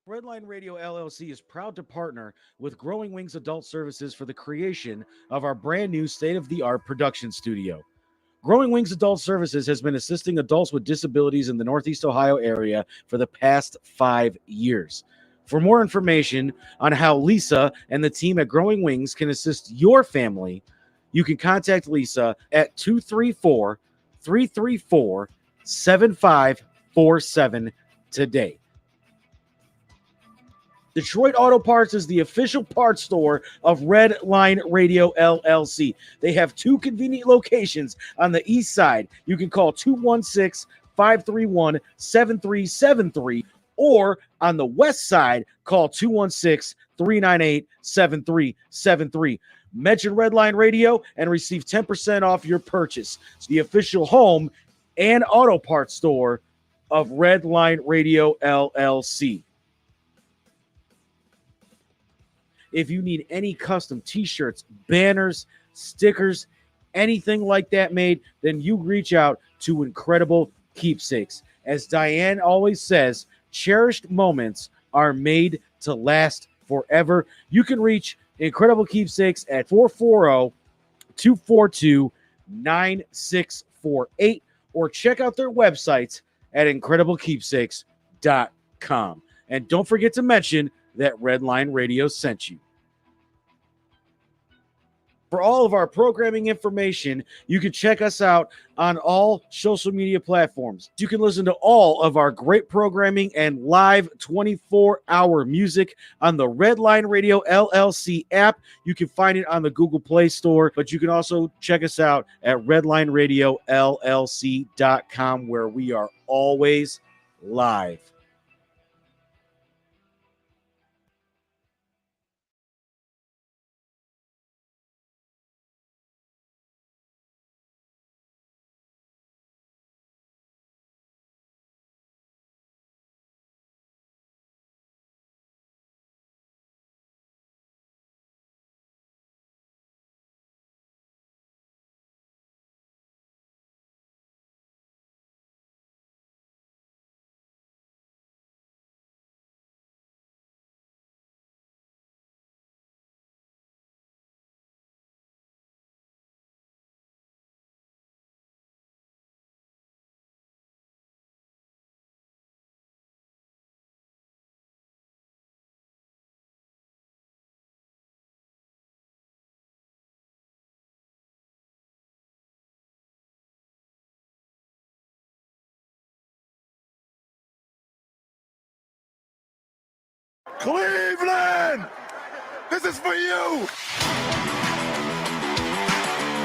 Redline Radio LLC is proud to partner with Growing Wings Adult Services for the creation of our brand new state of the art production studio. Growing Wings Adult Services has been assisting adults with disabilities in the Northeast Ohio area for the past 5 years. For more information on how Lisa and the team at Growing Wings can assist your family, you can contact Lisa at 234 334 7547 today. Detroit Auto Parts is the official parts store of Red Line Radio LLC. They have two convenient locations on the east side. You can call 216-531-7373, or on the west side, call 216-398-7373. Mention Red Line Radio and receive 10% off your purchase. It's the official home and auto parts store of Red Line Radio LLC. If you need any custom t-shirts, banners, stickers, anything like that made, then you reach out to Incredible Keepsakes. As Diane always says, cherished moments are made to last forever. You can reach Incredible Keepsakes at 440-242-9648 or check out their websites at incrediblekeepsakes.com. And don't forget to mention that Redline Radio sent you. For all of our programming information, you can check us out on all social media platforms. You can listen to all of our great programming and live 24-hour music on the Redline Radio LLC app. You can find it on the Google Play Store, but you can also check us out at redlineradiolllc.com, where we are always live. Cleveland, this is for you.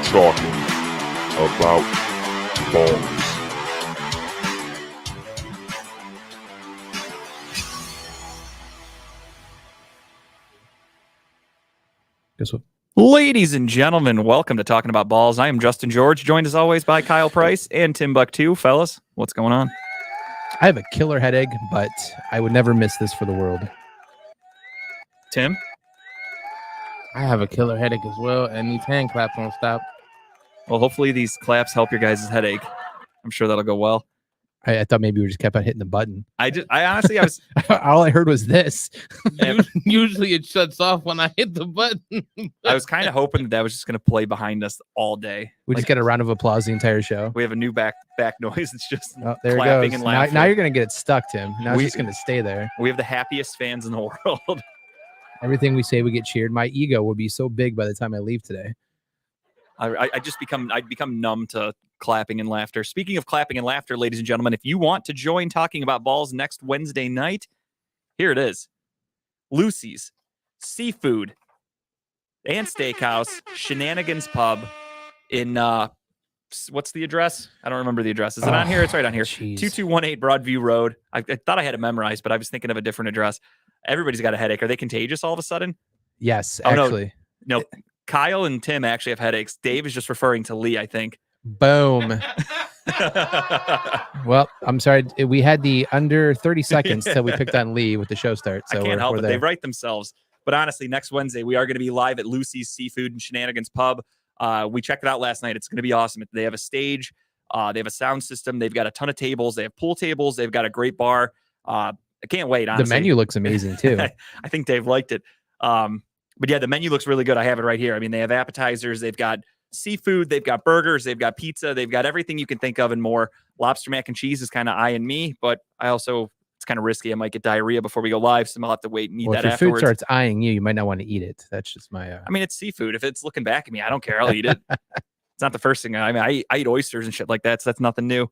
Talking about balls. Guess what? Ladies and gentlemen, welcome to Talking About Balls. I am Justin George, joined as always by Kyle Price and Tim Buck2. Fellas, what's going on? I have a killer headache, but I would never miss this for the world. Tim? I have a killer headache as well, and these hand claps won't stop. Well, hopefully these claps help your guys' headache. I'm sure that'll go well. I thought maybe we just kept on hitting the button. I honestly, I was... All I heard was this. Usually it shuts off when I hit the button. I was kind of hoping that was just going to play behind us all day. We just get a round of applause the entire show. We have a new back noise. It's just there clapping it goes. and laughing. Now you're going to get it stuck, Tim. Now it's just going to stay there. We have the happiest fans in the world. Everything we say, we get cheered. My ego will be so big by the time I leave today. I'd become numb to clapping and laughter. Speaking of clapping and laughter, ladies and gentlemen, if you want to join Talking About Balls next Wednesday night, here it is. Lucy's Seafood and Steakhouse, Shenanigans Pub in, what's the address? I don't remember the address. Is it on here? It's right on here. Geez. 2218 Broadview Road. I thought I had it memorized, but I was thinking of a different address. Everybody's got a headache. Are they contagious all of a sudden? Yes, Oh, actually. No. Kyle and Tim actually have headaches. Dave is just referring to Lee, I think. Boom. Well, I'm sorry. We had the under 30 seconds till we picked on Lee with the show start. So I can't help it. there. They write themselves. But honestly, next Wednesday, we are going to be live at Lucy's Seafood and Shenanigans Pub. We checked it out last night. It's going to be awesome. They have a stage. They have a sound system. They've got a ton of tables. They have pool tables. They've got a great bar. I can't wait. The Honestly. menu looks amazing too. I think Dave liked it. But yeah, the menu looks really good. I have it right here. I mean, they have appetizers, they've got seafood, they've got burgers, they've got pizza, they've got everything you can think of and more. Lobster mac and cheese is kind of eyeing me, but I also, it's kind of risky. I might get diarrhea before we go live, so I'll have to wait and eat Well, that if your afterwards. food starts eyeing you, you might not want to eat it. That's just my. I mean, it's seafood. If it's looking back at me, I don't care. I'll eat it. It's not the first thing. I mean, I eat oysters and shit like that, so that's nothing new.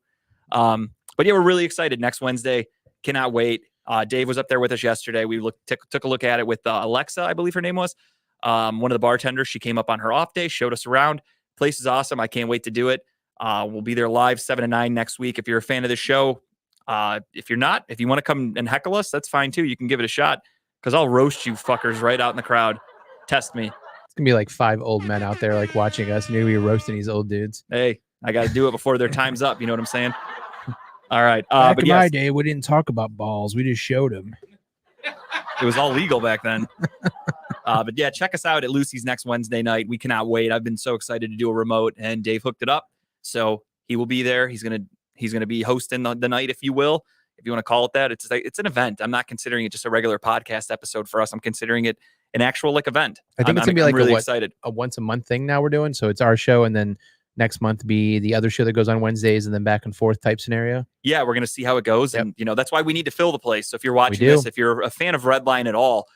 But yeah, we're really excited. Next Wednesday, cannot wait. Dave was up there with us yesterday. We took a look at it with Alexa, I believe her name was. One of the bartenders. She came up on her off day, showed us around. Place is awesome. I can't wait to do it. We'll be there live 7 to 9 next week. If you're a fan of the show, if you're not, if you want to come and heckle us, that's fine too. You can give it a shot because I'll roast you fuckers right out in the crowd. Test me. It's gonna be like 5 old men out there like watching us, and we're roasting these old dudes. Hey, I got to do it before their time's up. You know what I'm saying? All right. Back But in my yes, day, we didn't talk about balls. We just showed them. it was all legal back then. But yeah, check us out at Lucy's next Wednesday night. We cannot wait. I've been so excited to do a remote, and Dave hooked it up, so he will be there. He's gonna be hosting the night, if you will, if you want to call it that. It's like it's an event. I'm not considering it just a regular podcast episode for us. I'm considering it an actual like event. I think it's gonna be like really a excited. once a month thing now we're doing. So it's our show, and then next month be the other show that goes on Wednesdays, and then back and forth type scenario. Yeah, we're gonna see how it goes, Yep. and that's why we need to fill the place. So if you're watching do. this, if you're a fan of Redline at all,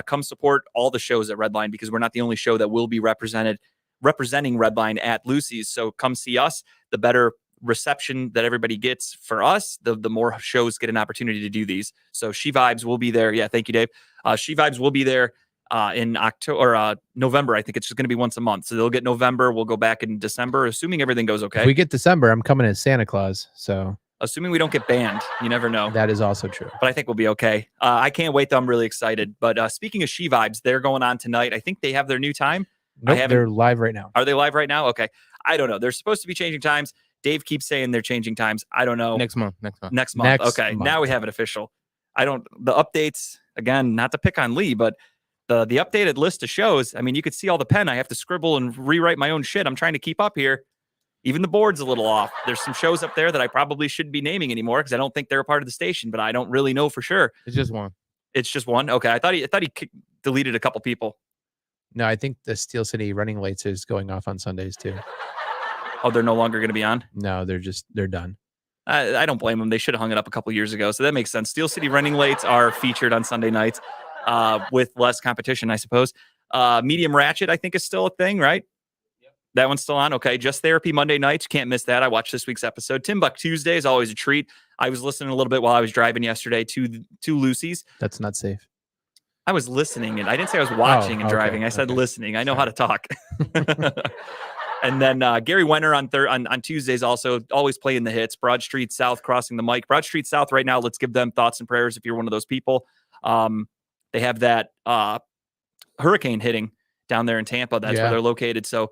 come support all the shows at Redline because we're not the only show that will be representing Redline at Lucy's. So come see us. The better reception that everybody gets for us, the more shows get an opportunity to do these. So She Vibes will be there. Yeah, thank you, Dave. She Vibes will be there in October or November. I think it's just going to be once a month. So they'll get November. We'll go back in December, assuming everything goes okay. If we get December, I'm coming as Santa Claus. So Assuming we don't get banned. You never know. that is also true. But I think we'll be okay. I can't wait, though. I'm really excited. But speaking of She Vibes, they're going on tonight. I think they have their new time. Nope, haven't- they're live right now. Are they live right now? Okay. I don't know. They're supposed to be changing times. Dave keeps saying they're changing times. I don't know. Next month. Next month. Next Okay. month. Now we have it official. The updates, again, not to pick on Lee, but the updated list of shows, I mean, you could see all the pen. I have to scribble and rewrite my own shit. I'm trying to keep up here. Even the board's a little off. There's some shows up there that I probably shouldn't be naming anymore because I don't think they're a part of the station, but I don't really know for sure. It's just one. It's just one. Okay. I thought he deleted a couple people. No, I think the Steel City Running Lights is going off on Sundays too. Oh, they're no longer going to be on. No, they're done. I don't blame them. They should have hung it up a couple years ago. So that makes sense. Steel City Running Lights are featured on Sunday nights with less competition, I suppose. Medium Ratchet, I think, is still a thing, right? Yep. That one's still on. Okay. Just Therapy Monday nights. Can't miss that. I watched this week's episode. Timbuk Tuesday is always a treat. I was listening a little bit while I was driving yesterday to Lucy's. That's not safe. I was listening, and I didn't say I was watching and okay, driving. I said okay. listening. I know how to talk. And then Gary Wenner on Tuesdays also always playing the hits. Broad Street South, Crossing the Mic. Broad Street South right now, let's give them thoughts and prayers if you're one of those people. They have that hurricane hitting down there in Tampa. That's where they're located. So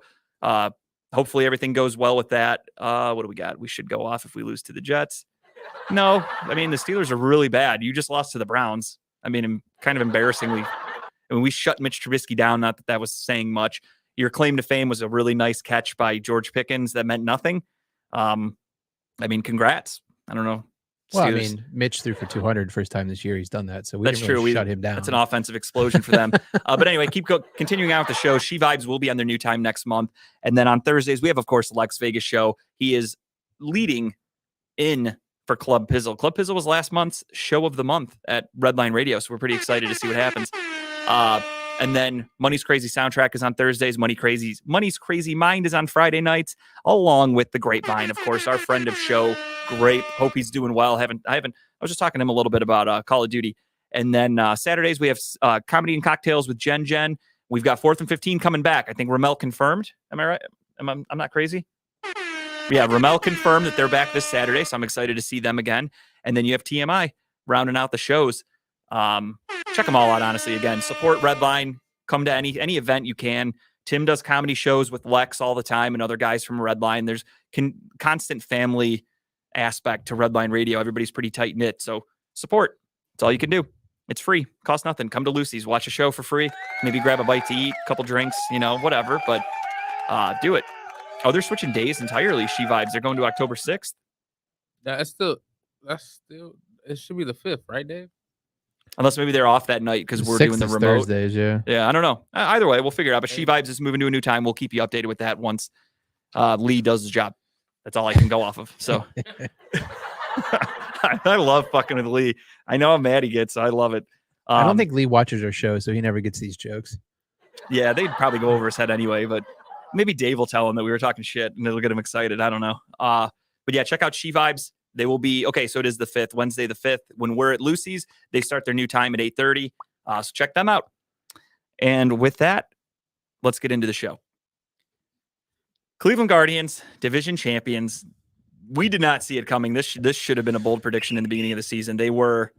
hopefully everything goes well with that. What do we got? We should go off if we lose to the Jets. No, I mean, the Steelers are really bad. You just lost to the Browns. I mean, kind of embarrassingly. I mean, we shut Mitch Trubisky down. Not that that was saying much. Your claim to fame was a really nice catch by George Pickens that meant nothing. I mean, congrats. I don't know. Well, I Steelers. mean, Mitch threw for 200 first time this year. He's done that, so we That's didn't really true. shut him down. That's an offensive explosion for them. But anyway, continuing on with the show. She Vibes will be on their new time next month. And then on Thursdays, we have, of course, the Lex Vegas show. He is leading in for Club Pizzle. Club Pizzle was last month's show of the month at Redline Radio, so we're pretty excited to see what happens. And then Money's Crazy Soundtrack is on Thursdays. Money's Crazy Mind is on Friday nights, along with the Grapevine, of course, our friend of show, Grape. Hope he's doing well. I was just talking to him a little bit about Call of Duty. And then Saturdays we have Comedy and Cocktails with Jen. We've got 4th and 15 coming back. I think Ramel confirmed. Am I right? I'm not crazy. Yeah, Ramel confirmed that they're back this Saturday, so I'm excited to see them again. And then you have TMI rounding out the shows. Check them all out, honestly. Again, support Redline. Come to any event you can. Tim does comedy shows with Lex all the time and other guys from Redline. There's constant family aspect to Redline Radio. Everybody's pretty tight knit, so support. That's all you can do. It's free, costs nothing. Come to Lucy's, watch a show for free. Maybe grab a bite to eat, a couple drinks, whatever. But do it. Oh, they're switching days entirely. She Vibes. They're going to October 6th. That's still. It should be the 5th, right, Dave? Unless maybe they're off that night because we're 6th doing the is remote. Thursdays, yeah. Yeah, I don't know. Either way, we'll figure it out. But She Vibes is moving to a new time. We'll keep you updated with that once Lee does his job. That's all I can go off of. So I love fucking with Lee. I know how mad he gets. So I love it. I don't think Lee watches our show, so he never gets these jokes. Yeah, they'd probably go over his head anyway. But maybe Dave will tell him that we were talking shit and it'll get him excited. I don't know. But yeah, check out She Vibes. They will be okay. So it is the 5th, Wednesday the 5th. When we're at Lucy's, they start their new time at 8:30. So check them out. And with that, let's get into the show. Cleveland Guardians, division champions. We did not see it coming. This should have been a bold prediction in the beginning of the season. They were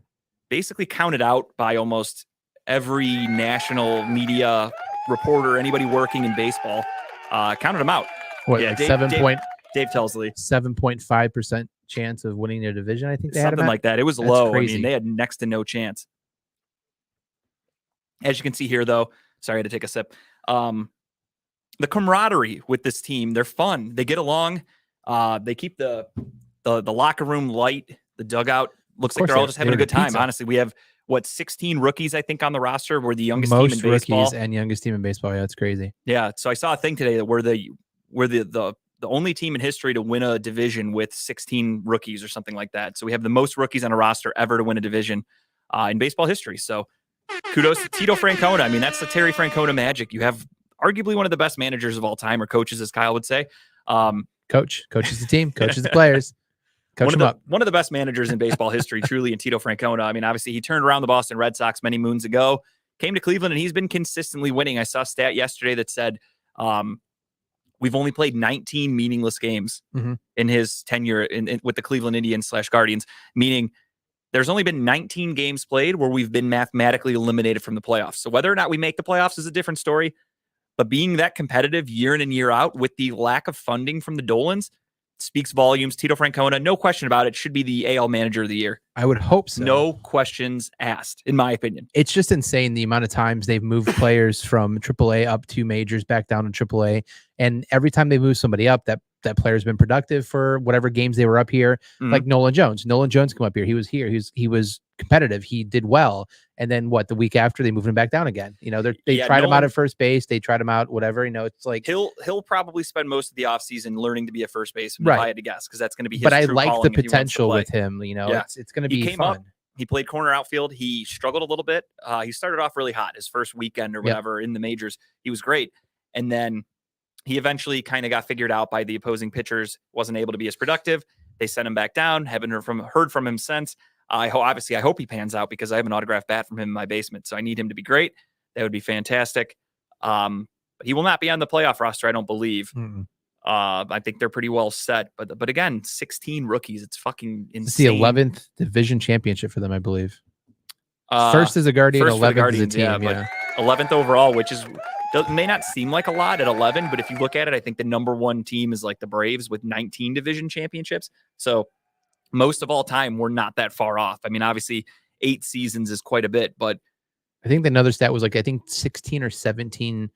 basically counted out by almost every national media reporter, anybody working in baseball, counted them out. What, Yeah, like Dave- Dave Telsley. 7.5% chance of winning their division, I think they had Something him at? like that. It was That's low. crazy. I mean, they had next to no chance. As you can see here, though, sorry, I had to take a sip. The camaraderie with this team, they're fun. They get along. They keep the locker room light. The dugout looks like course they're all they- just having a they're good time. pizza. Honestly, we have 16 rookies, I think, on the roster. We're the youngest Most team in baseball. rookies and youngest team in baseball. Yeah, it's crazy. Yeah. So I saw a thing today that we're the only team in history to win a division with 16 rookies or something like that. So we have the most rookies on a roster ever to win a division in baseball history. So kudos to Tito Francona. I mean, that's the Terry Francona magic. You have arguably one of the best managers of all time, or coaches, as Kyle would say. Coaches the team, coaches the players. Coach them up. One of the best managers in baseball history, truly, in Tito Francona. I mean, obviously, he turned around the Boston Red Sox many moons ago, came to Cleveland, and he's been consistently winning. I saw a stat yesterday that said we've only played 19 meaningless games in his tenure with the Cleveland Indians / Guardians, meaning there's only been 19 games played where we've been mathematically eliminated from the playoffs. So whether or not we make the playoffs is a different story. But being that competitive year in and year out with the lack of funding from the Dolans speaks volumes. Tito Francona, no question about it, should be the AL Manager of the Year. I would hope so. No questions asked, in my opinion. It's just insane the amount of times they've moved players from AAA up to majors, back down to AAA. And every time they move somebody up, that player's been productive for whatever games they were up here. Mhm. Like Nolan Jones. Nolan Jones came up here. He was here. He was competitive. He did well. And then the week after they moved him back down again. You know, they tried him out at first base. They tried him out, whatever. You know, it's like He'll probably spend most of the offseason learning to be a first baseman, Right. if I had to guess, because that's going to be his but I true like calling the if he wants to potential play. with him. You know, Yeah. it's going to He be came fun. up, he played corner outfield. He struggled a little bit. He started off really hot his first weekend or whatever in the majors. He was great. And then he eventually kind of got figured out by the opposing pitchers, wasn't able to be as productive. They sent him back down. Haven't heard from him since. I hope he pans out because I have an autographed bat from him in my basement. So I need him to be great. That would be fantastic. But he will not be on the playoff roster, I don't believe. Mm-mm. I think they're pretty well set. But again, 16 rookies. It's fucking insane. It's the 11th division championship for them, I believe. Uh, First is a Guardian, first for the 11th Guardians, is a team. yeah, but 11th overall, which may not seem like a lot at 11, but if you look at it, I think the number one team is like the Braves with 19 division championships. So most of all time, we're not that far off. I mean, obviously 8 seasons is quite a bit, but I think another stat was 16 or 17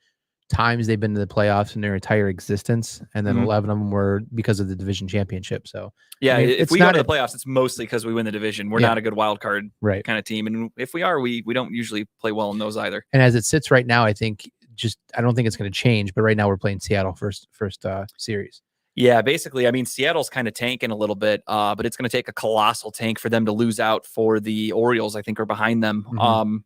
times they've been to the playoffs in their entire existence, and then Mhm. 11 of them were because of the division championship. So yeah, I mean, if it's we go not to a- the playoffs, it's mostly because we win the division. We're Yeah. not a good wild card right. kind of team. And if we are, we don't usually play well in those either. And as it sits right now, I think I don't think it's going to change. But right now we're playing Seattle first series. Yeah, basically, I mean, Seattle's kind of tanking a little bit, but it's going to take a colossal tank for them to lose out for the Orioles, I think, are behind them. Mhm.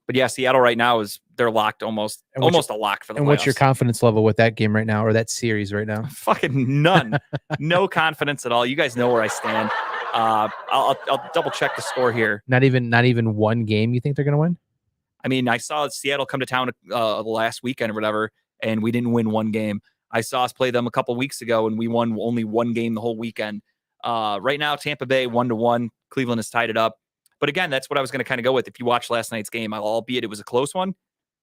But yeah, Seattle right now they're locked almost And what's a lock for the And playoffs. what's your confidence level with that game right now, or that series right now? Fucking none. No confidence at all. You guys know where I stand. I'll double check the score here. Not even one game. You think they're going to win? I mean, I saw Seattle come to town last weekend or whatever, and we didn't win one game. I saw us play them a couple weeks ago, and we won only one game the whole weekend. Right now, Tampa Bay 1-1. Cleveland has tied it up. But again, that's what I was going to kind of go with. If you watch last night's game, albeit it was a close one,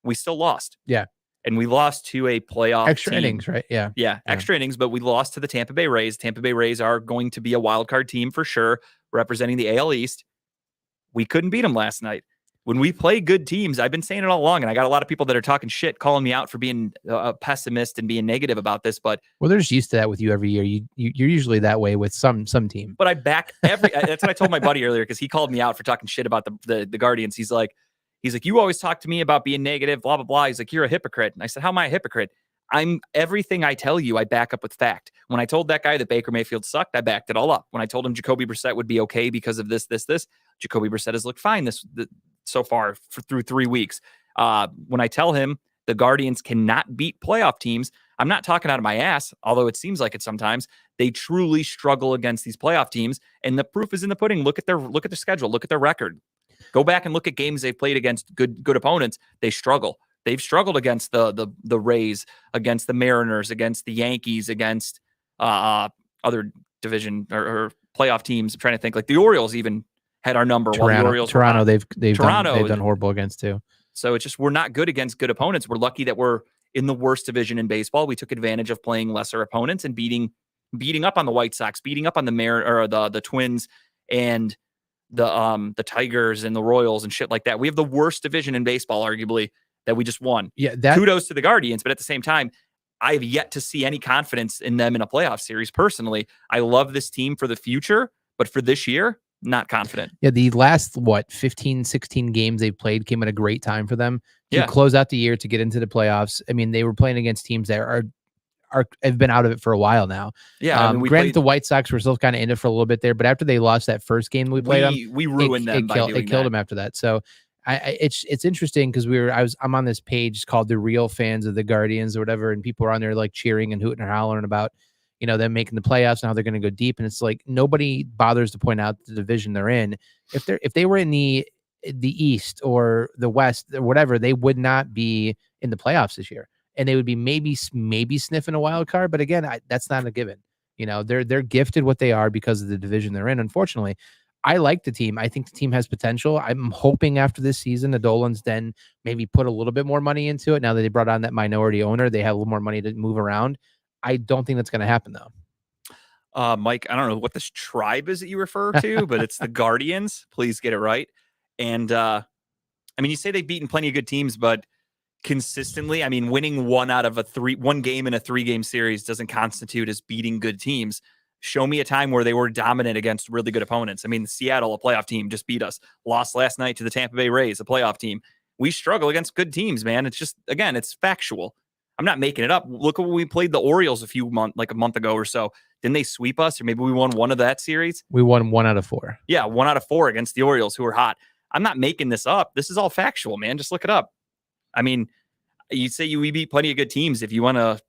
we still lost. Yeah. And we lost to a playoff Extra team. innings, right? Yeah. Yeah, extra innings, but we lost to the Tampa Bay Rays. Tampa Bay Rays are going to be a wild card team for sure, representing the AL East. We couldn't beat them last night. when we play good teams, I've been saying it all along, and I got a lot of people that are talking shit, calling me out for being a pessimist and being negative about this. But Well, they're just used to that with you every year. You're usually that way with some team. I back every. That's what I told my buddy earlier because he called me out for talking shit about the Guardians. He's like, you always talk to me about being negative, blah blah blah. He's like, you're a hypocrite. And I said, how am I a hypocrite? I'm everything I tell you, I back up with fact. When I told that guy that Baker Mayfield sucked, I backed it all up. When I told him Jacoby Brissett would be okay because of this, Jacoby Brissett has looked fine so far through 3 weeks. When I tell him the Guardians cannot beat playoff teams, I'm not talking out of my ass, although it seems like it sometimes. They truly struggle against these playoff teams, and the proof is in the pudding. Look at their schedule. Look at their record. Go back and look at games they've played against good opponents. They struggle. They've struggled against the Rays, against the Mariners, against the Yankees, against other division or playoff teams. I'm trying to think. Like the Orioles even had our number. While the Orioles Toronto, they've Toronto, done horrible against too. So it's just we're not good against good opponents. We're lucky that we're in the worst division in baseball. We took advantage of playing lesser opponents and beating up on the White Sox, beating up on the Twins and the Tigers and the Royals and shit like that. We have the worst division in baseball, arguably, that we just won. Yeah, kudos to the Guardians, but at the same time, I have yet to see any confidence in them in a playoff series. Personally, I love this team for the future, but for this year, not confident. Yeah, the last 15, 16 games they've played came at a great time for them to close out the year to get into the playoffs. I mean, they were playing against teams that have been out of it for a while now. Yeah, granted, the White Sox were still kind of in it for a little bit there, but after they lost that first game we played them, we ruined them. It killed them after that. So it's interesting because I'm on this page called The Real Fans of the Guardians or whatever, and people are on there like cheering and hooting and hollering about them making the playoffs and how they're going to go deep. And it's like nobody bothers to point out the division they're in. If they were in the East or the West or whatever, they would not be in the playoffs this year, and they would be maybe sniffing a wild card. But again, that's not a given. They're gifted what they are because of the division they're in. Unfortunately, I like the team. I think the team has potential. I'm hoping after this season, the Dolans then maybe put a little bit more money into it. Now that they brought on that minority owner, they have a little more money to move around. I don't think that's going to happen, though. Mike, I don't know what this tribe is that you refer to, but it's the Guardians. Please get it right. And I mean, you say they've beaten plenty of good teams, but consistently, I mean, winning one game in a 3-game series doesn't constitute as beating good teams. Show me a time where they were dominant against really good opponents. I mean, Seattle, a playoff team, just beat us. Lost last night to the Tampa Bay Rays, a playoff team. We struggle against good teams, man. It's just, again, it's factual. I'm not making it up. Look at when we played the Orioles a month ago or so. Didn't they sweep us? Or maybe we won one of that series? We won 1 out of 4. Yeah, 1 out of 4 against the Orioles, who are hot. I'm not making this up. This is all factual, man. Just look it up. I mean, you say we beat plenty of good teams. If you want to,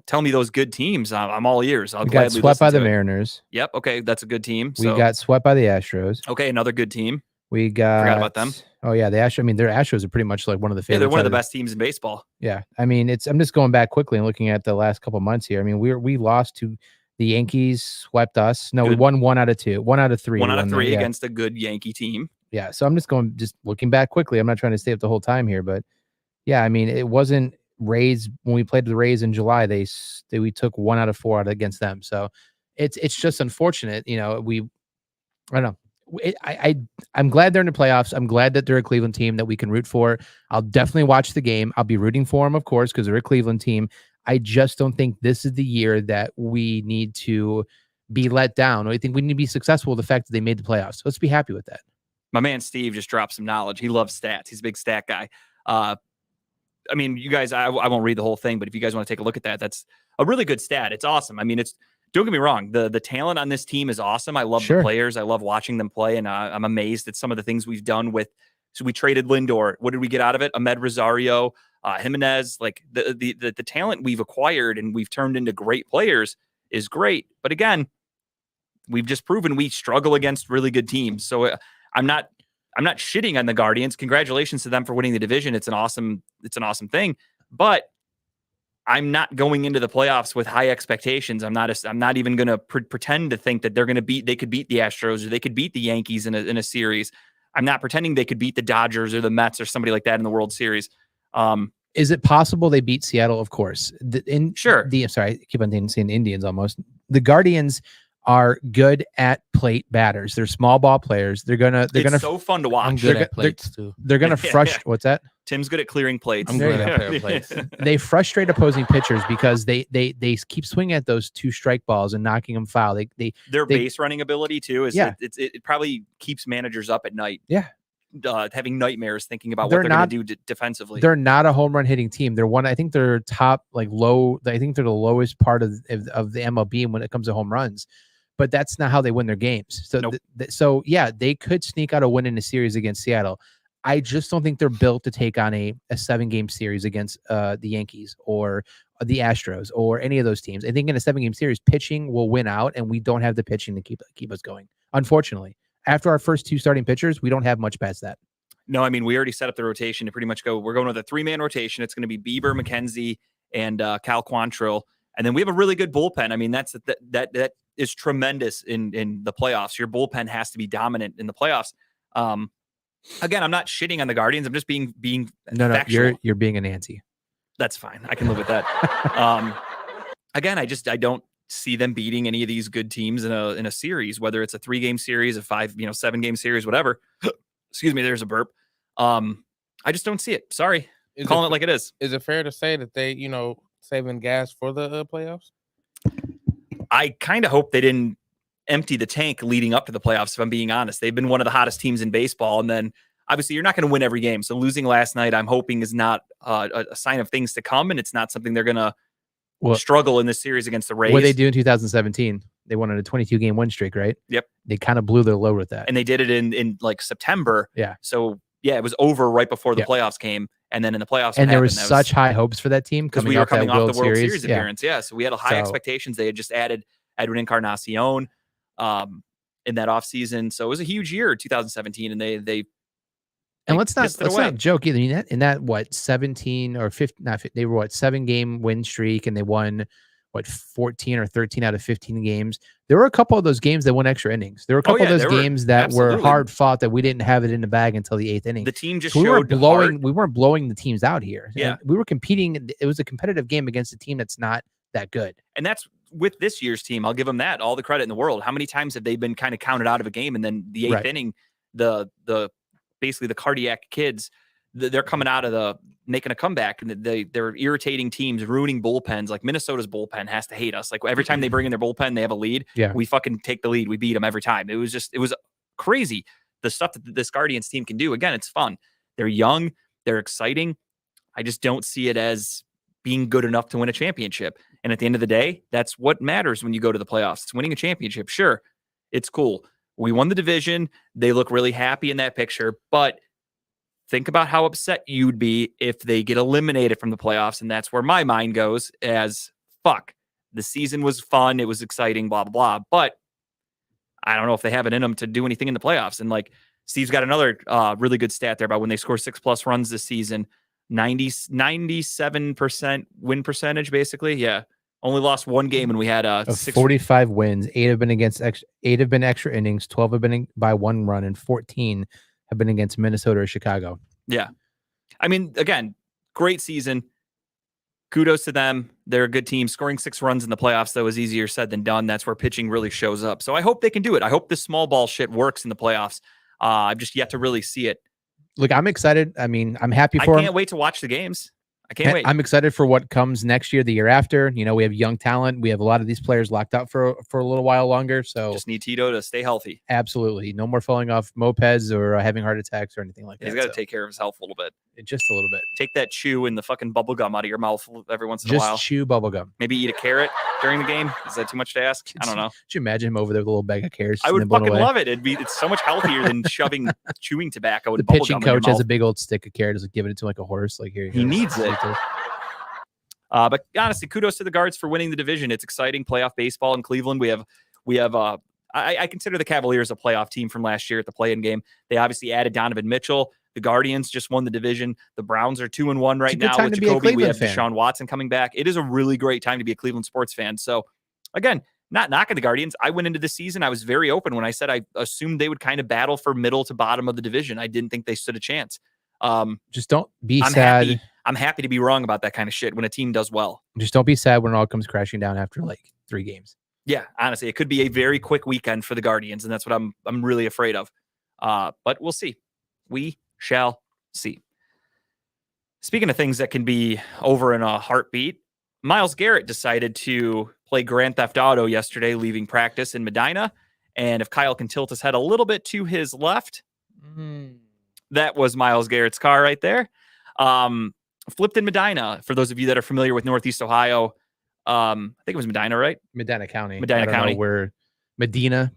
tell me those good teams, I'm all ears. We got swept by the Mariners. Yep. Okay, that's a good team. We got swept by the Astros. Okay, another good team. We forgot about them. Oh yeah, the Astros. I mean, their Astros are pretty much like one of the favorites. Yeah, they're one of the best teams in baseball. Yeah, I mean, I'm just going back quickly and looking at the last couple months here. I mean, we lost to the Yankees, swept us. No, we won 1 out of 2, 1 out of 3. 1 out of 3 against a good Yankee team. Yeah, so I'm just looking back quickly. I'm not trying to stay up the whole time here, but yeah, I mean, it wasn't Rays when we played the Rays in July. We took 1 out of 4 out against them. So it's just unfortunate. I don't know. I'm glad they're in the playoffs. I'm glad that they're a Cleveland team that we can root for. I'll definitely watch the game. I'll be rooting for them, of course, because they're a Cleveland team. I just don't think this is the year that we need to be let down. I think we need to be successful with the fact that they made the playoffs. So let's be happy with that. My man Steve just dropped some knowledge. He loves stats. He's a big stat guy. I mean, you guys, I won't read the whole thing, but if you guys want to take a look at that, that's a really good stat. It's awesome. I mean, don't get me wrong. The talent on this team is awesome. I love the players. I love watching them play. And I'm amazed at some of the things we've done so we traded Lindor. What did we get out of it? Ahmed Rosario, Jimenez, like the talent we've acquired and we've turned into great players is great. But again, we've just proven we struggle against really good teams. So I'm not shitting on the Guardians. Congratulations to them for winning the division. It's an awesome thing. But I'm not going into the playoffs with high expectations. I'm not even going to pretend to think that they could beat the Astros or they could beat the Yankees in a series. I'm not pretending they could beat the Dodgers or the Mets or somebody like that in the World Series. Is it possible they beat Seattle? Of course. Sure. Sorry, I keep on saying Indians almost. The Guardians are good at plate batters. They're small ball players. They're gonna It's so fun to watch. I'm good They're at go- plates too. they're gonna Yeah, frustrate. What's that? Tim's good at clearing plates. I'm There good you at clearing plates. They frustrate opposing pitchers because they keep swinging at those 2 strike balls and knocking them foul. Their they- base running ability too is Yeah. it probably keeps managers up at night. Yeah. Having nightmares thinking about They're what they're not- going to do defensively. they're not a home run hitting team. They're one. I think they're top low. I think they're the lowest part of the MLB when it comes to home runs. But that's not how they win their games. So Nope. so yeah, they could sneak out a win in a series against Seattle. I just don't think they're built to take on a 7-game series against the Yankees or the Astros or any of those teams. I think in a 7-game series, pitching will win out, and we don't have the pitching to keep us going. Unfortunately, after our first 2 starting pitchers, we don't have much past that. No, I mean, we already set up the rotation to pretty much go. We're going with a 3-man rotation. It's going to be Bieber, McKenzie, and Cal Quantrill. And then we have a really good bullpen. I mean, that is tremendous in the playoffs. Your bullpen has to be dominant in the playoffs. Again, I'm not shitting on the Guardians. I'm just being No, factual. you're being a Nancy. That's fine. I can live with that. Again, I don't see them beating any of these good teams in a series, whether it's a 3-game series, a 7-game series, whatever. Excuse me, there's a burp. I just don't see it. Sorry. Calling it like it is. Is it fair to say that they, saving gas for the playoffs? I kind of hope they didn't empty the tank leading up to the playoffs, if I'm being honest. They've been one of the hottest teams in baseball. And then obviously you're not going to win every game. So losing last night, I'm hoping is not a sign of things to come. And it's not something they're going to struggle in this series against the Rays. What they do in 2017, they won on a 22-game win streak, right? Yep. They kind of blew their load with that. And they did it in like September. Yeah. So yeah, it was over right before the Yeah. playoffs came. And then in the playoffs, And there was such high hopes for that team because we were coming off the World Series Yeah. appearance. Yeah. So we had high expectations. They had just added Edwin Encarnacion in that offseason. So it was a huge year, 2017. And they And let's pissed it not away. joke either. In that what 17 or 15? They were 7-game win streak, and they won 14 or 13 out of 15 games. There were a couple of those games that won extra innings. There were a couple of those games that were absolutely. hard fought that we didn't have it in the bag until the 8th inning. The team just So we showed weren't blowing the teams out here. Yeah. And we were competing. It was a competitive game against a team that's not that good. And that's with this year's team. I'll give them that all the credit in the world. How many times have they been kind of counted out of a game, and then the 8th Right. inning, the basically the cardiac kids, they're coming out of making a comeback, and they're irritating teams, ruining bullpens. Like Minnesota's bullpen has to hate us. Like every time they bring in their bullpen, they have a lead. Yeah. We fucking take the lead. We beat them every time. It was crazy. The stuff that this Guardians team can do. Again, it's fun. They're young. They're exciting. I just don't see it as being good enough to win a championship. And at the end of the day, that's what matters when you go to the playoffs. It's winning a championship. Sure, it's cool. We won the division. They look really happy in that picture, but think about how upset you'd be if they get eliminated from the playoffs. And that's where my mind goes as fuck. The season was fun. It was exciting, blah, blah, blah. But I don't know if they have it in them to do anything in the playoffs. And like Steve's got another really good stat there about when they score 6+ runs this season, 97% win percentage, basically. Yeah. Only lost one game and we had Of 45 wins, 8 have been extra innings, 12 have been by 1 run, and 14 have been against Minnesota or Chicago. Yeah. I mean, again, great season. Kudos to them. They're a good team. Scoring 6 runs in the playoffs, though, is easier said than done. That's where pitching really shows up. So I hope they can do it. I hope this small ball shit works in the playoffs. I've just yet to really see it. Look, I'm excited. I mean, I'm happy I for can't them. wait to watch the games. I can't wait. I'm excited for what comes next year, the year after. You know, we have young talent. We have a lot of these players locked up for a little while longer. So Just need Tito to stay healthy. absolutely, no more falling off mopeds or having heart attacks or anything like that. He's got to So, take care of his health a little bit. just a little bit. Take that chew and the fucking bubble gum out of your mouth every once in a Just while. chew bubble gum. Maybe eat a carrot during the game. Is that too much to ask? I don't know. Could you imagine him over there with a little bag of carrots? I would nibbling fucking away? love it. It's so much healthier than shoving chewing tobacco and The bubble pitching gum in your coach has mouth. a big old stick of carrots, like giving it to like a horse. Like here, He needs it. Eat this. But honestly, kudos to the Guards for winning the division. It's exciting playoff baseball in Cleveland. We have. I consider the Cavaliers a playoff team from last year at the play-in game. They obviously added Donovan Mitchell. The Guardians just won the division. The Browns are 2-1 right It's a good now time with to be a Jacoby. We have Cleveland fan. Deshaun Watson coming back. It is a really great time to be a Cleveland sports fan. So again, not knocking the Guardians. I went into the season. I was very open when I said I assumed they would kind of battle for middle to bottom of the division. I didn't think they stood a chance. Just don't be I'm sad. happy. I'm happy to be wrong about that kind of shit when a team does well. Just don't be sad when it all comes crashing down after like 3 games. Yeah, honestly, it could be a very quick weekend for the Guardians, and that's what I'm really afraid of. But we'll see. We shall see. Speaking of things that can be over in a heartbeat, Myles Garrett decided to play Grand Theft Auto yesterday, leaving practice in Medina. And if Kyle can tilt his head a little bit to his left, that was Myles Garrett's car right there. Flipped in Medina. For those of you that are familiar with Northeast Ohio, I think it was Medina, right? Medina County. Medina I don't County. know where Medina.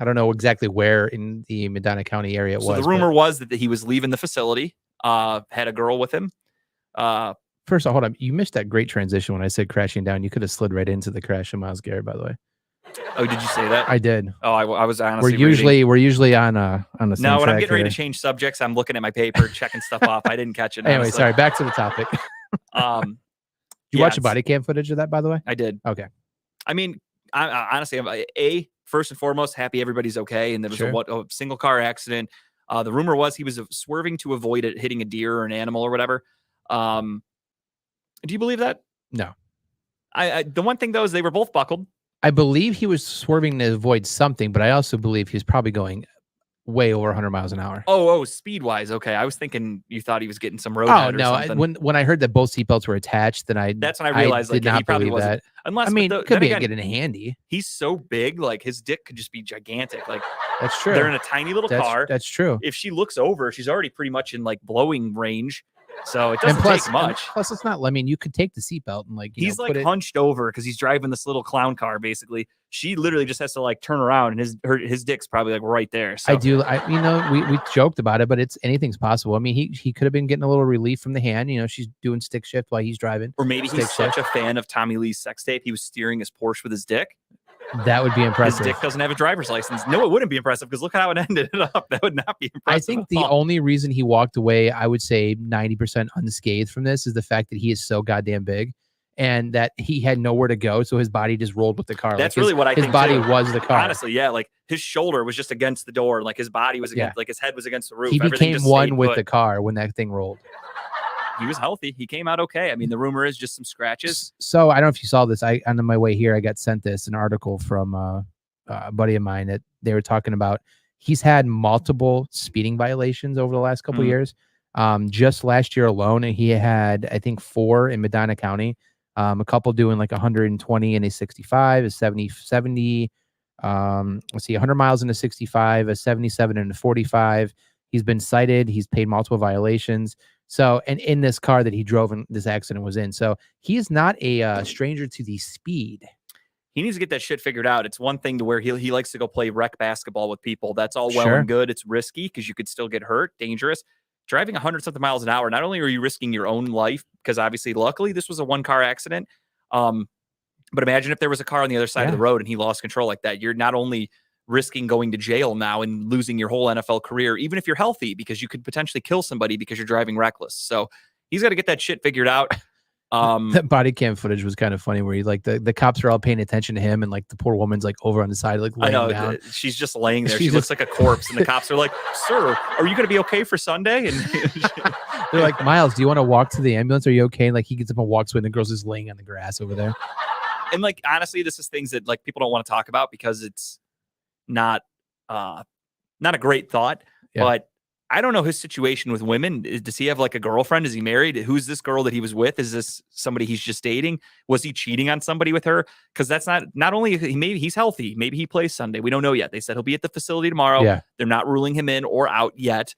I don't know exactly where in the Medina County area it So was. the rumor was that he was leaving the facility, had a girl with him. First of all, hold on. You missed that great transition when I said crashing down. You could have slid right into the crash of Myles Garrett, by the way. Oh, did you say that? I did. Oh, I was honestly. We're usually on the same No, when I'm track getting ready here. to change subjects, I'm looking at my paper, checking stuff off. I didn't catch it. Anyway, honestly. sorry. Back to the topic. Did you Yeah, watch the it's- body cam footage of that, by the way? I did. Okay. I mean, I honestly, I'm first and foremost, happy everybody's okay, and there was Sure. a single car accident. The rumor was he was swerving to avoid it hitting a deer or an animal or whatever. Do you believe that? No. The one thing though is they were both buckled. I believe he was swerving to avoid something, but I also believe he was probably going way over 100 miles an hour. Oh, speed wise, okay. I was thinking you thought he was getting some road. Oh head or no! something. When I heard that both seatbelts were attached, then That's when I realized did like, he not probably believe wasn't. that. Unless, I mean, but it could then be again, getting handy. he's so big, like his dick could just be gigantic. Like That's true. they're in a tiny little car. That's true. If she looks over, she's already pretty much in like blowing range. So it And doesn't plus, take much. plus, it's not. I mean, you could take the seatbelt and He's put like it. hunched over because he's driving this little clown car. Basically, she literally just has to like turn around, and his dick's probably like right there. So We joked about it, but anything's possible. I mean, he could have been getting a little relief from the hand. She's doing stick shift while he's driving. or maybe stick he's such shift. a fan of Tommy Lee's sex tape, he was steering his Porsche with his dick. That would be His impressive. dick doesn't have a driver's license. No, it wouldn't be impressive because look how it ended up. That would not be impressive. I think at the all. only reason he walked away, I would say 90% unscathed from this, is the fact that he is so goddamn big and that he had nowhere to go. So his body just rolled with the car. That's Like, really what I his think. body too. was the car. Honestly, yeah, like his shoulder was just against the door, like his body was against, Yeah. like his head was against the roof. He Everything became just one stayed with put. the car when that thing rolled. He was healthy. He came out okay. I mean, the rumor is just some scratches. So I don't know if you saw this. On my way here, I got sent an article from a buddy of mine that they were talking about. He's had multiple speeding violations over the last couple of Mhm. years. Just last year alone, he had, I think, 4 in Medina County. A couple doing like 120 and a 65, a 70. Let's see, 100 miles in a 65, a 77 and a 45. He's been cited. He's paid multiple violations. So, and in this car that he drove in this accident was in. So he is not a stranger to the speed. He needs to get that shit figured out. It's one thing to where he likes to go play rec basketball with people. That's all well Sure. and good. It's risky because you could still get hurt, dangerous. Driving 100-something miles an hour, not only are you risking your own life, because obviously, luckily, this was a one-car accident. But imagine if there was a car on the other side of Yeah. the road and he lost control like that. You're not only risking going to jail now and losing your whole NFL career, even if you're healthy, because you could potentially kill somebody because you're driving reckless. So he's got to get that shit figured out. That body cam footage was kind of funny where he like the cops are all paying attention to him and like the poor woman's like over on the side, like I laying know down. she's just laying there. She's She looks like a corpse, and the cops are like, "Sir, are you going to be okay for Sunday?" And They're like, Miles, do you want to walk to the ambulance? Are you okay? And like he gets up and walks away and the girl's just laying on the grass over there. and like honestly, this is things that like people don't want to talk about because it's not a great thought. Yeah. But I don't know his situation with women. Does he have like a girlfriend? Is he married? Who's this girl that he was with? Is this somebody he's just dating? Was he cheating on somebody with her? Because that's not only maybe he's healthy. Maybe he plays Sunday. We don't know yet. They said he'll be at the facility tomorrow. Yeah. They're not ruling him in or out yet.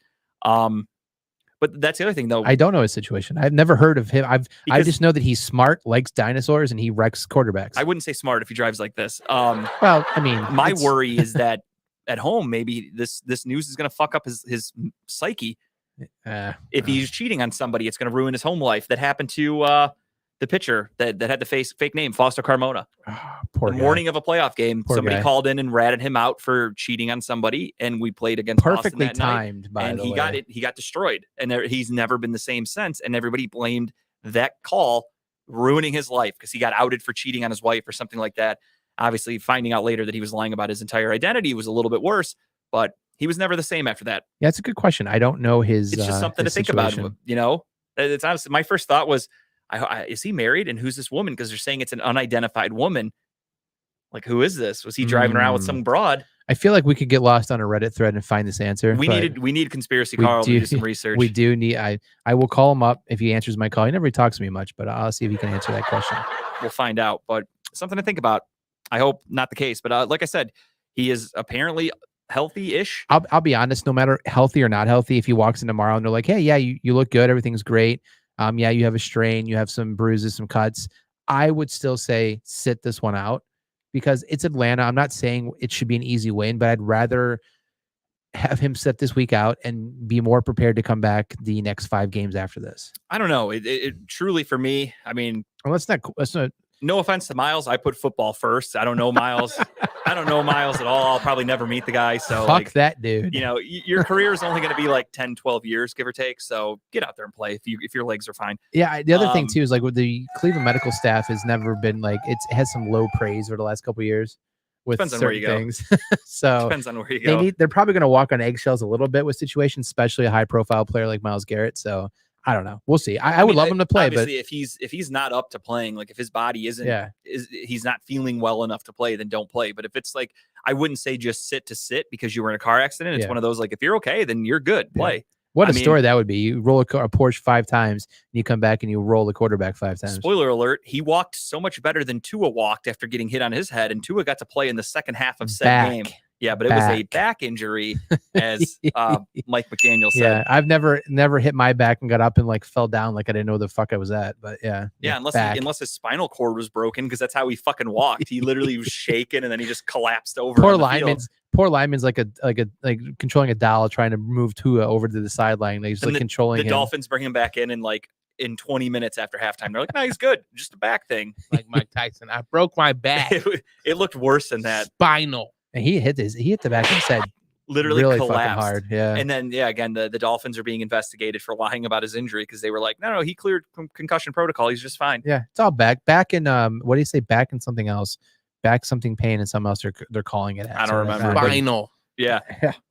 But that's the other thing though. I don't know his situation. I've never heard of him. I Because- just know that he's smart, likes dinosaurs, and he wrecks quarterbacks. I wouldn't say smart if he drives like this. well, I mean, My it's- worry is that at home, maybe this news is going to fuck up his psyche. If he's cheating on somebody, it's going to ruin his home life. That happened to the pitcher that had the fake name, Foster Carmona. poor The guy. morning of a playoff game, Poor somebody guy. called in and ratted him out for cheating on somebody, and we played against Boston perfectly that night, timed, by and the he way. got it. He got destroyed, and he's never been the same since. And everybody blamed that call ruining his life because he got outed for cheating on his wife or something like that. Obviously, finding out later that he was lying about his entire identity was a little bit worse, but he was never the same after that. Yeah, it's a good question. I don't know his. It's just something to his think situation. about. You know, it's honestly my first thought was, is he married and who's this woman? Because they're saying it's an unidentified woman. Like, who is this? Was he driving around with some broad? I feel like we could get lost on a Reddit thread and find this answer. We need Conspiracy Carl to do some research. We do need. I will call him up if he answers my call. He never really talks to me much, but I'll see if he can answer that question. We'll find out. But something to think about. I hope not the case. But like I said, he is apparently healthy-ish. I'll be honest. No matter healthy or not healthy, if he walks in tomorrow and they're like, "Hey, yeah, you look good. Everything's great. Yeah, you have a strain. You have some bruises, some cuts." I would still say sit this one out. Because it's Atlanta. I'm not saying it should be an easy win, but I'd rather have him sit this week out and be more prepared to come back the next 5 games after this. I don't know. It truly, for me, I mean, well, let's not. No offense to Miles. I put football first. I don't know Miles. I don't know Miles at all. I'll probably never meet the guy. So fuck that dude. You know, your career is only going to be like 10, 12 years, give or take. So get out there and play if your legs are fine. Yeah. The other thing too is like with the Cleveland medical staff has never been like it has some low praise over the last couple of years with depends on certain where you go. things. So depends on where you go. They're probably going to walk on eggshells a little bit with situations, especially a high profile player like Myles Garrett. So I don't know. We'll see. I would love him to play, but if he's not up to playing, like if his body he's not feeling well enough to play, then don't play. But if it's like, I wouldn't say just sit because you were in a car accident. It's one of those, like, if you're okay, then you're good. Play. Yeah. What a story that would be. You roll a Porsche 5 times and you come back and you roll the quarterback 5 times. Spoiler alert. He walked so much better than Tua walked after getting hit on his head. And Tua got to play in the second half of said game. Yeah, but it was a back injury, as Mike McDaniel said. Yeah, I've never hit my back and got up and like fell down like I didn't know the fuck I was at. But yeah, unless his spinal cord was broken, because that's how he fucking walked. He literally was shaking and then he just collapsed over. Poor lineman's like controlling a doll trying to move Tua over to the sideline. He's like controlling him. The Dolphins bring him back in in 20 minutes after halftime. They're like, no, he's good. Just a back thing. Like Mike Tyson. I broke my back. It looked worse than that. Spinal. And he hit the back and said literally really collapsed hard. Yeah. And then again, the Dolphins are being investigated for lying about his injury because they were like, no, he cleared concussion protocol. He's just fine. Yeah, it's all back in what do you say? Back in something else. Back something pain and something else they're calling it. I don't remember. Spinal. Yeah.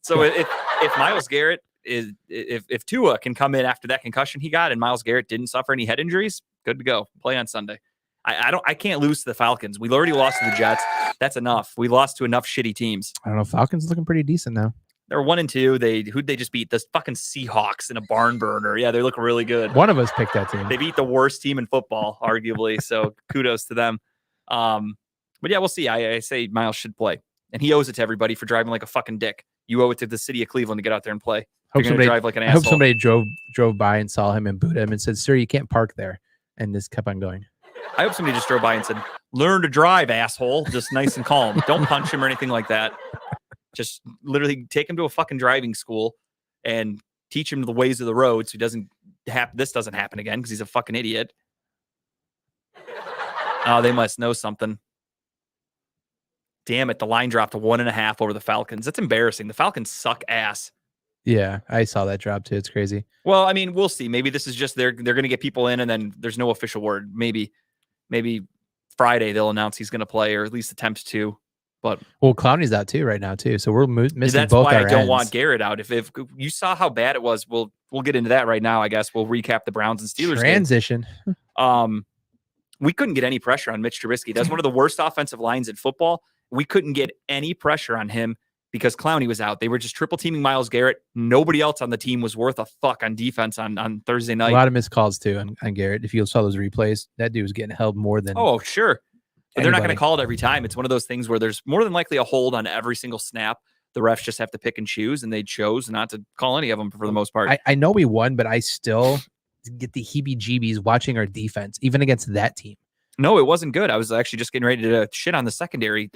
So if Myles Garrett if Tua can come in after that concussion he got and Myles Garrett didn't suffer any head injuries, good to go. Play on Sunday. I can't lose to the Falcons. We've already lost to the Jets. That's enough. We lost to enough shitty teams. I don't know. Falcons looking pretty decent now. They're 1-2. Who'd they just beat? The fucking Seahawks in a barn burner. Yeah, they look really good. One of us picked that team. They beat the worst team in football, arguably. So kudos to them. But yeah, we'll see. I say Myles should play, and he owes it to everybody for driving like a fucking dick. You owe it to the city of Cleveland to get out there and play. I hope somebody drove by and saw him and booed him and said, "Sir, you can't park there," and just kept on going. I hope somebody just drove by and said, "Learn to drive, asshole." Just nice and calm. Don't punch him or anything like that. Just literally take him to a fucking driving school and teach him the ways of the road so this doesn't happen again because he's a fucking idiot. Oh, they must know something. Damn it, the line dropped to 1.5 over the Falcons. That's embarrassing. The Falcons suck ass. Yeah, I saw that drop too. It's crazy. Well, I mean, we'll see. Maybe this is just they're going to get people in and then there's no official word. Maybe Friday they'll announce he's going to play or at least attempt to. But Clowney's out too right now too, so we're missing that's both why our I don't ends. want Garrett out. If you saw how bad it was, we'll get into that right now. I guess we'll recap the Browns and Steelers transition. We couldn't get any pressure on Mitch Trubisky. That's one of the worst offensive lines in football. We couldn't get any pressure on him because Clowney was out. They were just triple teaming Myles Garrett. Nobody else on the team was worth a fuck on defense on Thursday night. A lot of missed calls too on Garrett. If you saw those replays, that dude was getting held more than. Oh, sure. But they're not going to call it every time. It's one of those things where there's more than likely a hold on every single snap. The refs just have to pick and choose, and they chose not to call any of them for the most part. I know we won, but I still get the heebie-jeebies watching our defense, even against that team. No, it wasn't good. I was actually just getting ready to shit on the secondary.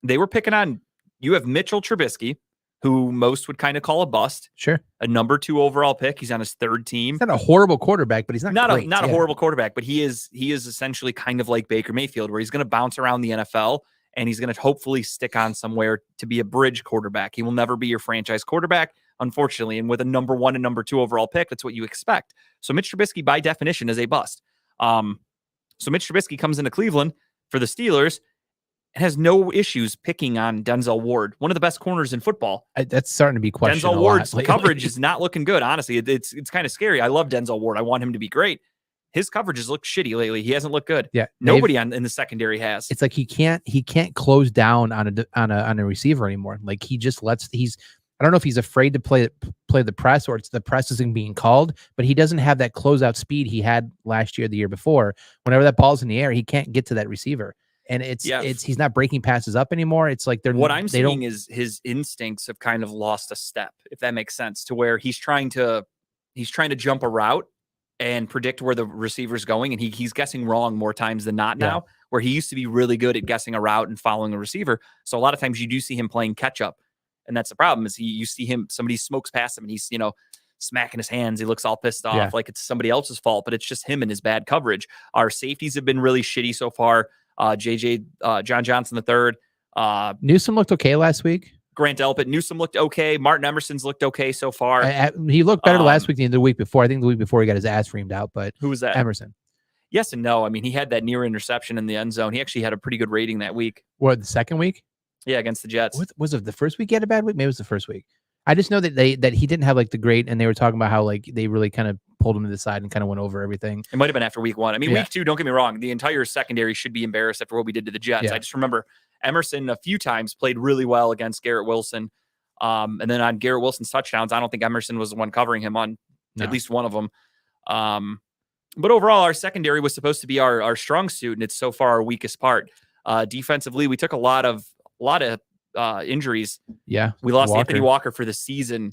They were picking on, you have Mitchell Trubisky, who most would kind of call a bust. Sure. A number 2 overall pick. He's on his 3rd team. He's not a horrible quarterback, but he's not great. A horrible quarterback, but he is essentially kind of like Baker Mayfield, where he's going to bounce around the NFL and he's going to hopefully stick on somewhere to be a bridge quarterback. He will never be your franchise quarterback, unfortunately. And with a number 1 and number 2 overall pick, that's what you expect. So Mitch Trubisky, by definition, is a bust. So Mitch Trubisky comes into Cleveland for the Steelers and has no issues picking on Denzel Ward, one of the best corners in football. That's starting to be questioned. Denzel Ward's coverage is not looking good. Honestly, it's kind of scary. I love Denzel Ward. I want him to be great. his coverage has looked shitty lately. He hasn't looked good. Yeah, Nobody in the secondary has. It's like he can't close down on a receiver anymore. Like he just I don't know if he's afraid to play the press, or it's the press isn't being called, but he doesn't have that closeout speed he had last year, the year before. Whenever that ball's in the air, he can't get to that receiver. And he's not breaking passes up anymore. It's like what I'm seeing is his instincts have kind of lost a step, if that makes sense, to where he's trying to jump a route and predict where the receiver's going, and he's guessing wrong more times than not now, where he used to be really good at guessing a route and following a receiver. So a lot of times you do see him playing catch up, and that's the problem. Is you see him, somebody smokes past him, and he's smacking his hands. He looks all pissed off, like it's somebody else's fault, but it's just him and his bad coverage. Our safeties have been really shitty so far. John Johnson III. Newsome looked okay last week. Grant Delpit, Newsome looked okay. Martin Emerson's looked okay so far. He looked better last week than the week before. I think the week before he got his ass reamed out. But who was that? Emerson. Yes and no. I mean, he had that near interception in the end zone. He actually had a pretty good rating that week. What, the second week? Yeah, against the Jets. Was it the first week he had a bad week? Maybe it was the first week. I just know that that he didn't have like the great, and they were talking about how like they really kind of pulled him to the side and kind of went over everything. It might have been after week 1. I mean, week 2, don't get me wrong, the entire secondary should be embarrassed after what we did to the Jets. Yeah. I just remember Emerson a few times played really well against Garrett Wilson. And then on Garrett Wilson's touchdowns, I don't think Emerson was the one covering him on at least one of them. But overall, our secondary was supposed to be our strong suit, and it's so far our weakest part. Defensively, we took a lot of injuries. Yeah, we lost Anthony Walker for the season.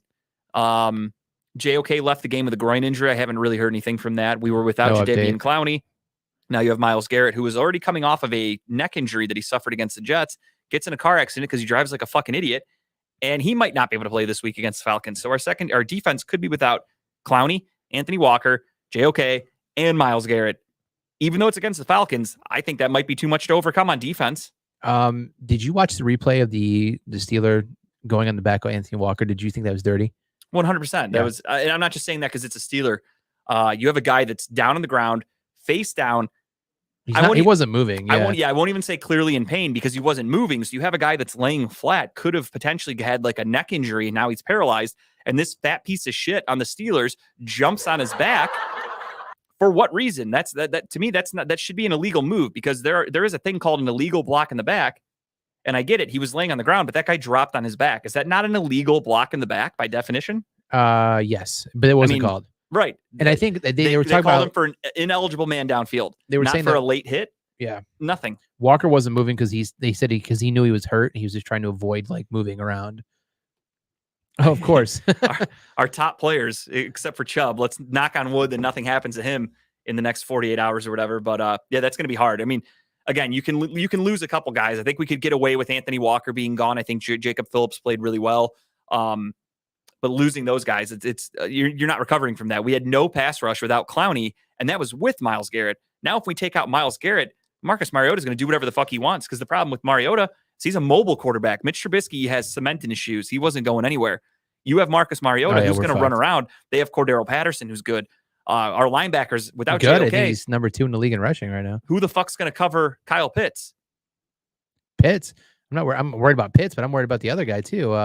JOK left the game with a groin injury. I haven't really heard anything from that. We were without Jadeveon Clowney. Now you have Myles Garrett, who was already coming off of a neck injury that he suffered against the Jets, gets in a car accident because he drives like a fucking idiot, and he might not be able to play this week against the Falcons. So our defense could be without Clowney, Anthony Walker, JOK, and Myles Garrett. Even though it's against the Falcons, I think that might be too much to overcome on defense. Did you watch the replay of the Steeler going on the back of Anthony Walker? Did you think that was dirty? 100%. That was, and I'm not just saying that because it's a Steeler. You have a guy that's down on the ground, face down. He wasn't moving. I won't even say clearly in pain because he wasn't moving. So you have a guy that's laying flat, could have potentially had like a neck injury, and now he's paralyzed. And this fat piece of shit on the Steelers jumps on his back. For what reason? That to me, that should be an illegal move, because there is a thing called an illegal block in the back. And I get it. He was laying on the ground, but that guy dropped on his back. Is that not an illegal block in the back by definition? Yes, but it wasn't called. Right. And I think they were talking about him for an ineligible man downfield. They were not saying for that, a late hit. Yeah. Nothing. Walker wasn't moving because he knew he was hurt. He was just trying to avoid like moving around. Oh, of course. our top players, except for Chubb, let's knock on wood that nothing happens to him in the next 48 hours or whatever. But yeah, that's going to be hard. I mean, again, you can lose a couple guys. I think we could get away with Anthony Walker being gone. I think Jacob Phillips played really well. But losing those guys, it's you're not recovering from that. We had no pass rush without Clowney, and that was with Myles Garrett. Now, if we take out Myles Garrett, Marcus Mariota is going to do whatever the fuck he wants, because the problem with Mariota is he's a mobile quarterback. Mitch Trubisky has cement in his shoes. He wasn't going anywhere. You have Marcus Mariota, who's going to run around. They have Cordero Patterson, who's good. Our linebackers, without good. JOK, I think he's number 2 in the league in rushing right now. Who the fuck's going to cover Kyle Pitts? Pitts? I'm worried about Pitts, but I'm worried about the other guy too,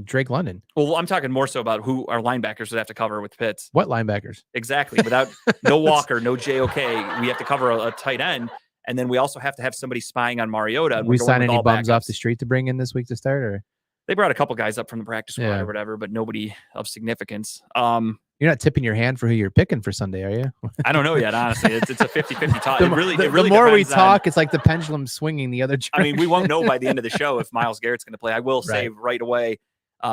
Drake London. Well, I'm talking more so about who our linebackers would have to cover with Pitts. What linebackers? Exactly. Without no Walker, no JOK, we have to cover a tight end, and then we also have to have somebody spying on Mariota. We sign any bums off the street to bring in this week to start, or they brought a couple guys up from the practice squad or whatever, but nobody of significance. You're not tipping your hand for who you're picking for Sunday, are you? I don't know yet, honestly. It's a 50-50 toss. The more we talk, it's like the pendulum swinging the other direction. I mean, we won't know by the end of the show if Myles Garrett's going to play. I will say right away,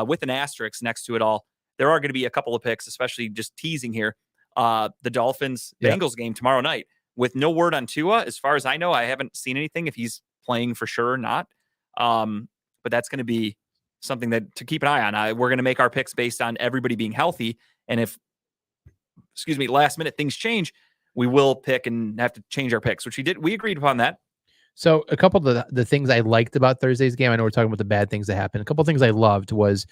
with an asterisk next to it all, there are going to be a couple of picks, especially just teasing here. The Dolphins-Bengals game tomorrow night. With no word on Tua, as far as I know, I haven't seen anything if he's playing for sure or not. But that's going to be something that to keep an eye on. We're going to make our picks based on everybody being healthy. And if, last minute things change, we will pick and have to change our picks, which we did. We agreed upon that. So a couple of the things I liked about Thursday's game, I know we're talking about the bad things that happened. A couple of things I loved was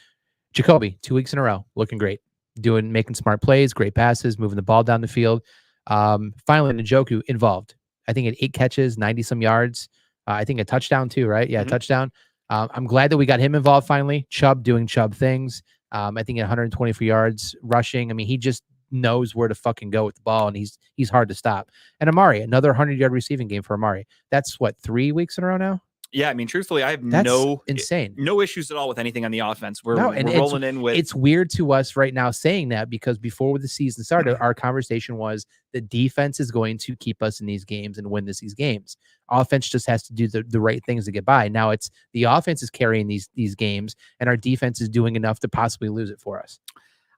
Jacoby, 2 weeks in a row, looking great, making smart plays, great passes, moving the ball down the field. Finally, Njoku involved. I think at 8 catches, 90 some yards. I think a touchdown too, right? Yeah, touchdown. I'm glad that we got him involved finally. Chubb doing Chubb things. I think at 124 yards rushing. I mean, he just knows where to fucking go with the ball, and he's hard to stop. And Amari, another 100-yard receiving game for Amari. That's what, 3 weeks in a row now? Yeah, I mean, truthfully, I have That's no insane. no issues at all with anything on the offense. We're No, and rolling in with It's weird to us right now saying that, because before the season started, our conversation was the defense is going to keep us in these games and win these games. Offense just has to do the right things to get by. Now it's the offense is carrying these games, and our defense is doing enough to possibly lose it for us.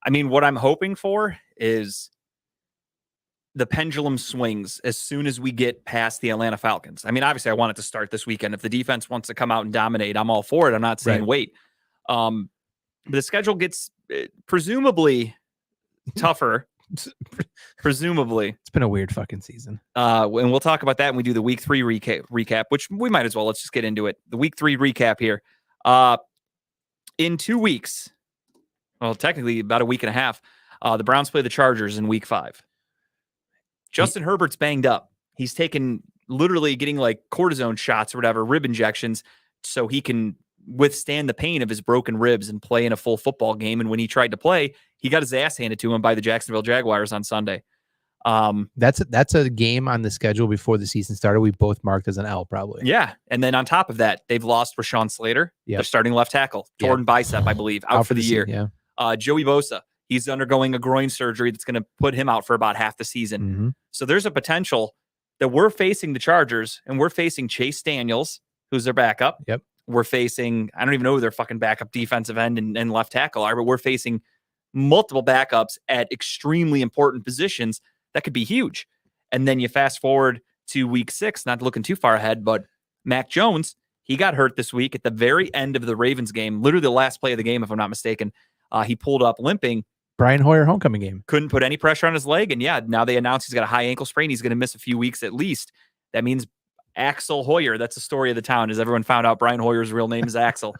I mean, what I'm hoping for is the pendulum swings as soon as we get past the Atlanta Falcons. I mean, obviously, I want it to start this weekend. If the defense wants to come out and dominate, I'm all for it. I'm not saying wait. But the schedule gets presumably tougher. Presumably. It's been a weird fucking season. And we'll talk about that when we do the week 3 recap, which we might as well. Let's just get into it. The week 3 recap here. In 2 weeks, well, technically about a week and a half, the Browns play the Chargers in week 5. Justin Herbert's banged up. He's literally getting like cortisone shots or whatever, rib injections, so he can withstand the pain of his broken ribs and play in a full football game. And when he tried to play, he got his ass handed to him by the Jacksonville Jaguars on Sunday. That's a game on the schedule before the season started. We both marked as an L, probably. Yeah. And then on top of that, they've lost Rashawn Slater. Yep. They're starting left tackle, torn bicep, I believe, out for the year. Yeah. Joey Bosa, he's undergoing a groin surgery that's going to put him out for about half the season. Mm-hmm. So there's a potential that we're facing the Chargers, and we're facing Chase Daniels, who's their backup. Yep. We're facing, I don't even know who their fucking backup defensive end and left tackle are, but we're facing multiple backups at extremely important positions that could be huge. And then you fast forward to week 6, not looking too far ahead, but Mac Jones, he got hurt this week at the very end of the Ravens game, literally the last play of the game, if I'm not mistaken. He pulled up limping. Brian Hoyer homecoming game. Couldn't put any pressure on his leg. And yeah, now they announced he's got a high ankle sprain. He's going to miss a few weeks at least. That means Axel Hoyer. That's the story of the town, as everyone found out Brian Hoyer's real name is Axel.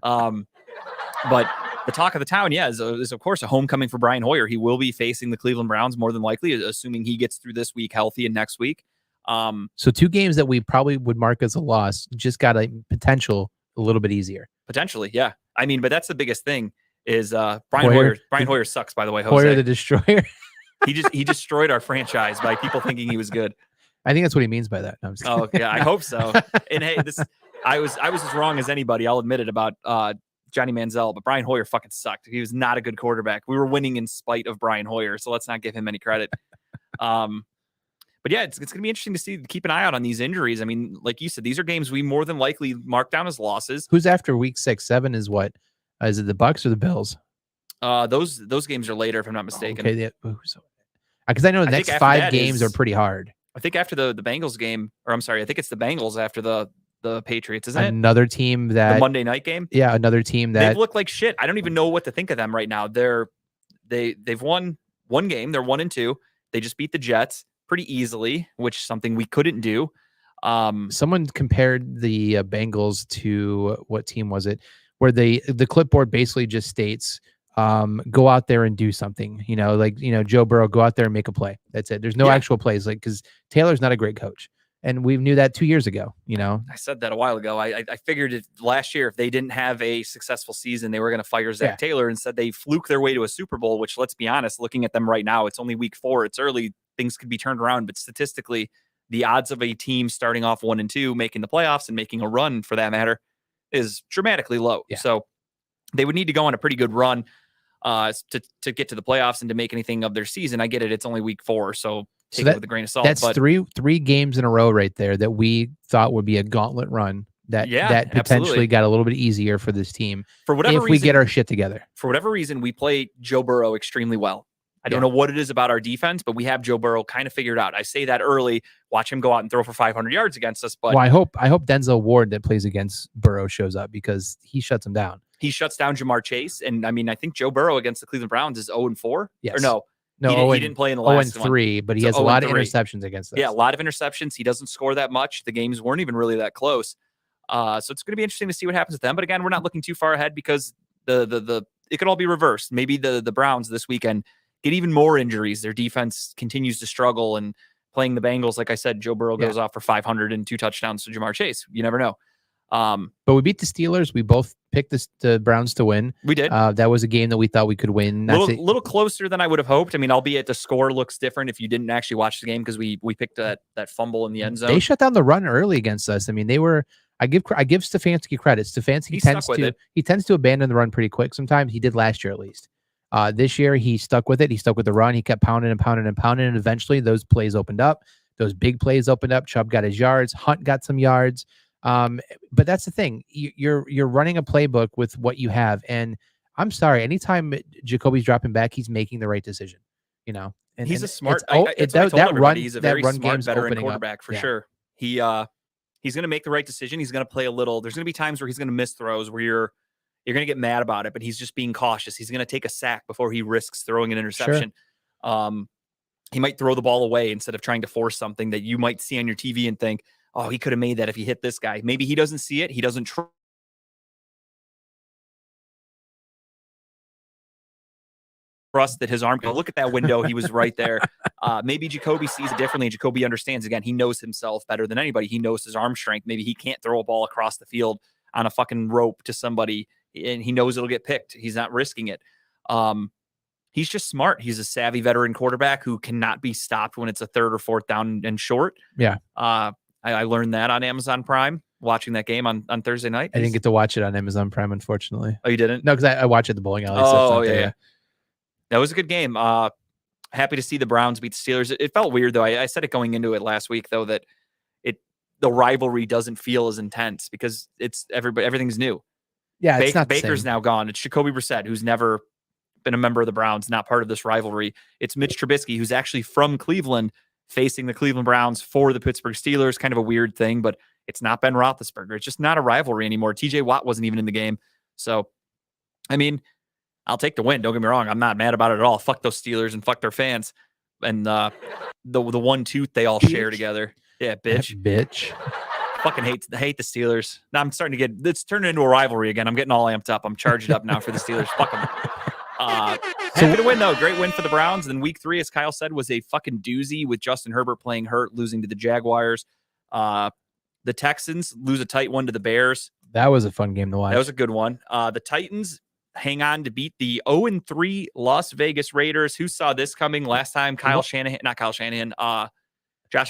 But the talk of the town, is of course a homecoming for Brian Hoyer. He will be facing the Cleveland Browns more than likely, assuming he gets through this week healthy and next week. So 2 games that we probably would mark as a loss just got a potential a little bit easier. Potentially, yeah. I mean, but that's the biggest thing is Brian Hoyer. Brian Hoyer sucks, by the way. Jose. Hoyer the Destroyer. he destroyed our franchise by people thinking he was good. I think that's what he means by that. No, I'm just kidding. Oh yeah, I hope so. And hey, I was as wrong as anybody. I'll admit it about Johnny Manziel, but Brian Hoyer fucking sucked. He was not a good quarterback. We were winning in spite of Brian Hoyer, so let's not give him any credit. But yeah, it's going to be interesting to keep an eye out on these injuries. I mean, like you said, these are games we more than likely mark down as losses. Who's after week 6? 7 is what? Is it the Bucks or the Bills? Those games are later, if I'm not mistaken. Okay, because I know the next 5 games are pretty hard. I think after the Bengals game, or I'm sorry, I think it's the Bengals after the Patriots, isn't it? Another team that the Monday night game. Yeah, another team that they've looked like shit. I don't even know what to think of them right now. They've won one game. They're 1-2. They just beat the Jets pretty easily, which is something we couldn't do. Someone compared the Bengals to what team was it? Where the clipboard basically just states, go out there and do something, Joe Burrow, go out there and make a play. That's it. There's no actual plays, because Taylor's not a great coach. And we knew that 2 years ago, I said that a while ago. I figured it last year, if they didn't have a successful season, they were going to fire Zach Taylor. Instead, they fluke their way to a Super Bowl, which, let's be honest, looking at them right now, it's only week 4. It's early. Things could be turned around. But statistically, the odds of a team starting off 1-2, making the playoffs and making a run for that matter, is dramatically low. Yeah. So they would need to go on a pretty good run to get to the playoffs and to make anything of their season. I get it. It's only week 4. So take it with a grain of salt. That's three games in a row right there that we thought would be a gauntlet run that potentially absolutely got a little bit easier for this team for whatever if reason, we get our shit together. For whatever reason, we play Joe Burrow extremely well. I don't know what it is about our defense, but we have Joe Burrow kind of figured out. I say that early. Watch him go out and throw for 500 yards against us. But I hope Denzel Ward that plays against Burrow shows up, because he shuts him down. He shuts down Jamar Chase. And I mean, I think Joe Burrow against the Cleveland Browns is 0-4. Yes. Or no, he didn't play in the last 0-3, but he has a lot of interceptions against us. Yeah, a lot of interceptions. He doesn't score that much. The games weren't even really that close. So it's going to be interesting to see what happens with them. But again, we're not looking too far ahead, because it could all be reversed. Maybe the Browns this weekend get even more injuries. Their defense continues to struggle, and playing the Bengals, like I said, Joe Burrow goes off for 500 and 2 touchdowns to Jamar Chase. You never know. But we beat the Steelers. We both picked the Browns to win. We did. That was a game that we thought we could win. A little closer than I would have hoped. I mean, albeit the score looks different if you didn't actually watch the game because we picked that fumble in the end zone. They shut down the run early against us. I mean, they were. I give Stefanski credit. Stefanski tends to abandon the run pretty quick. Sometimes he did last year at least. This year he stuck with it. He stuck with the run. He kept pounding and pounding and pounding, and eventually those plays opened up. Those big plays opened up. Chubb got his yards. Hunt got some yards. But that's the thing. You're running a playbook with what you have, and I'm sorry. Anytime Jacoby's dropping back, he's making the right decision. You know, and he's a smart. That run. He's a very smart veteran opening quarterback for sure. He's going to make the right decision. He's going to play a little. There's going to be times where he's going to miss throws where you're going to get mad about it, but he's just being cautious. He's going to take a sack before he risks throwing an interception. Sure. He might throw the ball away instead of trying to force something that you might see on your TV and think, oh, he could have made that if he hit this guy. Maybe he doesn't see it. He doesn't trust that his arm. Look at that window. He was right there. Maybe Jacoby sees it differently. And Jacoby understands. Again, he knows himself better than anybody. He knows his arm strength. Maybe he can't throw a ball across the field on a fucking rope to somebody, and he knows it'll get picked. He's not risking it. He's just smart. He's a savvy veteran quarterback who cannot be stopped when it's a third or fourth down and short. Yeah. I learned that on Amazon Prime watching that game on Thursday night. I didn't get to watch it on Amazon Prime, unfortunately. Oh, you didn't? No, because I watch it at the bowling alley. Oh, yeah. That was a good game. Happy to see the Browns beat the Steelers. It felt weird, though. I said it going into it last week, though, that the rivalry doesn't feel as intense because everything's new. Yeah, it's not Baker's now gone. It's Jacoby Brissett, who's never been a member of the Browns, not part of this rivalry. It's Mitch Trubisky, who's actually from Cleveland, facing the Cleveland Browns for the Pittsburgh Steelers. Kind of a weird thing, but it's not Ben Roethlisberger. It's just not a rivalry anymore. TJ Watt wasn't even in the game. So, I mean, I'll take the win. Don't get me wrong. I'm not mad about it at all. Fuck those Steelers and fuck their fans. And the one tooth they all share together. Yeah, bitch. Fucking hate the Steelers. Now I'm starting to it's turning into a rivalry again. I'm getting all amped up. I'm charged up now for the Steelers. Fuck them. Happy to win, though. Great win for the Browns. And then week 3, as Kyle said, was a fucking doozy with Justin Herbert playing hurt, losing to the Jaguars. The Texans lose a tight one to the Bears. That was a fun game to watch. That was a good one. The Titans hang on to beat the 0-3 Las Vegas Raiders. Who saw this coming last time? Josh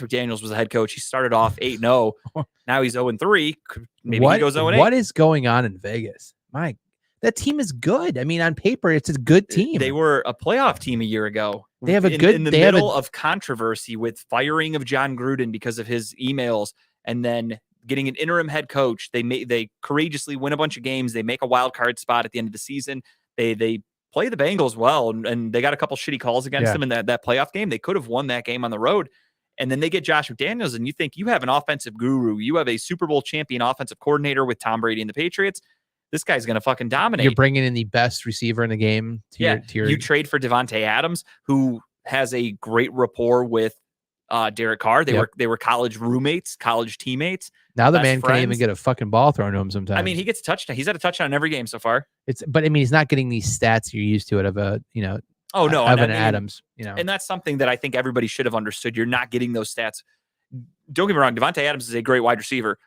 McDaniels was the head coach. He started off 8-0. Now he's 0-3. Maybe he goes 0-8. What is going on in Vegas? That team is good. I mean, on paper, it's a good team. They were a playoff team a year ago. They have in the middle of controversy with firing of John Gruden because of his emails, and then getting an interim head coach. They courageously win a bunch of games. They make a wild card spot at the end of the season. They play the Bengals well, and they got a couple shitty calls against them in that playoff game. They could have won that game on the road. And then they get Josh McDaniels, and you think you have an offensive guru. You have a Super Bowl champion offensive coordinator with Tom Brady and the Patriots. This guy's going to fucking dominate. You're bringing in the best receiver in the game. You trade for Devontae Adams, who has a great rapport with Derek Carr. They were college roommates, college teammates. Now the man can't even get a fucking ball thrown to him sometimes. I mean, he gets a touchdown. He's had a touchdown in every game so far. But I mean, he's not getting these stats you're used to out of Evan Adams. And that's something that I think everybody should have understood. You're not getting those stats. Don't get me wrong. Devontae Adams is a great wide receiver,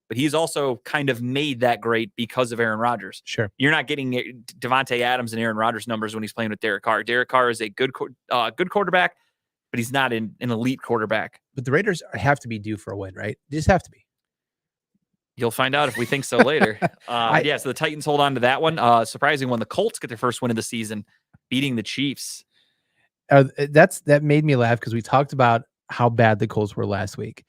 but he's also kind of made that great because of Aaron Rodgers. Sure. You're not getting Devontae Adams and Aaron Rodgers numbers when he's playing with Derek Carr. Derek Carr is a good quarterback, but he's not an elite quarterback. But the Raiders have to be due for a win, right? They just have to be. You'll find out if we think so later. So the Titans hold on to that one. Surprising when the Colts get their first win of the season, beating the Chiefs. That made me laugh because we talked about how bad the Colts were last week.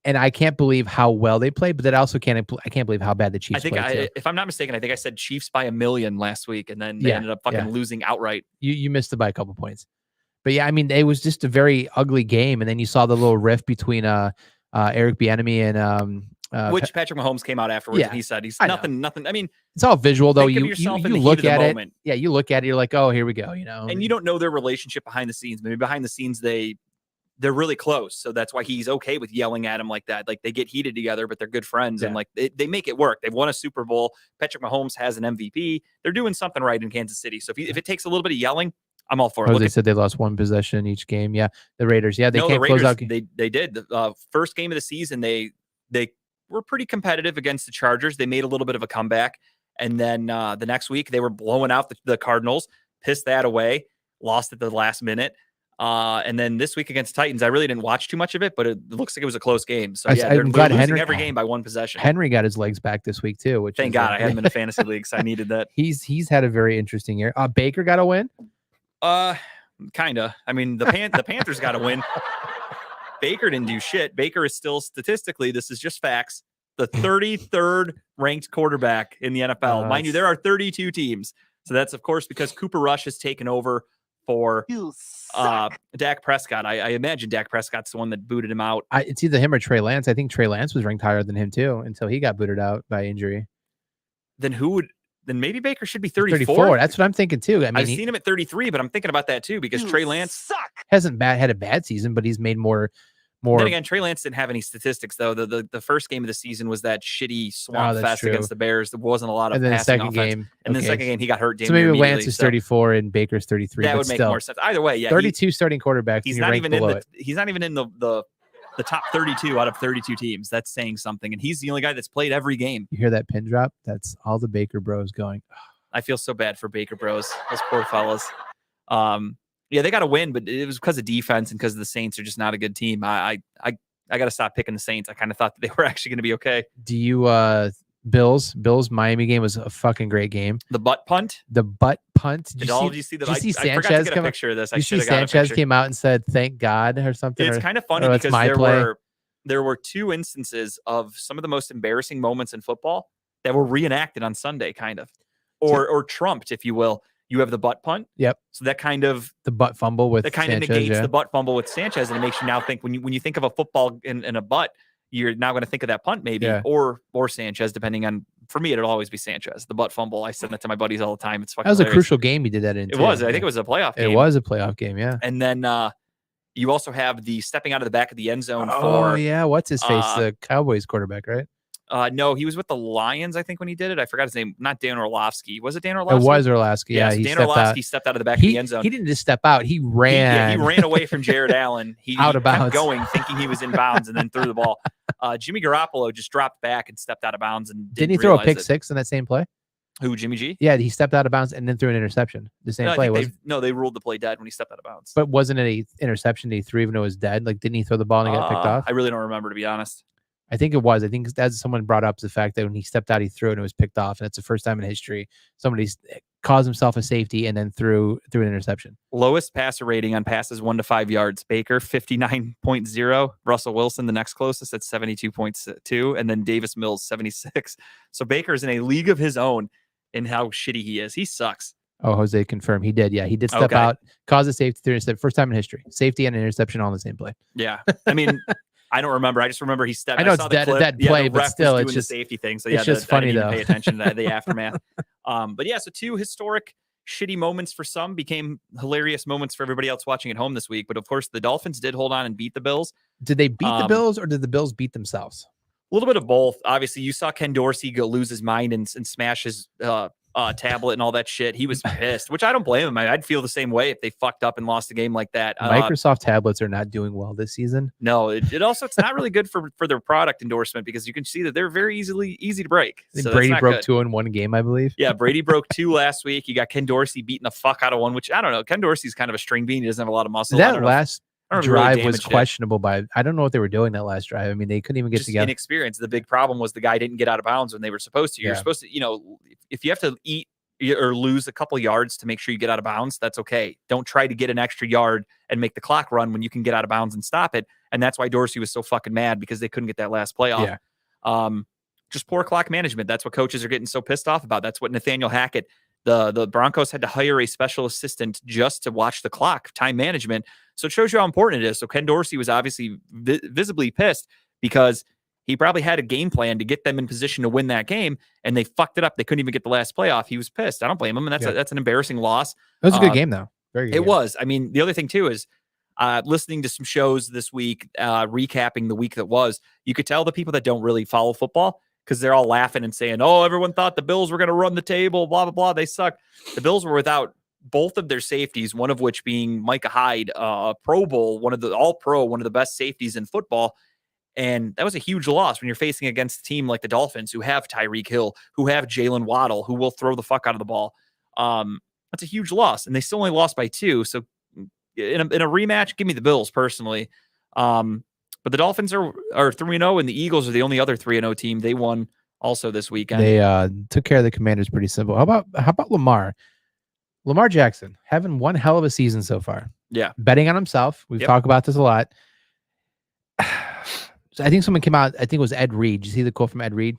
And I can't believe how well they played, but that also I can't believe how bad the Chiefs played. If I'm not mistaken, I think I said Chiefs by 1 million last week, and then they ended up fucking losing outright. You missed it by a couple points. But yeah, I mean, it was just a very ugly game. And then you saw the little rift between Eric Bieniemy and which Patrick Mahomes came out afterwards and he said he's nothing. I mean, it's all visual though. You look at it. Moment. Yeah, you look at it, you're like, oh, here we go, And you don't know their relationship behind the scenes. Maybe behind the scenes they're really close. So that's why he's okay with yelling at him like that. Like they get heated together, but they're good friends. And like they make it work. They've won a Super Bowl. Patrick Mahomes has an MVP. They're doing something right in Kansas City. So if it takes a little bit of yelling, I'm all for it. They said they lost one possession each game. Yeah. The Raiders. Yeah. They can't close out. They did. The first game of the season, they were pretty competitive against the Chargers. They made a little bit of a comeback. And then the next week, they were blowing out the Cardinals, pissed that away, lost at the last minute. And then this week against Titans, I really didn't watch too much of it, but it looks like it was a close game. So yeah, they're losing every game by one possession. Henry got his legs back this week too, which Thank God I had him in a fantasy league, so I needed that. He's had a very interesting year. Baker got a win. Kinda. I mean, the Panthers got to win. Baker didn't do shit. Baker is still statistically, this is just facts, the 33rd ranked quarterback in the NFL. Mind you, there are 32 teams. So that's, of course, because Cooper Rush has taken over for Dak Prescott. I imagine Dak Prescott's the one that booted him out. It's either him or Trey Lance. I think Trey Lance was ranked higher than him too until he got booted out by injury. Then maybe Baker should be 34. 34. That's what I'm thinking too. I mean, I've seen him at 33, but I'm thinking about that too because Trey Lance hasn't had a bad season, but he's made more. Then again, Trey Lance didn't have any statistics though. The first game of the season was that shitty swamp fest against the Bears. There wasn't a lot of and then passing the second offense. game, and then the second game he got hurt. So maybe Lance is 34 and Baker's 33. That would make more sense. Either way, yeah. 32 starting quarterbacks. He's not even in the. He's not even in the top 32 out of 32 teams. That's saying something. And he's the only guy that's played every game. You hear that pin drop? That's all the Baker Bros going. I feel so bad for Baker Bros. Those poor fellas. Yeah, they got to win, but it was because of defense and because the Saints are just not a good team. I got to stop picking the Saints. I kind of thought that they were actually going to be okay. Do you Bills Miami game was a fucking great game. The butt punt. Did you see that? Did you see I forgot Sanchez to get a picture of this. You see Sanchez came out and said "Thank God" or something. It's kind of funny because there were two instances of some of the most embarrassing moments in football that were reenacted on Sunday, kind of, or trumped, if you will. You have the butt punt. Yep. So that kind of the butt fumble with that kind Sanchez, of negates the butt fumble with Sanchez, and it makes you now think when you think of a football in a butt, you're now going to think of that punt maybe or Sanchez, depending on. For me, it'll always be Sanchez. The butt fumble. I send that to my buddies all the time. It's fucking. That was hilarious. a crucial game. He did that in. It was. I think it was a playoff game. It was a playoff game. Yeah. And then you also have the stepping out of the back of the end zone. Oh yeah, what's his face? The Cowboys quarterback, right? No, he was with the Lions, I think, when he did it. I forgot his name. Not Dan Orlovsky. Was it Dan Orlovsky? It was Orlovsky. Yeah, Dan Orlovsky stepped out of the back of the end zone. He didn't just step out. He ran. He ran away from Jared Allen. He out of bounds, kept going, thinking he was in bounds, and then threw the ball. Jimmy Garoppolo just dropped back and stepped out of bounds. And didn't he throw a pick six in that same play? Who, Jimmy G? Yeah, he stepped out of bounds and then threw an interception. The same play was. They ruled the play dead when he stepped out of bounds. But wasn't it an interception that he threw even though it was dead? Like, didn't he throw the ball and he got picked off? I really don't remember, to be honest. I think it was. I think as someone brought up the fact that when he stepped out, he threw it and it was picked off. And it's the first time in history somebody's caused himself a safety and then threw an interception. Lowest passer rating on passes 1 to 5 yards. Baker 59.0. Russell Wilson, the next closest, at 72.2. And then Davis Mills 76. So Baker's in a league of his own in how shitty he is. He sucks. Oh, Jose confirmed. He did. Yeah, he did step out, cause a safety through interception. First time in history. Safety and an interception all in the same play. Yeah. I mean, I don't remember. I just remember he stepped. I know it's dead play, but still, it's just the safety thing. So it's just funny I didn't though. Pay attention to the aftermath. But yeah, so two historic shitty moments for some became hilarious moments for everybody else watching at home this week. But of course, the Dolphins did hold on and beat the Bills. Did they beat the Bills or did the Bills beat themselves? A little bit of both. Obviously, you saw Ken Dorsey go lose his mind and smash his tablet and all that shit. He was pissed, which I don't blame him. I'd feel the same way if they fucked up and lost a game like that. Microsoft tablets are not doing well this season. No, it also, it's not really good for their product endorsement because you can see that they're very easy to break. So Brady broke 2 in one game, I believe. Yeah, Brady broke 2 last week. You got Ken Dorsey beating the fuck out of one, which I don't know. Ken Dorsey's kind of a string bean. He doesn't have a lot of muscle. That last drive really was questionable by, I don't know what they were doing that last drive. I mean, they couldn't even get just together. Inexperience. The big problem was the guy didn't get out of bounds when they were supposed to. You're supposed to, if you have to eat or lose a couple yards to make sure you get out of bounds, that's okay. Don't try to get an extra yard and make the clock run when you can get out of bounds and stop it. And that's why Dorsey was so fucking mad because they couldn't get that last play off. Yeah. Just poor clock management. That's what coaches are getting so pissed off about. That's what Nathaniel Hackett, the Broncos had to hire a special assistant just to watch the clock, time management. So it shows you how important it is. So Ken Dorsey was obviously visibly pissed because he probably had a game plan to get them in position to win that game, and they fucked it up. They couldn't even get the last playoff. He was pissed. I don't blame him, and that's an embarrassing loss. It was a good game, though. Very good. It was. I mean, the other thing, too, is listening to some shows this week, recapping the week that was, you could tell the people that don't really follow football because they're all laughing and saying, oh, everyone thought the Bills were going to run the table, blah, blah, blah. They suck. The Bills were without both of their safeties, one of which being Micah Hyde, Pro Bowl, one of the all-pro, one of the best safeties in football. And that was a huge loss when you're facing against a team like the Dolphins, who have Tyreek Hill, who have Jalen Waddle, who will throw the fuck out of the ball. That's a huge loss, and they still only lost by 2. So in a rematch, give me the Bills personally. But the Dolphins are 3-0, and the Eagles are the only other 3-0 team. They won also this weekend. They took care of the Commanders pretty simple. How about Lamar? Lamar Jackson having one hell of a season so far. Yeah. Betting on himself. We've talked about this a lot. So I think someone came out, I think it was Ed Reed. Did you see the quote from Ed Reed?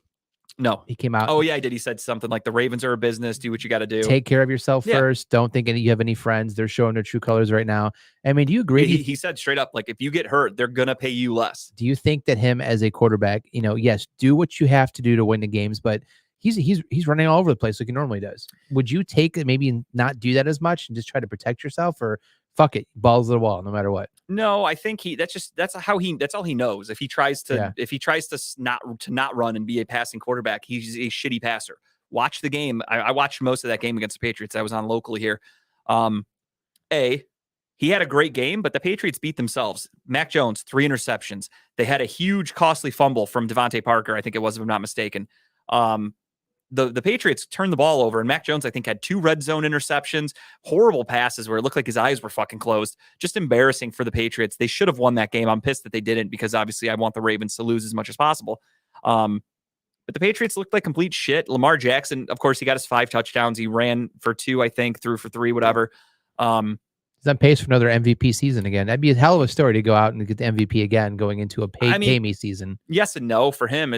No. He came out. Oh, yeah, I did. He said something like the Ravens are a business. Do what you got to do. Take care of yourself first. Don't think you have any friends. They're showing their true colors right now. I mean, do you agree? He said straight up, like, if you get hurt, they're going to pay you less. Do you think that him as a quarterback, yes, do what you have to do to win the games, but he's running all over the place like he normally does. Would you take it, maybe not do that as much and just try to protect yourself, or fuck it, balls to the wall no matter what? No, I think that's all he knows. If he tries to not run and be a passing quarterback, he's a shitty passer. Watch the game. I watched most of that game against the Patriots. I was on locally here. He had a great game, but the Patriots beat themselves. Mac Jones, 3 interceptions. They had a huge costly fumble from Devontae Parker, I think it was, if I'm not mistaken. The Patriots turned the ball over, and Mac Jones, I think, had 2 red zone interceptions, horrible passes where it looked like his eyes were fucking closed. Just embarrassing for the Patriots. They should have won that game. I'm pissed that they didn't, because obviously I want the Ravens to lose as much as possible. But the Patriots looked like complete shit. Lamar Jackson, of course, he got his 5 touchdowns. He ran for 2, I think, threw for 3, whatever. He's on pace for another MVP season again. That'd be a hell of a story to go out and get the MVP again going into a pay me season. Yes and no for him.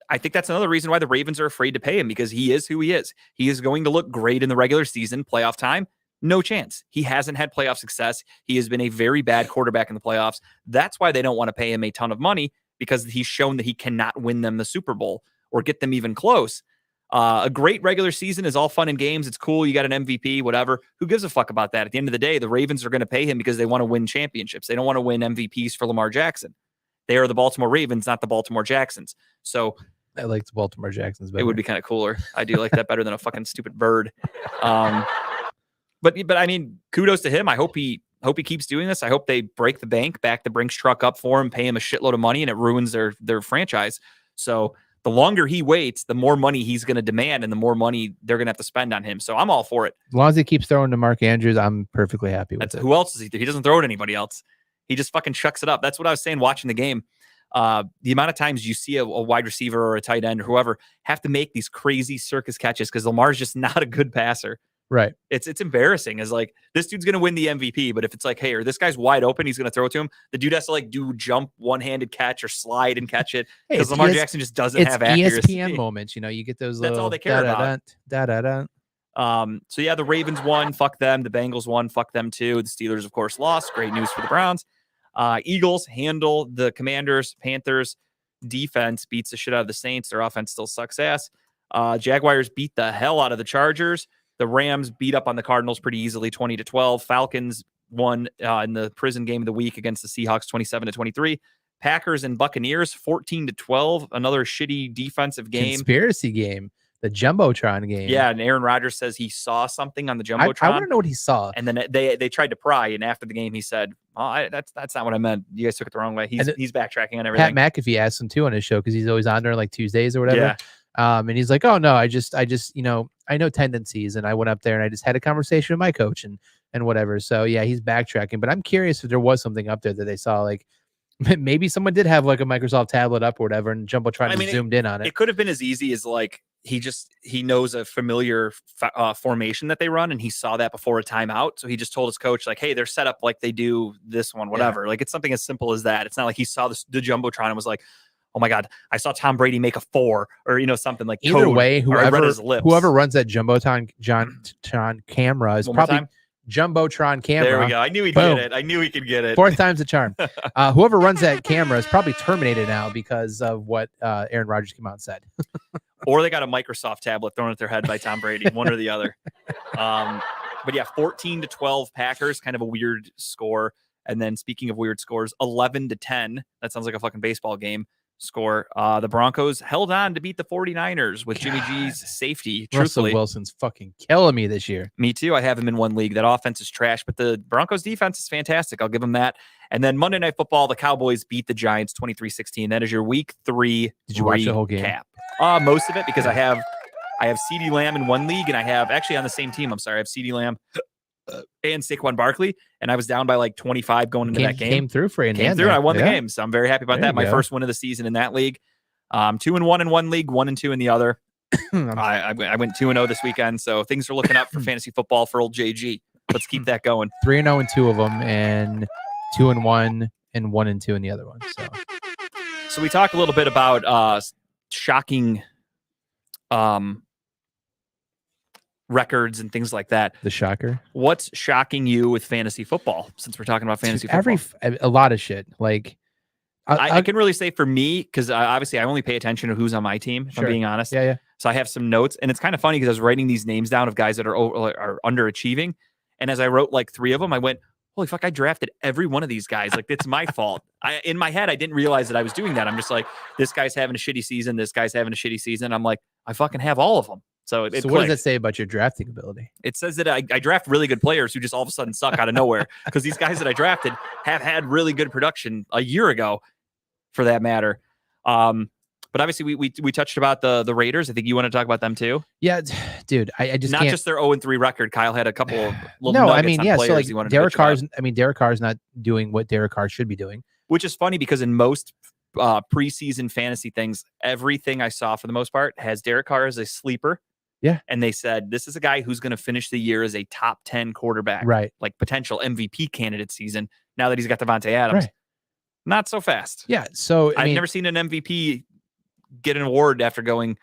I think that's another reason why the Ravens are afraid to pay him, because he is who he is. He is going to look great in the regular season. Playoff time, no chance. He hasn't had playoff success. He has been a very bad quarterback in the playoffs. That's why they don't want to pay him a ton of money, because he's shown that he cannot win them the Super Bowl or get them even close. A great regular season is all fun and games. It's cool. You got an MVP, whatever. Who gives a fuck about that? At the end of the day, the Ravens are going to pay him because they want to win championships. They don't want to win MVPs for Lamar Jackson. They are the Baltimore Ravens, not the Baltimore Jacksons. So I like the Baltimore Jacksons better. it would be kind of cooler. I do like that better than a fucking stupid bird. But I mean, kudos to him. I hope he keeps doing this. I hope they break the bank, back the Brinks truck up for him, pay him a shitload of money, and it ruins their franchise. So the longer he waits, the more money he's going to demand, and the more money they're going to have to spend on him. So I'm all for it. As long as he keeps throwing to Mark Andrews, I'm perfectly happy with it. Who else is he? He doesn't throw to anybody else. He just fucking chucks it up. That's what I was saying watching the game. The amount of times you see a wide receiver or a tight end or whoever have to make these crazy circus catches because Lamar's just not a good passer. Right. It's embarrassing. It's like, this dude's going to win the MVP, but if it's like, hey, or this guy's wide open, he's going to throw it to him. The dude has to like do jump one-handed catch or slide and catch it because Lamar Jackson just doesn't have accuracy. ESPN moments, you get those. That's all they care about. So yeah, the Ravens won. Fuck them. The Bengals won. Fuck them too. The Steelers, of course, lost. Great news for the Browns. Eagles handle the Commanders. Panthers defense beats the shit out of the Saints. Their offense still sucks ass. Jaguars beat the hell out of the Chargers. The Rams beat up on the Cardinals pretty easily, 20-12. Falcons won in the prison game of the week against the Seahawks, 27-23. Packers and Buccaneers, 14-12. Another shitty defensive game. Conspiracy game. The Jumbotron game. Yeah, and Aaron Rodgers says he saw something on the Jumbotron. I want to know what he saw. And then they tried to pry, and after the game, he said, "Oh, that's not what I meant. You guys took it the wrong way." He's backtracking on everything. Pat McAfee asked him too on his show because he's always on there like Tuesdays or whatever. Yeah. And he's like, "Oh no, I just I know tendencies, and I went up there and I just had a conversation with my coach and whatever." So yeah, he's backtracking. But I'm curious if there was something up there that they saw, like maybe someone did have like a Microsoft tablet up or whatever, and Jumbotron zoomed in on it. It could have been as easy as like he knows a familiar formation that they run, and he saw that before a timeout. So he just told his coach, like, hey, they're set up like they do this one, whatever. Yeah. Like, it's something as simple as that. It's not like he saw the Jumbotron and was like, oh my God, I saw Tom Brady make a 4 or, something like either way, whoever runs that Jumbotron camera is probably Jumbotron camera. There we go. I knew he'd get it. I knew he could get it. 4th time's the charm. Whoever runs that camera is probably terminated now because of what Aaron Rodgers came out and said. Or they got a Microsoft tablet thrown at their head by Tom Brady, one or the other. But yeah, 14-12 Packers, kind of a weird score. And then speaking of weird scores, 11-10. That sounds like a fucking baseball game. score. The Broncos held on to beat the 49ers with Jimmy G's safety. Russell Truthfully, Wilson's fucking killing me this year. me too. I have him in one league. That offense is trash, but the Broncos defense is fantastic. I'll give them that. And then Monday Night Football, the Cowboys beat the Giants 23-16. That is your week 3 Did you watch the whole game? recap. Most of it, because I have CeeDee Lamb in one league, and I have actually on the same team. I'm sorry, I have CeeDee Lamb and Saquon Barkley, and I was down by like 25 going into that game. Came through for you. Came through, and I won the game, so I'm very happy about There that. you My go. first win of the season in that league. 2-1 in one league, 1-2 in the other. I went 2-0 this weekend, so things are looking up for fantasy football for old JG. Let's keep that going. 3-0 in 2 of them, and 2-1 and 1-2 in the other one. So we talk a little bit about shocking records and things like that. The shocker. What's shocking you with fantasy football? Since we're talking about fantasy football, A lot of shit. Like I can really say for me, because obviously I only pay attention to who's on my team, if Sure. I'm being honest. Yeah. So I have some notes, and it's kind of funny because I was writing these names down of guys that are underachieving, and as I wrote like 3 of them, I went, "Holy fuck! I drafted every one of these guys. Like it's my fault." In my head, I didn't realize that I was doing that. I'm just like, this guy's having a shitty season. This guy's having a shitty season. I'm like, I fucking have all of them. So So what does clicked. that say about your drafting ability? It says that I draft really good players who just all of a sudden suck out of nowhere, because these guys that I drafted have had really good production a year ago, for that matter. But obviously we touched about the Raiders. I think you want to talk about them too. Yeah, dude. I just Not can't. just their 0-3 record. Kyle had a couple of little No, I nuggets mean, on yeah. players So he wanted like to bitch about. Derek Carr's not doing what Derek Carr should be doing. Which is funny because in most preseason fantasy things, everything I saw for the most part has Derek Carr as a sleeper. Yeah. And they said, this is a guy who's going to finish the year as a top 10 quarterback, Right. like potential MVP candidate season. Now that he's got Devontae Adams, Right. not so fast. Yeah. So I've never seen an MVP get an award after going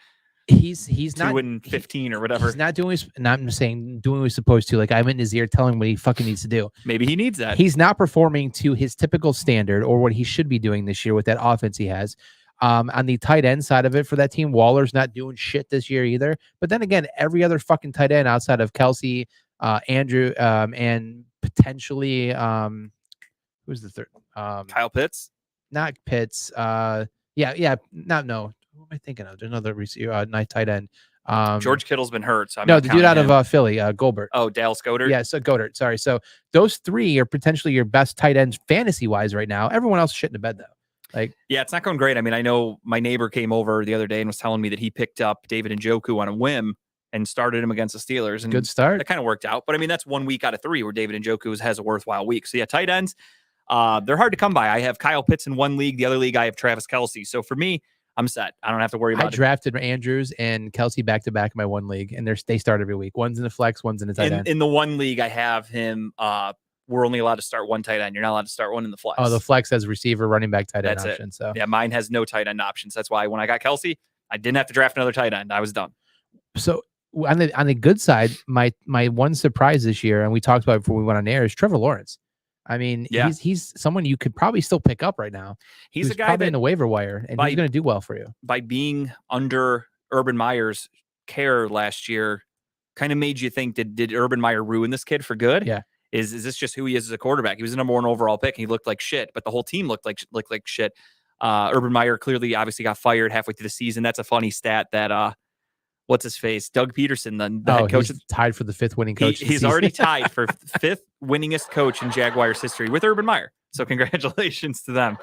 he's 2-15 or whatever. He's not doing. Not saying doing what he's supposed to. Like I'm in his ear, telling him what he fucking needs to do. Maybe he needs that. He's not performing to his typical standard or what he should be doing this year with that offense he has. On the tight end side of it for that team, Waller's not doing shit this year either. But then again, every other fucking tight end outside of Kelsey, Andrew, and potentially who's the third? Kyle Pitts. Not Pitts. No. Who am I thinking of? There's another receiver, nice tight end. George Kittle's been hurt. So I'm no, not the dude out counting him. of Philly, Goldberg. Oh, Dallas Goedert. Yeah, so Goddard. Sorry. So those 3 are potentially your best tight ends fantasy wise right now. Everyone else is shit in the bed though. Like, Yeah, it's not going great. I mean, I know my neighbor came over the other day and was telling me that he picked up David Njoku on a whim and started him against the Steelers. And good start. that kind of worked out. But I mean, that's 1 week out of 3 where David Njoku has a worthwhile week. So yeah, tight ends, they're hard to come by. I have Kyle Pitts in one league. The other league, I have Travis Kelce. So for me, I'm set. I don't have to worry I about it. drafted Andrews and Kelsey back to back in my one league, and they start every week. One's in the flex, one's in the tight end. In the one league, I have him. We're only allowed to start one tight end. You're not allowed to start one in the flex. Oh, the flex has receiver, running back, tight end That's it. option. So Yeah, mine has no tight end options. That's why when I got Kelsey, I didn't have to draft another tight end. I was done. So on the good side, my one surprise this year, and we talked about it before we went on air, is Trevor Lawrence. I mean, Yeah. he's someone you could probably still pick up right now. He's who's a guy probably that in the waiver wire, and by- he's going to do well for you. by being under Urban Meyer's care last year kind of made you think, did Urban Meyer ruin this kid for good? Yeah. Is this just who he is as a quarterback? He was the number 1 overall pick and he looked like shit, but the whole team looked like shit. Urban Meyer clearly obviously got fired halfway through the season. That's a funny stat that what's his face? Doug Peterson, the head coach. He's tied for the 5th winning coach. this He's season. already tied for 5th winningest coach in Jaguars history with Urban Meyer. So congratulations to them.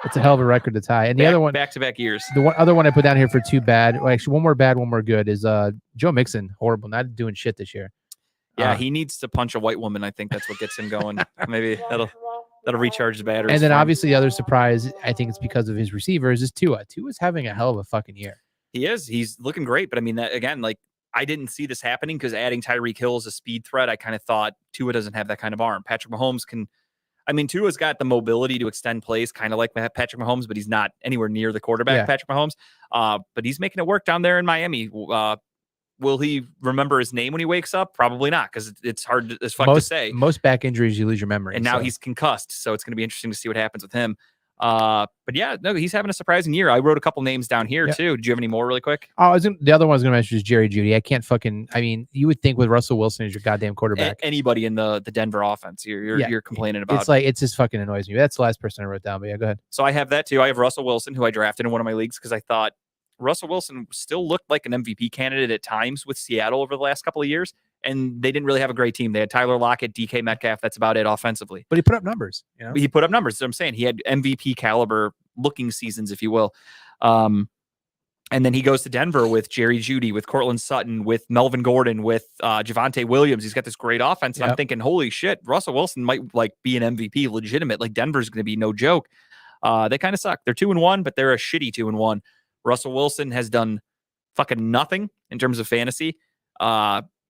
It's a hell of a record to tie. And the other one, back-to-back years. the other one I put down here for 2 bad, well, actually one more bad, one more good, is Joe Mixon. Horrible, not doing shit this year. Yeah, he needs to punch a white woman. I think that's what gets him going. Maybe that'll recharge the batteries. And then for him. obviously the other surprise, I think it's because of his receivers, is Tua. Tua's having a hell of a fucking year. He is. He's looking great. But I mean, that again, like I didn't see this happening because adding Tyreek Hill as a speed threat, I kind of thought Tua doesn't have that kind of arm. Patrick Mahomes can. I mean, Tua's got the mobility to extend plays, kind of like Patrick Mahomes, but he's not anywhere near the quarterback, Yeah. Patrick Mahomes. But he's making it work down there in Miami. Will he remember his name when he wakes up? Probably not, because it's hard as fuck to say. Most back injuries, you lose your memory. And now so. he's concussed, so it's going to be interesting to see what happens with him. But yeah, no, he's having a surprising year. I wrote a couple names down here Yeah. too. Do you have any more really quick? Oh, the other one I was going to mention is Jerry Judy. I can't fucking. I mean, you would think with Russell Wilson as your goddamn quarterback, Anybody in the Denver offense you're complaining about. it's just fucking annoys me. That's the last person I wrote down. But yeah, go ahead. So I have that too. I have Russell Wilson, who I drafted in one of my leagues because I thought Russell Wilson still looked like an MVP candidate at times with Seattle over the last couple of years. And they didn't really have a great team. They had Tyler Lockett, DK Metcalf. That's about it offensively. But he put up numbers. You know? He put up numbers. So I'm saying he had MVP caliber looking seasons, if you will. And then he goes to Denver with Jerry Jeudy, with Cortland Sutton, with Melvin Gordon, with Javonte Williams. He's got this great offense. And I'm thinking, holy shit, Russell Wilson might like be an MVP legitimate. Like Denver's going to be no joke. They kind of suck. They're 2-1, but they're a shitty 2-1. Russell Wilson has done fucking nothing in terms of fantasy.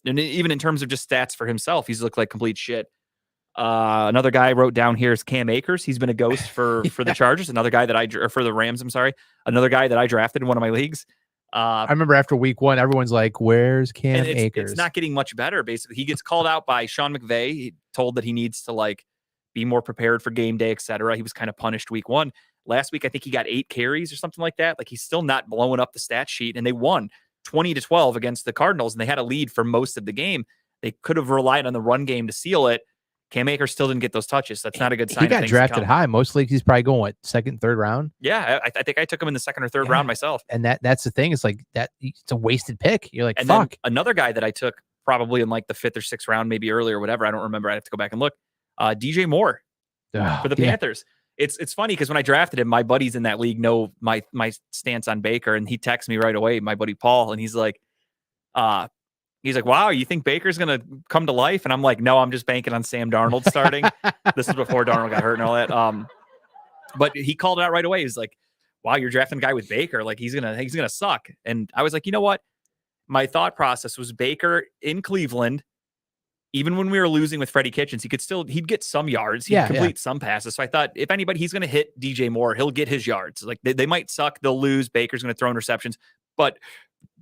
And even in terms of just stats for himself, he's looked like complete shit. Another guy I wrote down here is Cam Akers. He's been a ghost for the Chargers. Another guy that for the Rams. I'm sorry. Another guy that I drafted in one of my leagues. I remember after week 1, everyone's like, "Where's Cam and Akers?" It's not getting much better. Basically, he gets called out by Sean McVay. He told that he needs to like be more prepared for game day, etc. He was kind of punished week 1. Last week, I think he got 8 carries or something like that. Like he's still not blowing up the stat sheet, and they won 20-12 against the Cardinals, and they had a lead for most of the game. They could have relied on the run game to seal it. Cam Akers still didn't get those touches. That's not a good sign. He got drafted high. Most leagues, he's probably going what, second, third round. Yeah, I think I took him in the second or third round myself. And that's the thing. It's like that. It's a wasted pick. You're like, and fuck. Then another guy that I took probably in like the 5th or 6th round, maybe earlier, whatever. I don't remember. I have to go back and look. DJ Moore for the Panthers. It's funny because when I drafted him, my buddies in that league know my stance on Baker, and he texts me right away, my buddy Paul, and he's like, wow, you think Baker's going to come to life? And I'm like, no, I'm just banking on Sam Darnold starting. This is before Darnold got hurt and all that. But he called it out right away. He's like, wow, you're drafting a guy with Baker. Like he's going to suck. And I was like, you know what? My thought process was Baker in Cleveland, even when we were losing with Freddie Kitchens, he'd get some yards. He'd complete some passes. So I thought if anybody, he's going to hit DJ Moore. He'll get his yards. Like they might suck. They'll lose. Baker's going to throw interceptions, but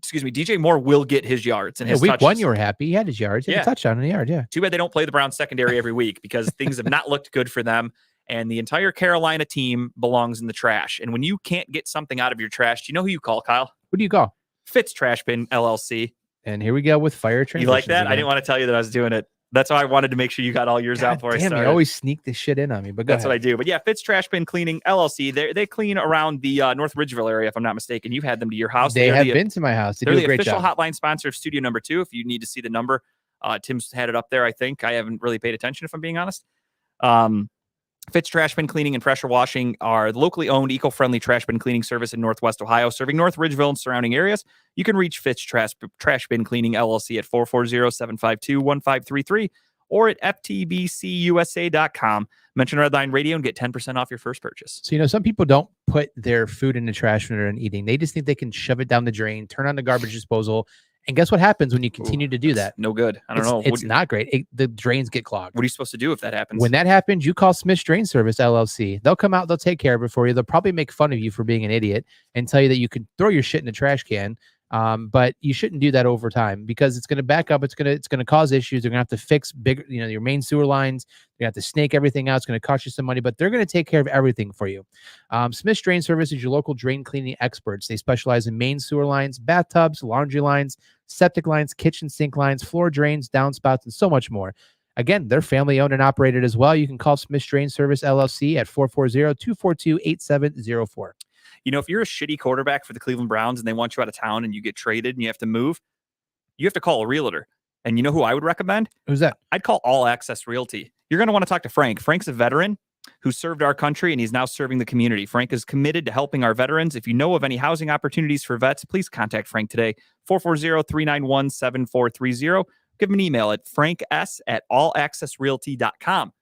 DJ Moore will get his yards. And his week touches. 1, you were happy. He had his yards. He had a touchdown in the yard. Yeah. Too bad they don't play the Browns secondary every week because things have not looked good for them. And the entire Carolina team belongs in the trash. And when you can't get something out of your trash, do you know who you call, Kyle? Who do you call? Fitz Trash Bin LLC. And here we go with fire transitions. You like that? Again. I didn't want to tell you that I was doing it. That's why I wanted to make sure you got all yours out before I started. You always sneak this shit in on me, but that's what I do. But yeah, Fitz Trash Bin Cleaning LLC. They clean around the North Ridgeville area, if I'm not mistaken. You've had them to your house. They have been to my house. They're do a great official job. hotline sponsor of Studio Number 2. If you need to see the number, Tim's had it up there. I think I haven't really paid attention, if I'm being honest. Fitz Trash Bin Cleaning and Pressure Washing are the locally owned, eco-friendly trash bin cleaning service in Northwest Ohio, serving North Ridgeville and surrounding areas. You can reach Fitz Trash Bin Cleaning LLC at 440-752-1533 or at ftbcusa.com. Mention Redline Radio and get 10% off your first purchase. So, some people don't put their food in the trash when they're eating. They just think they can shove it down the drain, turn on the garbage disposal. And guess what happens when you continue to do that? No good. I don't know. It's not great. The drains get clogged. What are you supposed to do if that happens? When that happens, you call Smith's Drain Service LLC. They'll come out. They'll take care of it for you. They'll probably make fun of you for being an idiot and tell you that you could throw your shit in a trash can. But you shouldn't do that over time because it's going to back up. It's going to cause issues. They're going to have to fix bigger, your main sewer lines. They have to snake everything out. It's going to cost you some money, but they're going to take care of everything for you. Smith's Drain Service is your local drain cleaning experts. They specialize in main sewer lines, bathtubs, laundry lines, septic lines, kitchen sink lines, floor drains, downspouts, and so much more. Again, they're family owned and operated as well. You can call Smith's Drain Service LLC at 440-242-8704. If you're a shitty quarterback for the Cleveland Browns and they want you out of town and you get traded and you have to move, you have to call a realtor. And you know who I would recommend? Who's that? I'd call All Access Realty. You're going to want to talk to Frank. Frank's a veteran who served our country and he's now serving the community. Frank is committed to helping our veterans. If you know of any housing opportunities for vets, please contact Frank today. 440-391-7430. Give him an email at franks@allaccessrealty.com.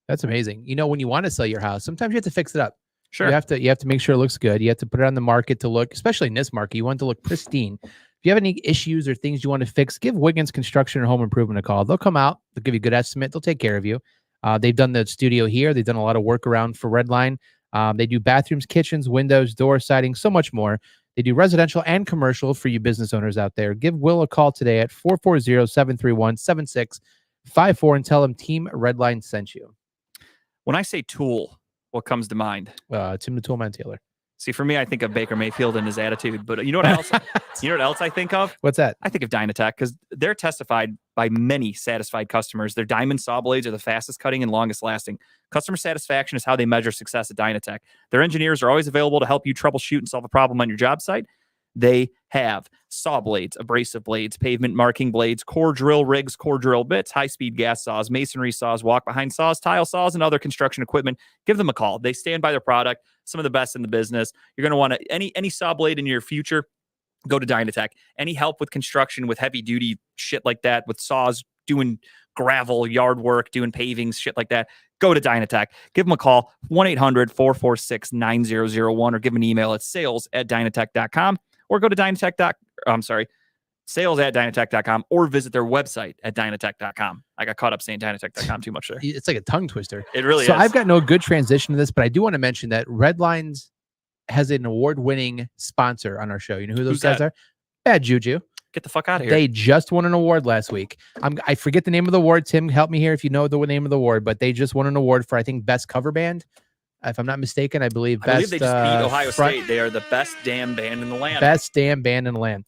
That's amazing. When you want to sell your house, sometimes you have to fix it up. Sure. You have to make sure it looks good. You have to put it on the market to look, especially in this market, you want it to look pristine. If you have any issues or things you want to fix, give Wiggins Construction and Home Improvement a call. They'll come out. They'll give you a good estimate. They'll take care of you. They've done the studio here. They've done a lot of work around for Redline. They do bathrooms, kitchens, windows, door siding, so much more. They do residential and commercial for you business owners out there. Give Will a call today at 440-731-7654 and tell him Team Redline sent you. When I say tool, what comes to mind? Tim the Toolman Taylor. See, for me, I think of Baker Mayfield and his attitude. But you know what else? You know what else I think of? What's that? I think of Dynatech because they're testified by many satisfied customers. Their diamond saw blades are the fastest cutting and longest lasting. Customer satisfaction is how they measure success at Dynatech. Their engineers are always available to help you troubleshoot and solve a problem on your job site. They have saw blades, abrasive blades, pavement marking blades, core drill rigs, core drill bits, high-speed gas saws, masonry saws, walk-behind saws, tile saws, and other construction equipment. Give them a call. They stand by their product. Some of the best in the business. You're going to want any saw blade in your future, go to Dynatech. Any help with construction, with heavy-duty shit like that, with saws, doing gravel, yard work, doing pavings, shit like that, go to Dynatech. Give them a call, 1-800-446-9001, or give them an email at sales@dynatech.com, or go to sales@dynatech.com, or visit their website at dynatech.com. I got caught up saying dynatech.com too much there. It's like a tongue twister. It really So is. I've got no good transition to this, but I do want to mention that Redlines has an award-winning sponsor on our show. You know who those Who's guys that? are? Bad Juju. Get the fuck out of here. They just won an award last week. I forget the name of the award. Tim, help me here if you know the name of the award, but they just won an award for, I think, best cover band. If I'm not mistaken, I believe I best. believe they just beat Ohio front- State. They are the best damn band in the land. Best damn band in the land.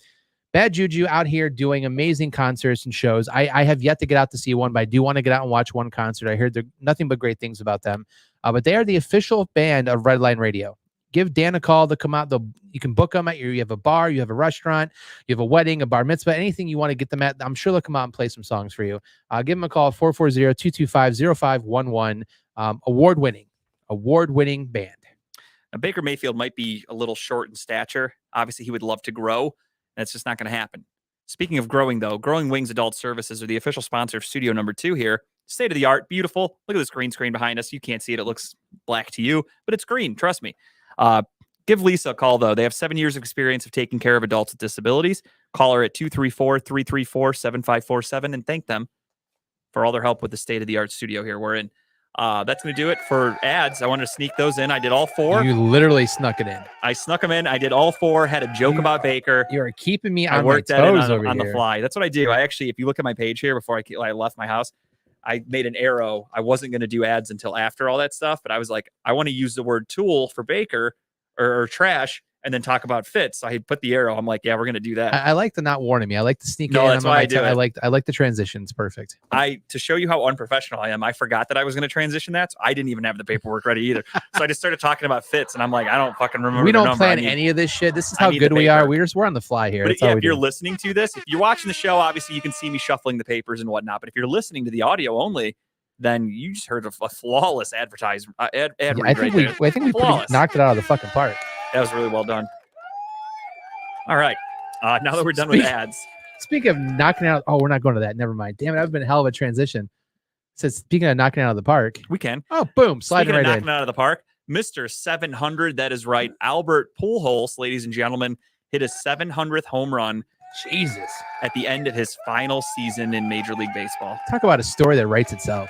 Bad Juju out here doing amazing concerts and shows. I have yet to get out to see one, but I do want to get out and watch one concert. I heard nothing but great things about them. But they are the official band of Redline Radio. Give Dan a call to come out. You can book them at you have a bar, you have a restaurant, you have a wedding, a bar mitzvah, anything you want to get them at. I'm sure they'll come out and play some songs for you. Give them a call, 440-225-0511. Award-winning band. Now, Baker Mayfield might be a little short in stature. Obviously, he would love to grow, and it's just not going to happen. Speaking of growing, though, Growing Wings Adult Services are the official sponsor of Studio Number 2 here. State of the art, beautiful. Look at this green screen behind us. You can't see it. It looks black to you, but it's green. Trust me. Give Lisa a call, though. They have 7 years of experience of taking care of adults with disabilities. Call her at 234-334-7547 and thank them for all their help with the state-of-the-art studio here we're in. That's going to do it for ads. I wanted to sneak those in. I did all 4. You literally snuck it in. I snuck them in. I did all 4. Had a joke about Baker. You are keeping me I on my worked that in toes over on the here. fly. That's what I do. I actually, if you look at my page here before I left my house, I made an arrow. I wasn't going to do ads until after all that stuff, but I was like, I want to use the word tool for Baker or trash and then talk about Fitz. So I put the arrow. I'm like, yeah, we're going to do that. I like the not warning me. I like to sneak No, in. that's I'm on why my I do toe. it. I like the transition. It's perfect. To show you how unprofessional I am, I forgot that I was going to transition that. So I didn't even have the paperwork ready either. So I just started talking about Fitz and I'm like, I don't fucking remember. We the don't number. plan any of this shit. This is I how need good the we are. paper. We're on the fly here. But That's yeah, all we if you're do. listening to this, if you're watching the show, obviously you can see me shuffling the papers and whatnot. But if you're listening to the audio only, then you just heard a flawless advertisement. Ad Yeah, read I think right there. we pretty Flawless. knocked it out of the fucking park. That was really well done. All right. Now that we're done with ads, Speaking of knocking out, we're not going to that. Never mind. Damn it, I've been a hell of a transition. Says speaking of knocking out of the park. we can. Oh, boom, sliding Speaking of right knocking in. out of the park, Mr. 700, that is right. Albert Pujols, ladies and gentlemen, hit his 700th home run Jesus. at the end of his final season in Major League Baseball. Talk about a story that writes itself.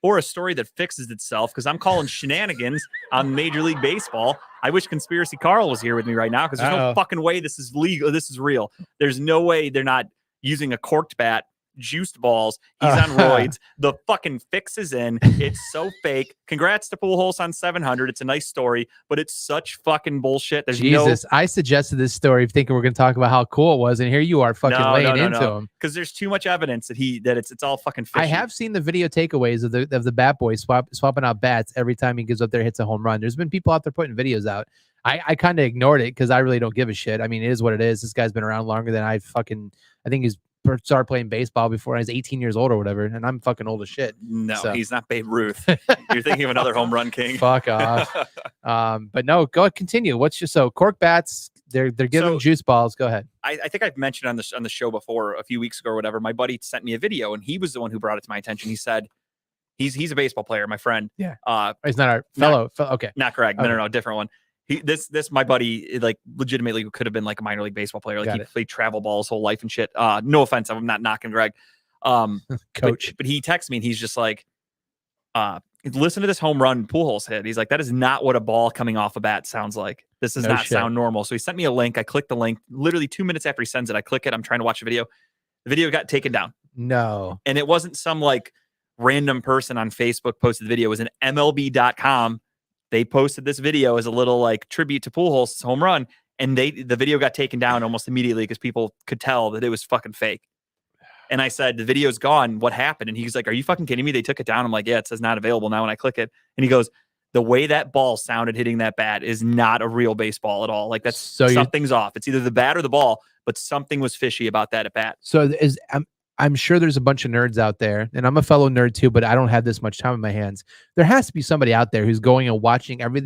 Or a story that fixes itself, because I'm calling shenanigans on Major League Baseball. I wish Conspiracy Carl was here with me right now, because there's no Uh-oh. fucking way this is legal. This is real. There's no way they're not using a corked bat, juiced balls. He's on roids. The fucking fix is in. It's so fake. Congrats to Pujols on 700. It's a nice story, but it's such fucking bullshit. There's Jesus, I suggested this story thinking we're going to talk about how cool it was, and here you are fucking laying into him. because there's too much evidence that it's all fucking fishy. I have seen the video takeaways of the bat boys swapping out bats every time he gives up there, hits a home run. There's been people out there putting videos out. I kind of ignored it because I really don't give a shit. I mean, it is what it is. This guy's been around longer than I think he's started playing baseball before I was 18 years old or whatever, and I'm fucking old as shit. No, So. he's not Babe Ruth. You're thinking of another home run king. Fuck off. But no, go continue. Cork bats? They're giving So- juice balls. Go ahead. I think I've mentioned on the show before a few weeks ago or whatever. My buddy sent me a video, and he was the one who brought it to my attention. He said he's a baseball player, my friend. Yeah. Uh, He's not our fellow. Okay. not correct. Okay. No, different one. This my buddy, like legitimately could have been like a minor league baseball player. Like Got he it. played travel ball his whole life and shit. No offense, I'm not knocking Greg. Coach. But he texts me and he's just like, listen to this home run Pujols hit. He's like, that is not what a ball coming off a bat sounds like. This does No not shit. sound normal. So he sent me a link. I clicked the link. Literally 2 minutes after he sends it, I click it. I'm trying to watch the video. The video got taken down. No. And it wasn't some like random person on Facebook posted the video. It was an MLB.com they posted this video as a little like tribute to Pujols' home run, and the video got taken down almost immediately because people could tell that it was fucking fake. And I said, the video's gone. What happened? And he's like, are you fucking kidding me? They took it down. I'm like, yeah, it says not available now when I click it. And he goes, the way that ball sounded hitting that bat is not a real baseball at all. Like that's something's off. It's either the bat or the ball, but something was fishy about that at bat. So I'm sure there's a bunch of nerds out there, and I'm a fellow nerd too, but I don't have this much time in my hands. There has to be somebody out there who's going and watching every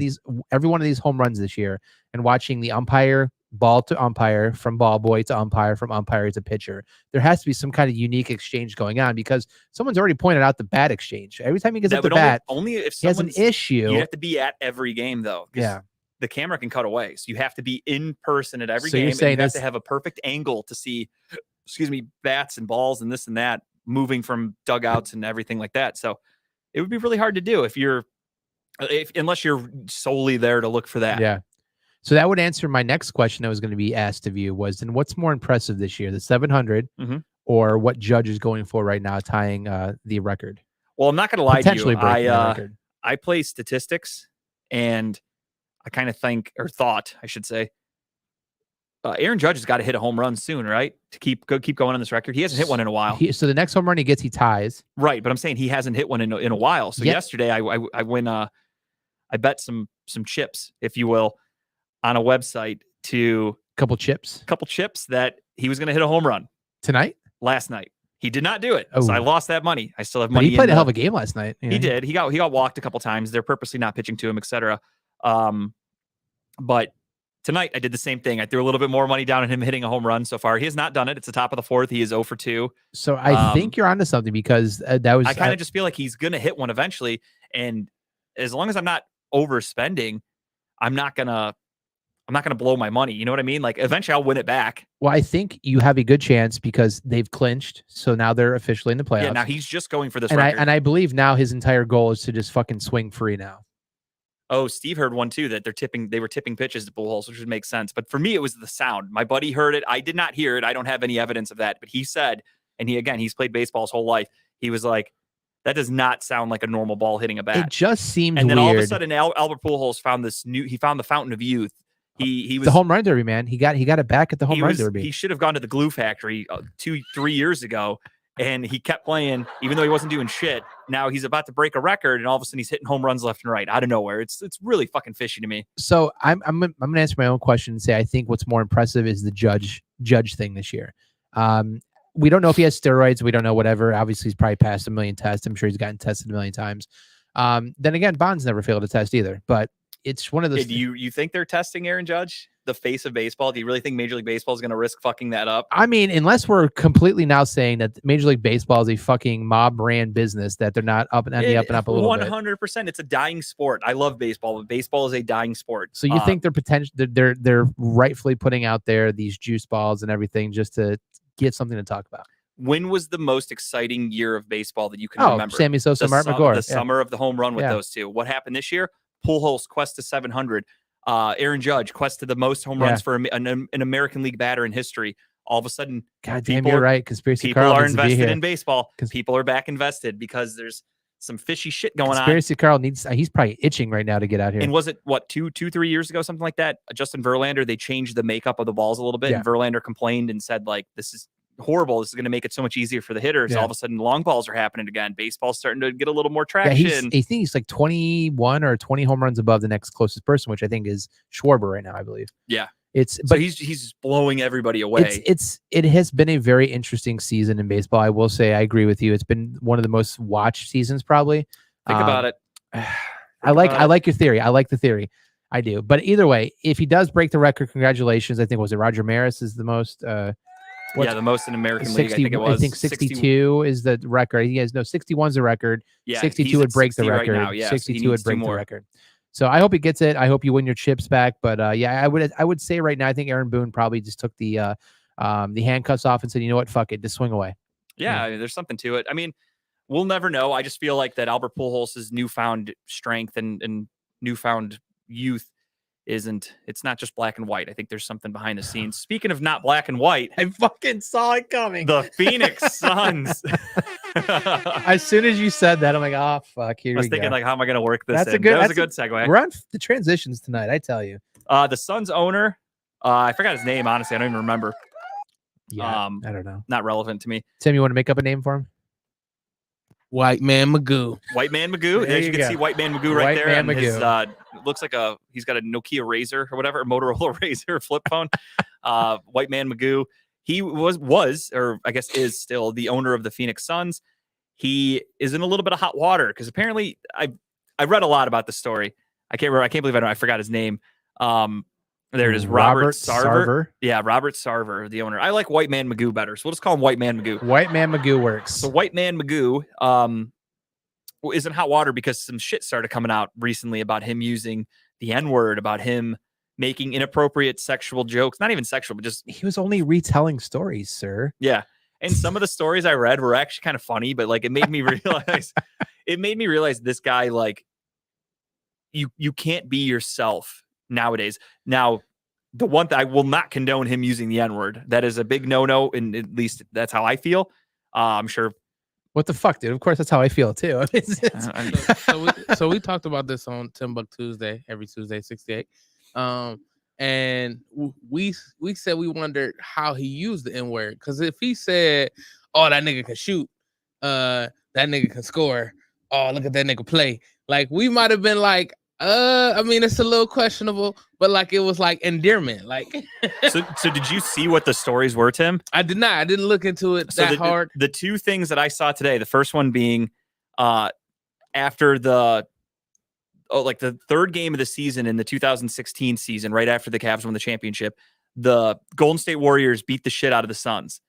one of these home runs this year and watching the umpire ball to umpire, from ball boy to umpire, from umpire to pitcher. There has to be some kind of unique exchange going on because someone's already pointed out the bat exchange. Every time he gets up the bat, only if he has an issue. You have to be at every game though. Yeah. The camera can cut away. So you have to be in person at every So game. you're saying and you have to have a perfect angle to see, bats and balls and this and that moving from dugouts and everything like that. So it would be really hard to do unless you're solely there to look for that. Yeah. So that would answer my next question that was going to be asked of you was, then what's more impressive this year, the 700 or what Judge is going for right now, tying the record? Well, I'm not going to lie to Potentially you. breaking the record. I play statistics, and I kind of thought, I should say, Aaron Judge has got to hit a home run soon, right? To keep going on this record. He hasn't hit one in a while. So the next home run he gets, he ties. Right, but I'm saying he hasn't hit one in a while. So yesterday I went I bet some chips, if you will, on a website to couple chips that he was going to hit a home run last night. He did not do it. Oh. So I lost that money. I still have But money. he played a hell of a game last night. He did. He got walked a couple times. They're purposely not pitching to him, etc. But tonight I did the same thing. I threw a little bit more money down on him hitting a home run so far. He has not done it. It's the top of the fourth. He is 0 for 2. So I think you're onto something because that was. I kind of just feel like he's going to hit one eventually. And as long as I'm not overspending, I'm not gonna blow my money. You know what I mean? Like eventually I'll win it back. Well, I think you have a good chance because they've clinched. So now they're officially in the playoffs. Yeah, now he's just going for this and record. I believe now his entire goal is to just fucking swing free now. Oh, Steve heard one too, that they were tipping pitches to Pujols, which would make sense. But for me, it was the sound. My buddy heard it. I did not hear it. I don't have any evidence of that. But he said, and he's played baseball his whole life. He was like, that does not sound like a normal ball hitting a bat. It just seemed and then weird. all of a sudden, Albert Pujols found the fountain of youth. He was the home run derby, man. He got it back at the home run derby. He should have gone to the glue factory 2-3 years ago, and he kept playing even though he wasn't doing shit. Now he's about to break a record, and all of a sudden he's hitting home runs left and right out of nowhere. It's really fucking fishy to me. So I'm gonna answer my own question and say I think what's more impressive is the judge thing this year. We don't know if he has steroids. We don't know whatever. Obviously, he's probably passed 1 million tests. I'm sure he's gotten tested 1 million times. Then again, Bonds never failed a test either. But it's one of those. Do you think they're testing Aaron Judge, the face of baseball? Do you really think Major League Baseball is going to risk fucking that up? I mean, unless we're completely now saying that Major League Baseball is a fucking mob ran business, that they're not up and up a little bit. 100%. It's a dying sport. I love baseball, but baseball is a dying sport. So you think they're rightfully putting out there these juice balls and everything just to get something to talk about? When was the most exciting year of baseball that you can remember? Sammy Sosa, Mark McGwire. The summer of the home run with those two. What happened this year? Pujols quest to 700. Aaron Judge quest to the most home runs for an American League batter in history. All of a sudden, God damn, you're right. Conspiracy Carl are invested in baseball. People are back invested because there's some fishy shit going on. Conspiracy Carl he's probably itching right now to get out here. And was it 2-3 years ago, something like that? Justin Verlander, they changed the makeup of the balls a little bit, and Verlander complained and said, like, this is horrible. This is going to make it so much easier for the hitters. All of a sudden, long balls are happening again. Baseball's starting to get a little more traction. I think he's like 21 or 20 home runs above the next closest person, which I think is Schwarber right now, I believe. Yeah. But he's blowing everybody away. It has been a very interesting season in baseball. I will say I agree with you. It's been one of the most watched seasons, probably. Think about it. I like your theory. I like the theory. I do. But either way, if he does break the record, congratulations. I think was it Roger Maris is the most the most in American League. I think it was. I think 62 is the record. He has 61 is the record. Yeah, 62 would break the record. Right now. Yeah, 62 would break the record. So I hope he gets it. I hope you win your chips back. But I would say right now, I think Aaron Boone probably just took the handcuffs off and said, you know what, fuck it, just swing away. Yeah, there's something to it. I mean, we'll never know. I just feel like that Albert Pujols' newfound strength and newfound youth it's not just black and white. I think there's something behind the scenes. Speaking of not black and white, I fucking saw it coming. The Phoenix Suns As soon as you said that, I'm like, oh fuck, here I was we go. thinking, like, how am I going to work this That's in? a good. That was a that's good segue. We're on the transitions tonight. I tell you. The Suns owner, I forgot his name, honestly. I don't even remember. Yeah, Um, I don't know. Not relevant to me. Tim, you want to make up a name for him? White Man Magoo. White Man Magoo. There As you you can go. see, White Man Magoo right White there. Man And his, Magoo. looks like he's got a Nokia Razor or whatever, a Motorola Razor flip phone. White Man Magoo. He was, or I guess is still the owner of the Phoenix Suns. He is in a little bit of hot water because apparently I read a lot about the story. I can't believe I forgot his name. There it is. Robert Sarver. Yeah, Robert Sarver, the owner. I like White Man Magoo better, so we'll just call him White Man Magoo. White Man Magoo works. So White Man Magoo is in hot water because some shit started coming out recently about him using the N-word, about him making inappropriate sexual jokes. Not even sexual, but just He was only retelling stories, sir. yeah. And some of the stories I read were actually kind of funny, but like it made me realize this guy, like, you can't be yourself nowadays. Now, the one thing I will not condone him using the N-word. That is a big no-no, and at least that's how I feel. I'm sure. What the fuck, dude? Of course, that's how I feel too. So we talked about this on Tim Buck Tuesday, every Tuesday, 68. And we said we wondered how he used the N-word. Because if he said, oh, that nigga can shoot, that nigga can score, oh, look at that nigga play. Like, we might have been like, I mean, it's a little questionable, but like it was like endearment. Like, So did you see what the stories were, Tim? I did not. I didn't look into it that hard. The two things that I saw today, the first one being after the third game of the season in the 2016 season, right after the Cavs won the championship, the Golden State Warriors beat the shit out of the Suns.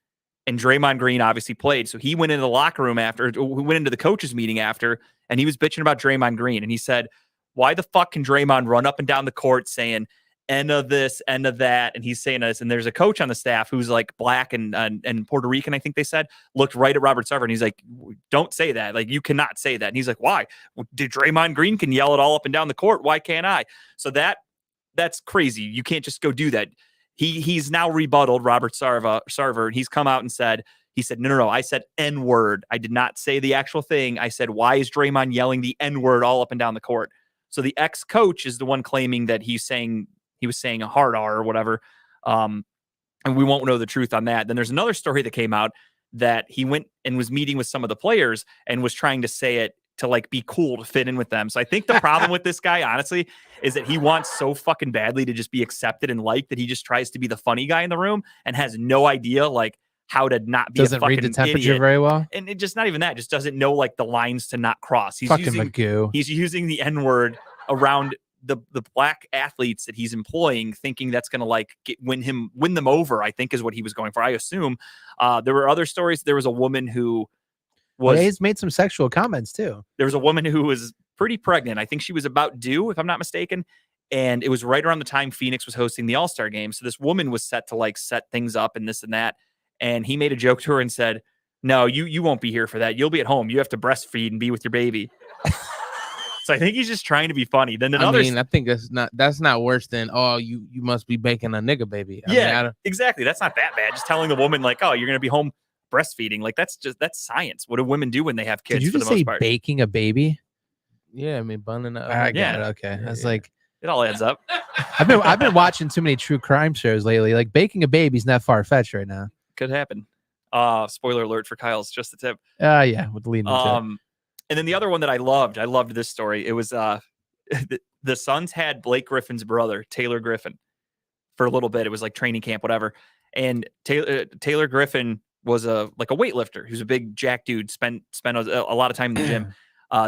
And Draymond Green obviously played. So he went into the locker room after, went into the coaches meeting after, and he was bitching about Draymond Green. And he said, why the fuck can Draymond run up and down the court saying, end of this, end of that? And he's saying this. And there's a coach on the staff who's like black and Puerto Rican, I think they said, looked right at Robert Sarver. And he's like, don't say that. Like, you cannot say that. And he's like, why? Did Draymond Green can yell it all up and down the court? Why can't I? So that's crazy. You can't just go do that. He's now rebutted Robert Sarver, and he's come out and said, no, I said N-word. I did not say the actual thing. I said, why is Draymond yelling the N-word all up and down the court? So the ex-coach is the one claiming that he was saying a hard R or whatever. And we won't know the truth on that. Then there's another story that came out that he went and was meeting with some of the players and was trying to say it to like be cool, to fit in with them. So I think the problem with this guy, honestly, is that he wants so fucking badly to just be accepted and liked that he just tries to be the funny guy in the room and has no idea like how to not be Doesn't a fucking read the temperature idiot. very well. And it just not even that, just doesn't know like the lines to not cross. He's Fucking using Magoo. He's using the N-word around the black athletes that he's employing, thinking that's going to like win them over, I think is what he was going for. I assume there were other stories. There was a woman who was, he's made some sexual comments too. there was a woman who was pretty pregnant. I think she was about due, if I'm not mistaken. And it was right around the time Phoenix was hosting the All-Star game. So this woman was set to like set things up and this and that. And he made a joke to her and said, no, you won't be here for that. You'll be at home. You have to breastfeed and be with your baby. So I think he's just trying to be funny. Then I mean, I think that's not worse than, oh, you must be baking a nigga baby. I mean, exactly. That's not that bad. Just telling the woman like, oh, you're going to be home breastfeeding. Like that's science. What do women do when they have kids? Did you for just the most say part? baking a baby? Yeah, I mean, bunning up. I Yeah. got it. Okay. I was Yeah. like, It all adds up. I've been watching too many true crime shows lately. Like baking a baby's not far fetched right now. Could happen. Spoiler alert for Kyle's just the tip. Yeah, with the lead into it. And then the other one that I loved this story. It was the Suns had Blake Griffin's brother, Taylor Griffin, for a little bit. It was like training camp, whatever. And Taylor Griffin was a weightlifter. He was a big jack dude, spent a lot of time in the gym.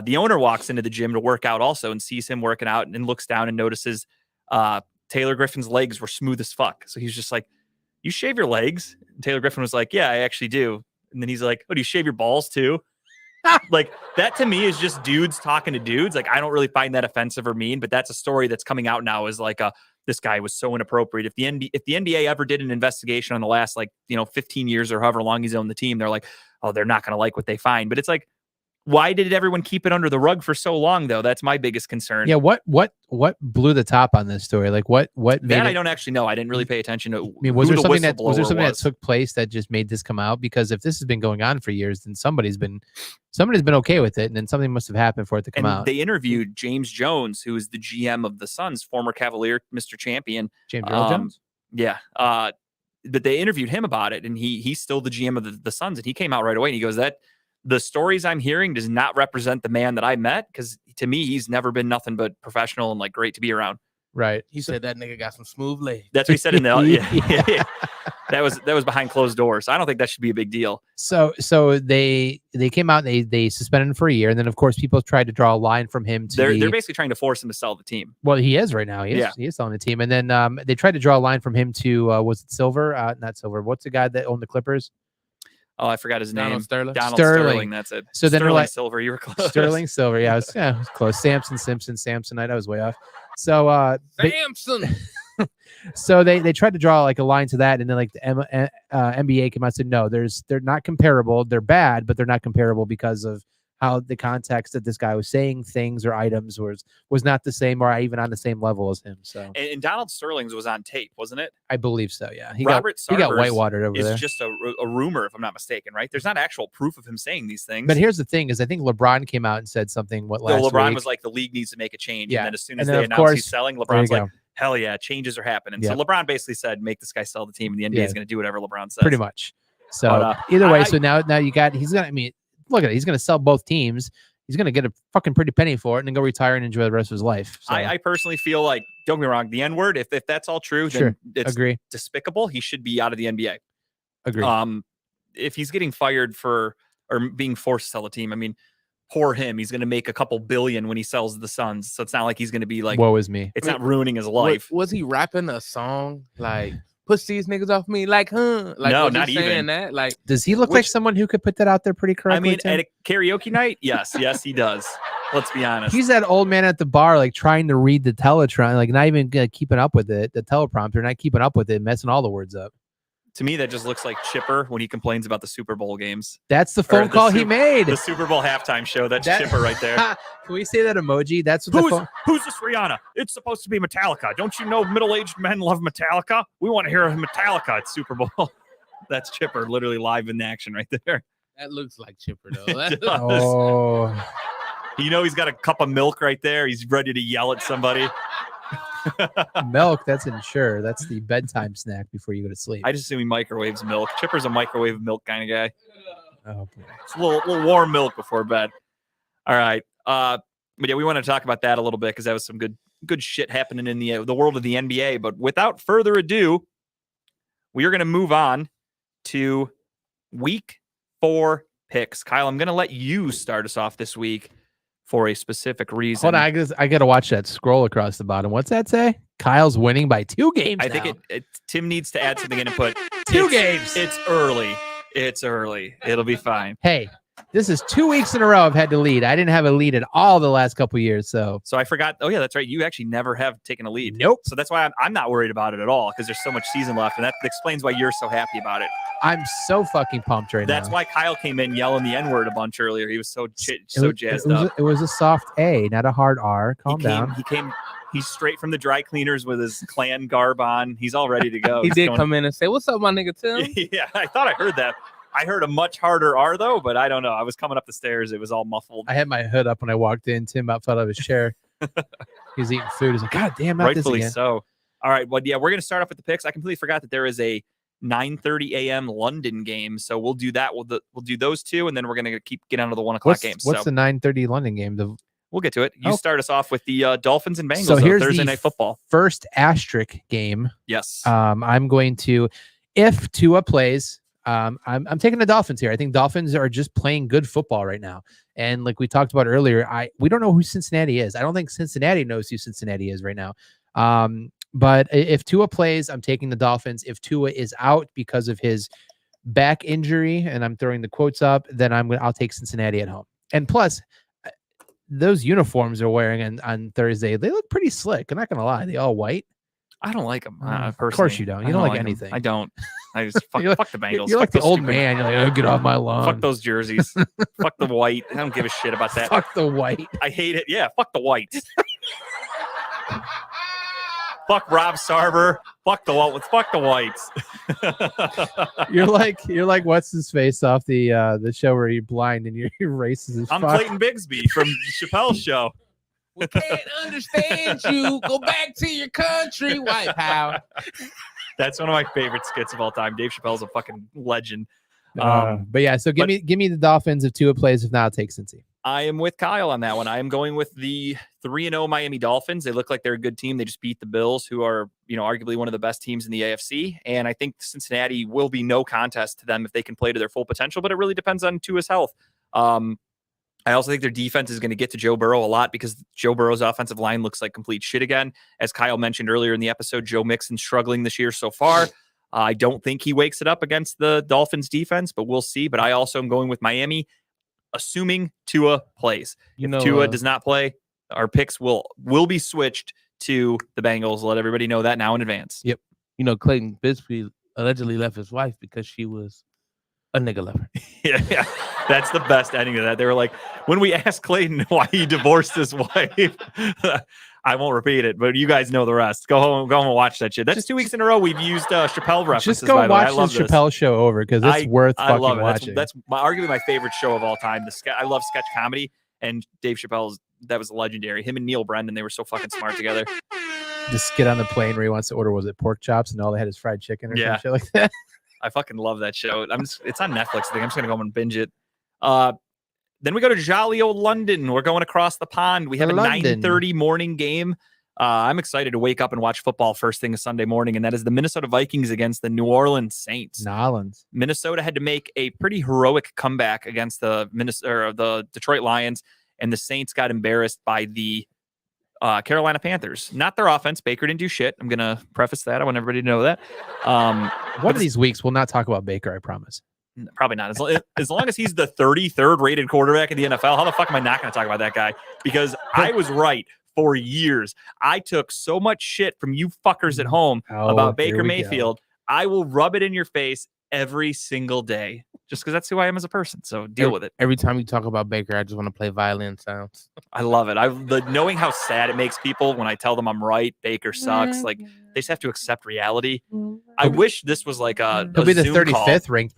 The owner walks into the gym to work out also and sees him working out and looks down and notices Taylor Griffin's legs were smooth as fuck. So he's just like, you shave your legs? And Taylor Griffin was like, yeah, I actually do. And then he's like, oh, do you shave your balls too? Like that to me is just dudes talking to dudes. Like I don't really find that offensive or mean, but that's a story that's coming out now is like this guy was so inappropriate. If the NBA ever did an investigation on the last 15 years or however long he's owned the team, they're like, oh, they're not going to like what they find. But it's like, Why did everyone keep it under the rug for so long, though? That's my biggest concern. Yeah, what blew the top on this story? Like what made That it, I don't actually know. I didn't really pay attention to. I mean, was who there the something that whistleblower was. took place that just made this come out? Because if this has been going on for years, then somebody's been okay with it, and then something must have happened for it to come And out. they interviewed James Jones, who is the GM of the Suns, former Cavalier, Mr. Champion. James Earl Jones. Yeah. But they interviewed him about it, and he's still the GM of the Suns, and he came out right away and he goes, that the stories I'm hearing does not represent the man that I met, because to me, he's never been nothing but professional and like great to be around. Right. He said that nigga got some smooth legs. That's what he said in the yeah. That was behind closed doors. So I don't think that should be a big deal. So they came out, they suspended him for a year, and then of course people tried to draw a line from him to They're basically trying to force him to sell the team. well, he is right now. He is selling the team, and then they tried to draw a line from him to was it Silver? Not Silver. What's the guy that owned the Clippers? Oh, I forgot his name. Donald Sterling. Donald Sterling. Sterling. That's it. So then we're Sterling like- Silver. You were close. Sterling Silver. Yeah, I was close. Samsonite. I was way off. So Samson. so they tried to draw like a line to that, and then like the NBA came out and said no, they're not comparable. They're bad, but they're not comparable because of how the context that this guy was saying things or items was not the same or even on the same level as him. So And Donald Sterling's was on tape, wasn't it? I believe so. Yeah, he Robert got Sarver's whitewatered over It's there. just a rumor, if I'm not mistaken, right? There's not actual proof of him saying these things. But here's the thing: is I think LeBron came out and said something. What last LeBron week? was like, the league needs to make a change. Yeah. And then as soon And as then, they of announced course, he's selling, There you LeBron's like, go. hell yeah, changes are happening. Yeah. So LeBron basically said, make this guy sell the team, and the NBA Yeah. is going to do whatever LeBron says. Pretty much. So But, either way, I- so now you got he's gonna. I mean, look at it. He's gonna sell both teams. He's gonna get a fucking pretty penny for it, and then go retire and enjoy the rest of his life. So, I personally feel like, don't get me wrong, the N word, if that's all true, then Sure. it's agree. despicable. He should be out of the NBA. Agree. If he's getting fired or being forced to sell a team, I mean, poor him. He's going to make a couple billion when he sells the Suns. So it's not like he's going to be like, Woe is me. it's not ruining his life. Was he rapping a song like "Push these niggas off me"? Like, huh? Like, No, was he not saying even. That? Like, Does he look like which- someone who could put that out there pretty I correctly? mean, Tim? at a karaoke night, yes, he does. Let's be honest. He's that old man at the bar, like trying to read the Teletron, like not even keeping up with it, the teleprompter, not keeping up with it, messing all the words up. To me, that just looks like Chipper when he complains about the Super Bowl games. That's the Or phone the call he Sup- made. The Super Bowl halftime show. That's That- Chipper right there. Can we say that emoji? That's what the phone. Who's this Rihanna? It's supposed to be Metallica. Don't you know middle-aged men love Metallica? We want to hear Metallica at Super Bowl. That's Chipper, literally live in action right there. that looks like Chipper though. It That- does. Oh, You know he's got a cup of milk right there. He's ready to yell at somebody. milk. That's Ensure. That's the bedtime snack before you go to sleep. I just assume he microwaves milk. Chipper's a microwave milk kind of guy. Oh, boy. It's a little warm milk before bed. All right. But yeah, we want to talk about that a little bit because that was some good shit happening in the world of the NBA. But without further ado, we are going to move on to week 4 picks. Kyle, I'm going to let you start us off this week for a specific reason. Hold on, I got to watch that scroll across the bottom. What's that say? Kyle's winning by 2 games. I think now. Tim needs to add something in and put 2 it's- games. It's early. It's early. It'll be fine. Hey, this is 2 weeks in a row I've had to lead. I didn't have a lead at all the last couple years. So So I forgot. Oh yeah, that's right. You actually never have taken a lead. nope. So that's why I'm not worried about it at all because there's so much season left, and that explains why you're so happy about it. I'm so fucking pumped right That's now. why Kyle came in yelling the N-word a bunch earlier. He was so jazzed it was up. it was a soft A, not a hard R. Calm down. He's straight from the dry cleaners with his clan garb on. He's all ready to go. he He's did going- come in and say, "What's up, my nigga Tim?" Yeah, I thought I heard that. I heard a much harder R though, but I don't know. I was coming up the stairs. It was all muffled. I had my hood up when I walked in. Tim about fell out of his chair. He was eating food. He's like, God damn, not this Rightfully again. so. All right. Well, yeah, we're going to start off with the picks. I completely forgot that there is a 9:30 a.m. London game. So we'll do that. We'll do those two, and then we're going to keep getting on to the 1 o'clock What's, games. what's so the 9:30 London game? we'll get to it. You Oh. start us off with the Dolphins and Bengals. So here's Thursday the Night Football. first asterisk game. Yes. I'm going to, if Tua plays, I'm taking the Dolphins here. I think Dolphins are just playing good football right now. And like we talked about earlier, we don't know who Cincinnati is. I don't think Cincinnati knows who Cincinnati is right now. But if Tua plays, I'm taking the Dolphins. If Tua is out because of his back injury, and I'm throwing the quotes up, then I'll take Cincinnati at home. And plus, those uniforms they're wearing on Thursday, they look pretty slick. I'm not gonna lie, they all white. I don't like them. Of Personally. course you don't. You I don't like 'em. anything. I don't. I just fuck, You're like- fuck the Bengals. You're like Fuck the those old stupid- man. You're like, oh, get off my lawn. Fuck those jerseys. Fuck the white. I don't give a shit about that. Fuck the white. I hate it. Yeah, fuck the whites. Fuck Rob Sarver. Fuck the whites. You're like what's his face off the show where you're blind and you're racist as I'm fuck. Clayton Bigsby from Chappelle's show. We can't understand you. Go back to your country, white power. That's one of my favorite skits of all time. Dave Chappelle's a fucking legend. But yeah, so give me the Dolphins if Tua plays. If not, I'll take Cincy. I am with Kyle on that one. I am going with the 3-0 Miami Dolphins. They look like they're a good team. They just beat the Bills, who are, arguably one of the best teams in the AFC. And I think Cincinnati will be no contest to them if they can play to their full potential, but it really depends on Tua's health. I also think their defense is going to get to Joe Burrow a lot because Joe Burrow's offensive line looks like complete shit again. As Kyle mentioned earlier in the episode, Joe Mixon's struggling this year so far. I don't think he wakes it up against the Dolphins defense, but we'll see. But I also am going with Miami, assuming Tua plays. If Tua does not play, our picks will be switched to the Bengals. Let everybody know that now in advance. Yep. Clayton Bigsby allegedly left his wife because she was a nigga lover. Yeah. That's the best ending of that. They were like, when we asked Clayton why he divorced his wife, I won't repeat it, but you guys know the rest. Go home and watch that shit. That's 2 weeks in a row we've used Chappelle references. Just go by the way. watch I love this Chappelle show over because it's worth I fucking love it. watching. That's arguably my favorite show of all time. I love sketch comedy, and Dave Chappelle's that was legendary. Him and Neil Brendan, they were so fucking smart together. Just get on the plane where he wants to order, was it pork chops, and all they had is fried chicken or some shit like that. I fucking love that show. It's on Netflix. I think I'm just gonna go home and binge it. Then we go to jolly old London. We're going across the pond. We have a 9:30 morning game. I'm excited to wake up and watch football first thing Sunday morning, and that is the Minnesota Vikings against the New Orleans Saints. Minnesota had to make a pretty heroic comeback against the Detroit Lions, and the Saints got embarrassed by the Carolina Panthers. Not their offense. Baker didn't do shit. I'm going to preface that. I want everybody to know that. One of these weeks, we'll not talk about Baker, I promise. Probably not. As long as he's the 33rd rated quarterback in the NFL, how the fuck am I not going to talk about that guy? Because I was right for years. I took so much shit from you fuckers at home about Baker Mayfield. I will rub it in your face every single day just because that's who I am as a person. So deal with it. Every time you talk about Baker, I just want to play violin sounds. I love it. Knowing how sad it makes people when I tell them I'm right, Baker sucks. Like they just have to accept reality. I wish this was like He'll be the Zoom 35th call. ranked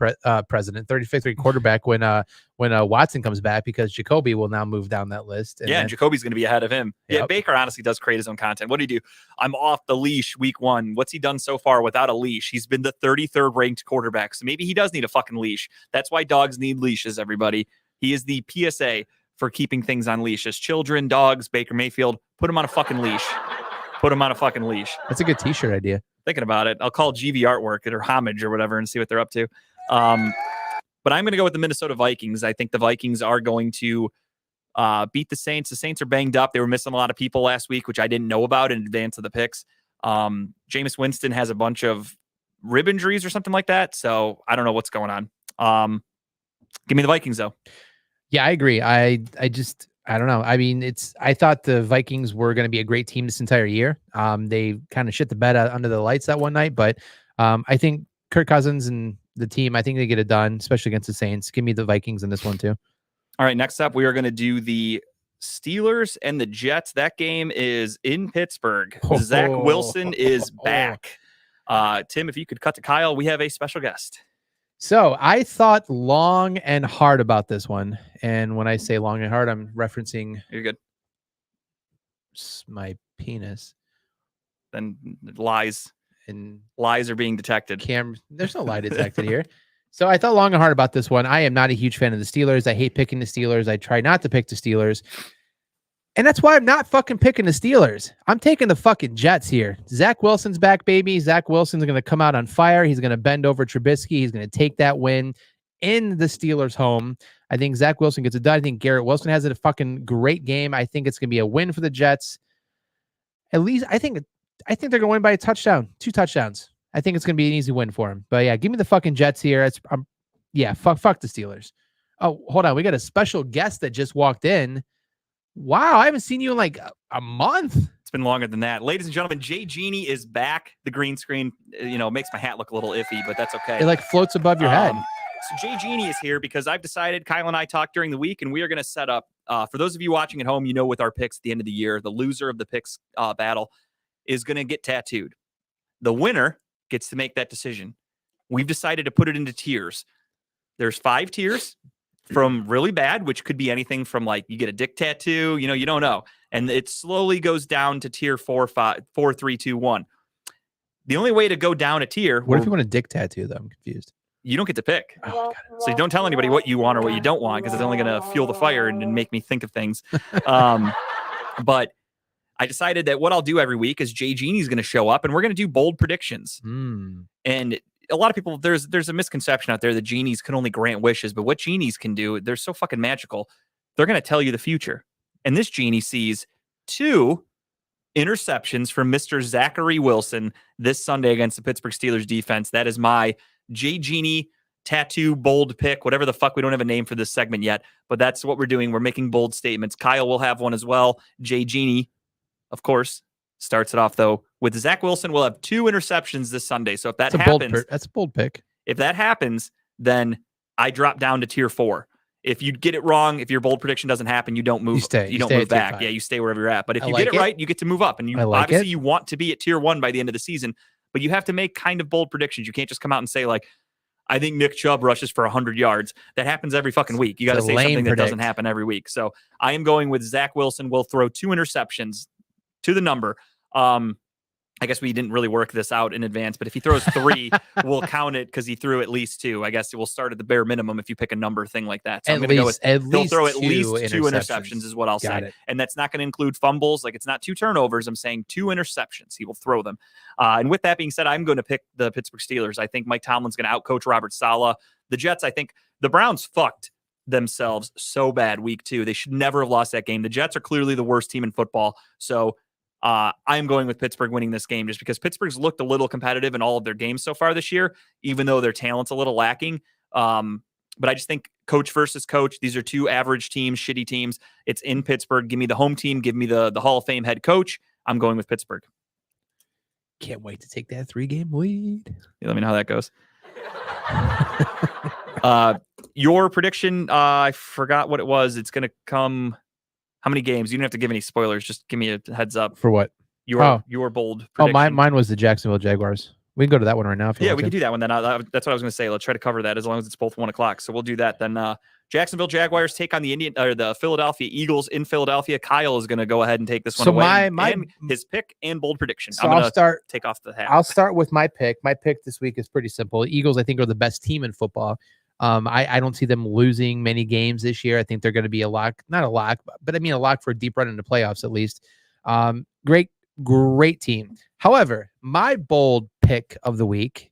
president, 35th ranked quarterback when Watson comes back because Jacoby will now move down that list. And Jacoby's going to be ahead of him. Yeah, Yep. Baker honestly does create his own content. What do you do? I'm off the leash week 1. What's he done so far without a leash? He's been the 33rd ranked quarterback. So maybe he does need a fucking leash. That's why dogs need leashes, everybody. He is the PSA for keeping things on leashes. Children, dogs, Baker Mayfield, put him on a fucking leash. Put him on a fucking leash. That's a good t-shirt idea. Thinking about it. I'll call GV Artwork or Homage or whatever and see what they're up to. But I'm going to go with the Minnesota Vikings. I think the Vikings are going to beat the Saints. The Saints are banged up. They were missing a lot of people last week, which I didn't know about in advance of the picks. Jameis Winston has a bunch of rib injuries or something like that. So I don't know what's going on. Give me the Vikings, though. Yeah, I agree. I don't know. I mean, I thought the Vikings were going to be a great team this entire year. They kind of shit the bed under the lights that one night, but I think Kirk Cousins and the team, I think they get it done, especially against the Saints. Give me the Vikings in this one too. All right, next up, we are going to do the Steelers and the Jets. That game is in Pittsburgh. Zach Wilson is back. Tim, if you could cut to Kyle, we have a special guest. So I thought long and hard about this one. And when I say long and hard, I'm referencing You're good. my penis. Then lies. And lies are being detected. There's no lie detected here. So I thought long and hard about this one. I am not a huge fan of the Steelers. I hate picking the Steelers. I try not to pick the Steelers. And that's why I'm not fucking picking the Steelers. I'm taking the fucking Jets here. Zach Wilson's back, baby. Zach Wilson's going to come out on fire. He's going to bend over Trubisky. He's going to take that win in the Steelers' home. I think Zach Wilson gets it done. I think Garrett Wilson has a fucking great game. I think it's going to be a win for the Jets. At least I think they're going to win by a touchdown, 2 touchdowns. I think it's going to be an easy win for him. But yeah, give me the fucking Jets here. Fuck the Steelers. Oh, hold on. We got a special guest that just walked in. Wow, I haven't seen you in like a month. It's been longer than that. Ladies and gentlemen, Jay Genie is back. The green screen, makes my hat look a little iffy, but that's okay. It like floats above your head. So Jay Genie is here because I've decided, Kyle and I talked during the week, and we are going to set up, for those of you watching at home, with our picks at the end of the year, the loser of the picks battle is going to get tattooed. The winner gets to make that decision. We've decided to put it into tiers. There's 5 tiers from really bad, which could be anything from like you get a dick tattoo, you don't know. And it slowly goes down to tier 4, 5, 4, 3, 2, 1. The only way to go down a tier. What if you want a dick tattoo, though? I'm confused. You don't get to pick. Oh, So you don't tell anybody what you want or what you don't want, because it's only going to fuel the fire and make me think of things. But I decided that what I'll do every week is Jay Genie's going to show up and we're going to do bold predictions. And a lot of people, there's a misconception out there that genies can only grant wishes, but what genies can do, they're so fucking magical. They're going to tell you the future. And this genie sees 2 interceptions from Mr. Zachary Wilson this Sunday against the Pittsburgh Steelers defense. That is my Jay Genie tattoo bold pick, whatever the fuck. We don't have a name for this segment yet, but that's what we're doing. We're making bold statements. Kyle will have one as well. Jay Genie, of course, starts it off though with Zach Wilson. Will have 2 interceptions this Sunday. So if that happens, that's a bold pick. If that happens, then I drop down to tier 4. If you get it wrong, if your bold prediction doesn't happen, you don't move. You stay. You don't stay move at tier back. 5. Yeah, you stay wherever you're at. But if I you like get it it. right, you get to move up. And you I like obviously it. you want to be at tier 1 by the end of the season. But you have to make kind of bold predictions. You can't just come out and say like, I think Nick Chubb rushes for 100 yards. That happens every fucking week. You got to say something that doesn't happen every week. So I am going with Zach Wilson will throw 2 interceptions to the number. I guess we didn't really work this out in advance, but if he throws 3, we'll count it because he threw at least 2. I guess we'll start at the bare minimum if you pick a number thing like that. So I'm going to go with he'll throw at least 2 interceptions is what I'll say. And that's not going to include fumbles. Like it's not 2 turnovers. I'm saying 2 interceptions. He will throw them. And with that being said, I'm going to pick the Pittsburgh Steelers. I think Mike Tomlin's going to outcoach Robert Saleh. The Jets, I think the Browns fucked themselves so bad week 2. They should never have lost that game. The Jets are clearly the worst team in football. So I'm going with Pittsburgh winning this game just because Pittsburgh's looked a little competitive in all of their games so far this year, even though their talent's a little lacking. But I just think coach versus coach, these are 2 average teams, shitty teams. It's in Pittsburgh. Give me the home team. Give me the Hall of Fame head coach. I'm going with Pittsburgh. Can't wait to take that 3-game lead. Let me know how that goes. Your prediction, I forgot what it was. It's going to come... How many games? You don't have to give any spoilers. Just give me a heads up. For what? Your bold prediction. Mine was the Jacksonville Jaguars. We can go to that one right now. If you want we can do that one then. That's what I was going to say. Let's try to cover that as long as it's both 1 o'clock. So we'll do that then. Jacksonville Jaguars take on the Philadelphia Eagles in Philadelphia. Kyle is going to go ahead and take this one away. And his pick and bold prediction. So I'll start. Take off the hat. I'll start with my pick. My pick this week is pretty simple. Eagles, I think, are the best team in football. I don't see them losing many games this year. I think they're going to be a lock, not a lock, but I mean a lock for a deep run into playoffs at least. Great team. However, my bold pick of the week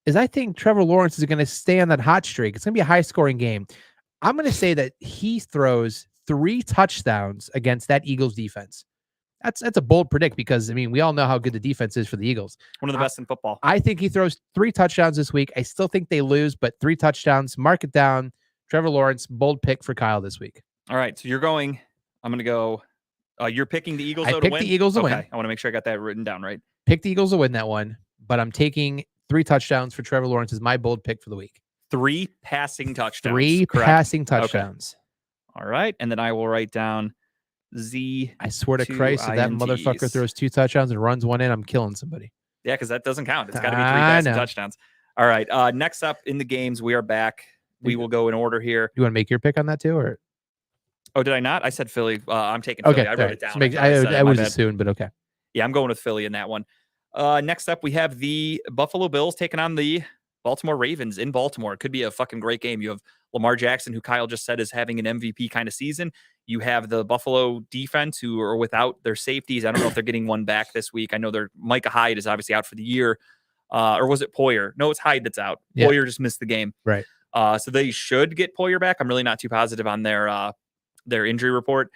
is I think Trevor Lawrence is going to stay on that hot streak. It's going to be a high scoring game. I'm going to say that he throws 3 touchdowns against that Eagles defense. That's a bold predict because, I mean, we all know how good the defense is for the Eagles. One of the best in football. I think he throws 3 touchdowns this week. I still think they lose, but 3 touchdowns. Mark it down. Trevor Lawrence, bold pick for Kyle this week. All right. So you're going, I'm going to go, you're picking the Eagles I to picked win? the Eagles to win. I want to make sure I got that written down right. Pick the Eagles to win that one, but I'm taking 3 touchdowns for Trevor Lawrence as my bold pick for the week. 3 passing touchdowns. 3 correct? passing touchdowns. Okay. All right. And then I will write down I swear to Christ, if that motherfucker throws 2 touchdowns and runs 1 in, I'm killing somebody. Yeah, because that doesn't count. It's got to be 3 passing touchdowns. All right. Next up in the games, we are back. We will go in order here. You want to make your pick on that too, or? Oh, did I not? I said Philly. I'm taking Philly. Okay, I wrote it down. So I would assume, but okay. Yeah, I'm going with Philly in that one. Next up, we have the Buffalo Bills taking on the Baltimore Ravens in Baltimore. It could be a fucking great game. You have Lamar Jackson, who Kyle just said is having an MVP kind of season. You have the Buffalo defense, who are without their safeties. I don't know if they're getting one back this week. I know Micah Hyde is obviously out for the year. Or was it Poyer? No, it's Hyde that's out. Yeah. Poyer just missed the game. Right. So they should get Poyer back. I'm really not too positive on their injury report.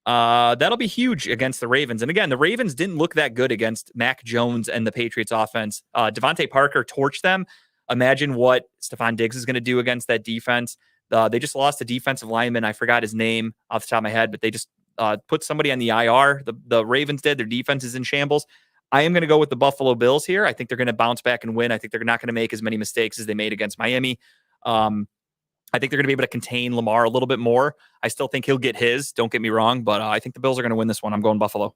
That'll be huge against the Ravens. And again, the Ravens didn't look that good against Mac Jones and the Patriots offense. Devontae Parker torched them. Imagine what Stephon Diggs is going to do against that defense. They just lost a defensive lineman. I forgot his name off the top of my head, but they just put somebody on the IR. The Ravens did. Their defense is in shambles. I am going to go with the Buffalo Bills here. I think they're going to bounce back and win. I think they're not going to make as many mistakes as they made against Miami. I think they're going to be able to contain Lamar a little bit more. I still think he'll get his. Don't get me wrong, but I think the Bills are going to win this one. I'm going Buffalo.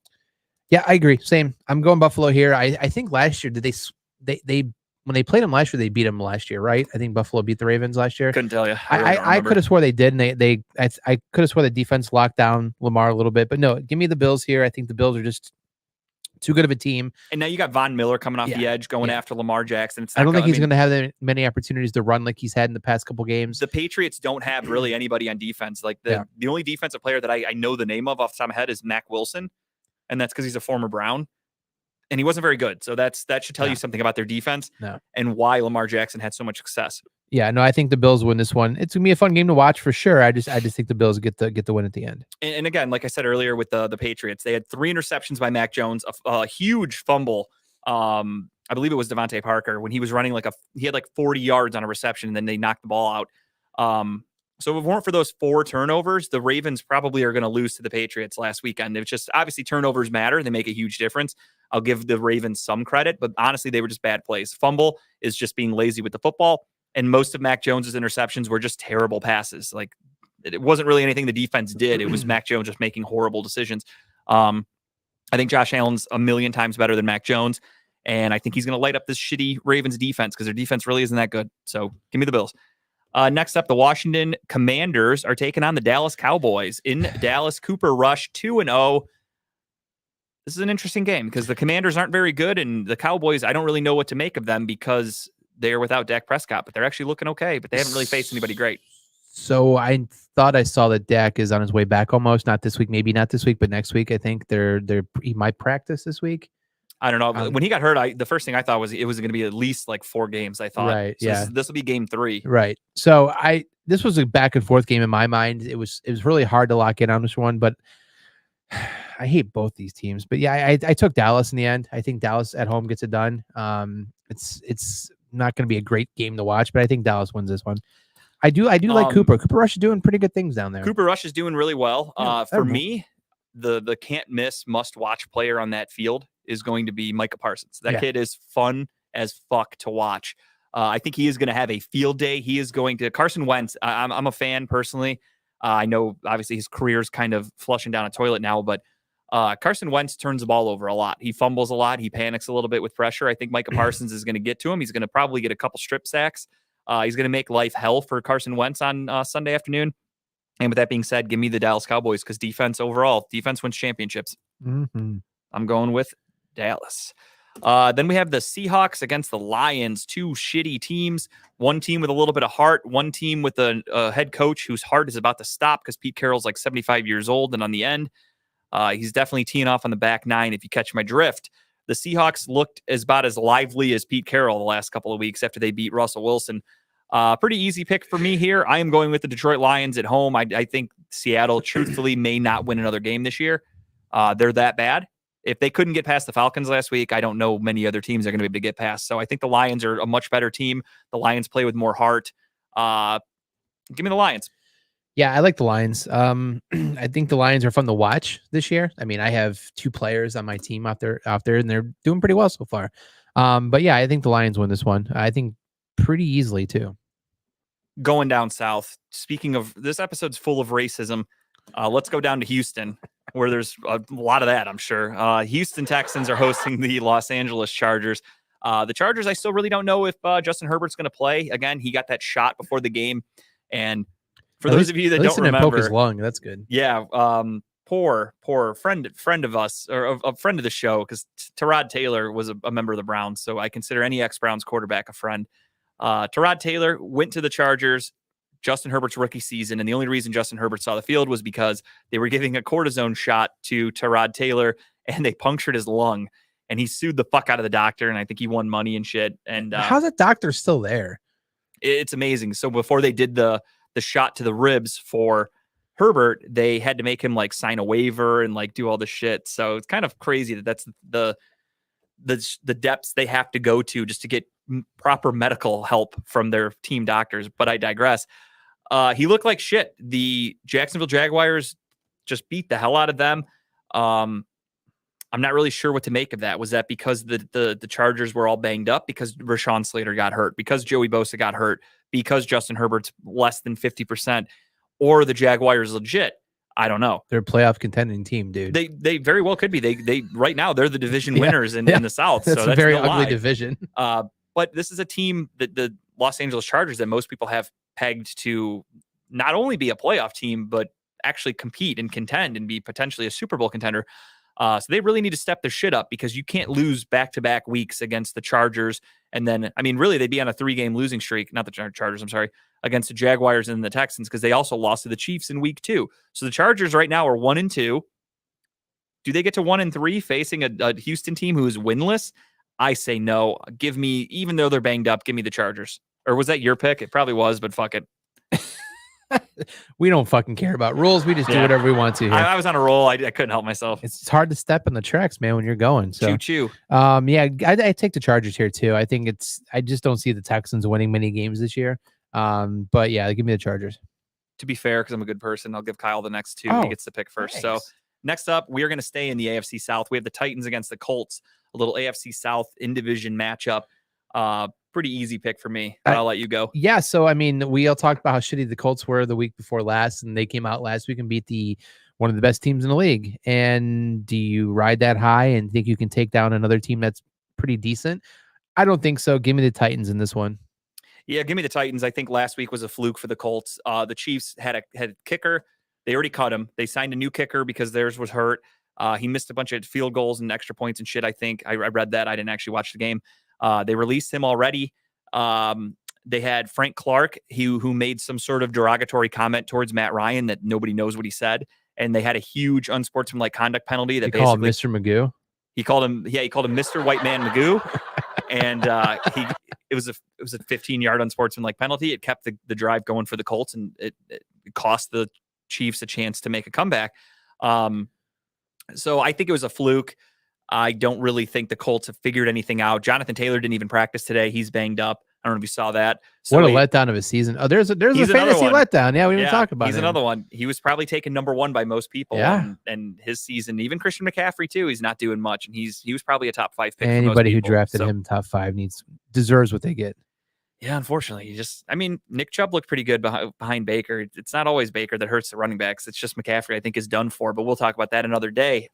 Yeah, I agree. Same. I'm going Buffalo here. I think last year, did they when they played them last year, they beat them last year, right? I think Buffalo beat the Ravens last year. Couldn't tell you. I could have swore they did, and I could have swore the defense locked down Lamar a little bit, but no, give me the Bills here. I think the Bills are just too good of a team. And now you got Von Miller coming off the edge, going after Lamar Jackson. I don't think he's going to have that many opportunities to run like he's had in the past couple games. The Patriots don't have really anybody on defense. Like the only defensive player that I know the name of off the top of my head is Mac Wilson, and that's because he's a former Brown. And he wasn't very good. So that should tell you something about their defense and why Lamar Jackson had so much success. Yeah, no, I think the Bills win this one. It's gonna be a fun game to watch for sure. I just think the Bills get the win at the end. And again, like I said earlier with the Patriots, they had 3 interceptions by Mac Jones, a huge fumble. I believe it was Devontae Parker when he was running he had 40 yards on a reception, and then they knocked the ball out. So if it weren't for those 4 turnovers, the Ravens probably are going to lose to the Patriots last weekend. It's just obviously turnovers matter. They make a huge difference. I'll give the Ravens some credit, but honestly, they were just bad plays. Fumble is just being lazy with the football. And most of Mac Jones's interceptions were just terrible passes. Like it wasn't really anything the defense did. It was Mac Jones just making horrible decisions. I think Josh Allen's a million times better than Mac Jones. And I think he's going to light up this shitty Ravens defense because their defense really isn't that good. So give me the Bills. Next up, the Washington Commanders are taking on the Dallas Cowboys in Dallas. Cooper Rush 2-0. This is an interesting game because the Commanders aren't very good, and the Cowboys, I don't really know what to make of them because they're without Dak Prescott, but they're actually looking okay, but they haven't really faced anybody great. So I thought I saw that Dak is on his way back almost. Not this week, maybe not this week, but next week. I think he might practice this week. I don't know. When he got hurt, the first thing I thought was it was going to be at least 4 games. I thought, right? So yeah, this will be game 3, right? So this was a back and forth game in my mind. It was really hard to lock in on this one, but I hate both these teams. But yeah, I took Dallas in the end. I think Dallas at home gets it done. It's not going to be a great game to watch, but I think Dallas wins this one. I do like Cooper. Cooper Rush is doing pretty good things down there. Cooper Rush is doing really well. For me, the can't miss must watch player on that field is going to be Micah Parsons. That kid is fun as fuck to watch. I think he is going to have a field day. He is going to Carson Wentz. I'm a fan personally. I know obviously his career is kind of flushing down a toilet now, but Carson Wentz turns the ball over a lot. He fumbles a lot. He panics a little bit with pressure. I think Micah Parsons is going to get to him. He's going to probably get a couple strip sacks. He's going to make life hell for Carson Wentz on Sunday afternoon. And with that being said, give me the Dallas Cowboys because defense wins championships. Mm-hmm. I'm going with Dallas. Then we have the Seahawks against the Lions, 2 shitty teams. One team with a little bit of heart, one team with a head coach whose heart is about to stop because Pete Carroll's 75 years old. And on the end, he's definitely teeing off on the back 9, if you catch my drift. The Seahawks looked about as lively as Pete Carroll the last couple of weeks after they beat Russell Wilson. Pretty easy pick for me here. I am going with the Detroit Lions at home. I think Seattle, truthfully, may not win another game this year. They're that bad. If they couldn't get past the Falcons last week, I don't know many other teams are going to be able to get past. So I think the Lions are a much better team. The Lions play with more heart. Give me the Lions. Yeah, I like the Lions. I think the Lions are fun to watch this year. I mean, I have 2 players on my team out there, and they're doing pretty well so far. But yeah, I think the Lions win this one. I think pretty easily too. Going down south. Speaking of, this episode's full of racism. Let's go down to Houston, where there's a lot of that, I'm sure. Houston Texans are hosting the Los Angeles Chargers. The Chargers, I still really don't know if Justin Herbert's going to play. Again, he got that shot before the game, and for those of you that don't remember, poke his lung. That's good. Yeah, poor friend of us, or a friend of the show, because Tyrod Taylor was a member of the Browns, so I consider any ex-Browns quarterback a friend. Tyrod Taylor went to the Chargers Justin Herbert's rookie season, and the only reason Justin Herbert saw the field was because they were giving a cortisone shot to Tyrod Taylor, and they punctured his lung, and he sued the fuck out of the doctor, and I think he won money and shit. And how's that doctor still there? It's amazing. So before they did the shot to the ribs for Herbert, they had to make him sign a waiver and do all this shit. So it's kind of crazy that's the depths they have to go to just to get proper medical help from their team doctors. But I digress. He looked like shit. The Jacksonville Jaguars just beat the hell out of them. I'm not really sure what to make of that. Was that because the Chargers were all banged up, because Rashawn Slater got hurt, because Joey Bosa got hurt, because Justin Herbert's less than 50%, or the Jaguars legit? I don't know. They're a playoff contending team, dude. They very well could be. They right now they're the division Yeah, winners in the South. That's so a that's very no ugly lie. division. But this is a team that the Los Angeles Chargers that most people have pegged to not only be a playoff team, but actually compete and contend and be potentially a Super Bowl contender. So they really need to step their shit up, because you can't lose back-to-back weeks against the Chargers. And then, I mean, really, they'd be on a 3-game losing streak. Not the Chargers, I'm sorry, against the Jaguars and the Texans, because they also lost to the Chiefs in week 2. So the Chargers right now are 1-2. Do they get to 1-3 facing a Houston team who is winless? I say no. Give me, even though they're banged up, give me the Chargers. Or was that your pick? It probably was, but fuck it. We don't fucking care about rules. We just do Yeah. whatever we want to here. I was on a roll. I couldn't help myself. It's hard to step in the tracks, man, when you're going. So, Choo-choo. yeah, I take the Chargers here too. I think I just don't see the Texans winning many games this year. But yeah, give me the Chargers. To be fair, because I'm a good person, I'll give Kyle the next 2. Oh, He gets to pick first. So Thanks. next up, we are going to stay in the AFC South. We have the Titans against the Colts, a little AFC South in-division matchup. Pretty easy pick for me, but I'll let you go. Yeah, so I mean, we all talked about how shitty the Colts were the week before last, and they came out last week and beat one of the best teams in the league. And do you ride that high and think you can take down another team that's pretty decent? I don't think so. Give me the Titans in this one. Yeah, give me the Titans. I think last week was a fluke for the Colts. The Chiefs had a kicker. They already cut him. They signed a new kicker because theirs was hurt. He missed a bunch of field goals and extra points and shit, I think. I read that. I didn't actually watch the game. They released him already. They had Frank Clark, who made some sort of derogatory comment towards Matt Ryan that nobody knows what he said. And they had a huge unsportsmanlike conduct penalty that You call him Mr. Magoo? He called him Mr. White Man Magoo. And it was a 15-yard unsportsmanlike penalty. It kept the drive going for the Colts, and it cost the Chiefs a chance to make a comeback. So I think it was a fluke. I don't really think the Colts have figured anything out. Jonathan Taylor didn't even practice today. He's banged up. I don't know if you saw that. So What a letdown of a season. Oh, there's a He's another fantasy one. letdown. Yeah, we didn't talk about He's him. another one. He was probably taken number 1 by most people. Yeah. And his season, even Christian McCaffrey too, he's not doing much. And he was probably a top 5 pick. for most Anybody who people. drafted So, him top 5 deserves what they get. Yeah, unfortunately, Nick Chubb looked pretty good behind Baker. It's not always Baker that hurts the running backs. It's just McCaffrey, I think, is done for, but we'll talk about that another day.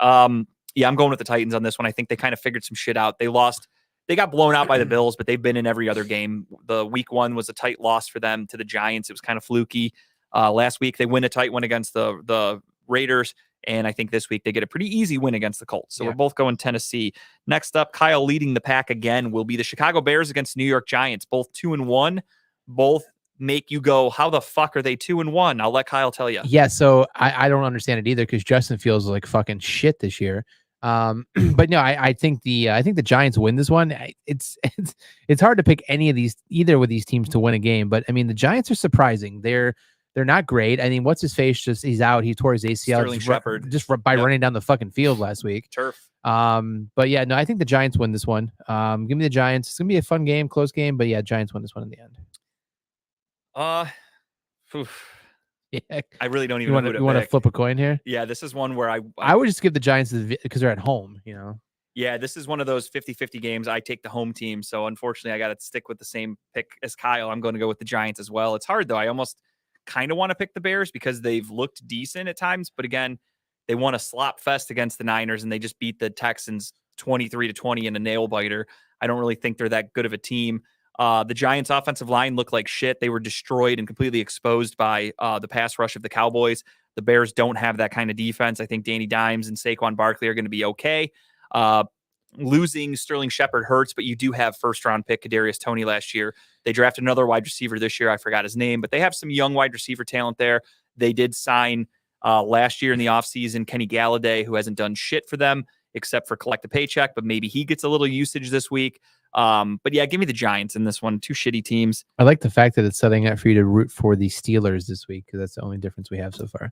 Yeah, I'm going with the Titans on this one. I think they kind of figured some shit out. They got blown out by the Bills, but they've been in every other game. The week 1 was a tight loss for them to the Giants. It was kind of fluky. Last week, they win a tight one against the Raiders. And I think this week they get a pretty easy win against the Colts. So Yeah. we're both going Tennessee. Next up, Kyle leading the pack again will be the Chicago Bears against New York Giants. Both 2-1. Both make you go, how the fuck are they 2-1? I'll let Kyle tell you. Yeah, so I don't understand it either, because Justin feels like fucking shit this year. But no, I think the Giants win this one. It's hard to pick either with these teams to win a game, but I mean the Giants are surprising. They're not great. I mean, what's his face? He's out. He tore his ACL Sterling Shepard. by Yep. running down the fucking field last week. Turf. But yeah, no, I think the Giants win this one. Give me the Giants. It's gonna be a fun game, close game, but yeah, Giants win this one in the end. Yeah. I really don't even You know who to want to pick. flip a coin here? Yeah, this is one where I would just give the Giants because they're at home. Yeah, this is one of those 50-50 games. I take the home team. So unfortunately, I got to stick with the same pick as Kyle. I'm going to go with the Giants as well. It's hard, though. I almost kind of want to pick the Bears because they've looked decent at times. But again, they won a slop fest against the Niners, and they just beat the Texans 23-20 in a nail biter. I don't really think they're that good of a team. The Giants' offensive line looked like shit. They were destroyed and completely exposed by the pass rush of the Cowboys. The Bears don't have that kind of defense. I think Danny Dimes and Saquon Barkley are going to be okay. Losing Sterling Shepard hurts, but you do have first-round pick Kadarius Toney last year. They drafted another wide receiver this year. I forgot his name, but they have some young wide receiver talent there. They did sign last year in the offseason Kenny Galladay, who hasn't done shit for them except for collect a paycheck, but maybe he gets a little usage this week. But yeah, give me the Giants in this one. Two shitty teams. I like the fact that it's setting up for you to root for the Steelers this week, because that's the only difference we have so far.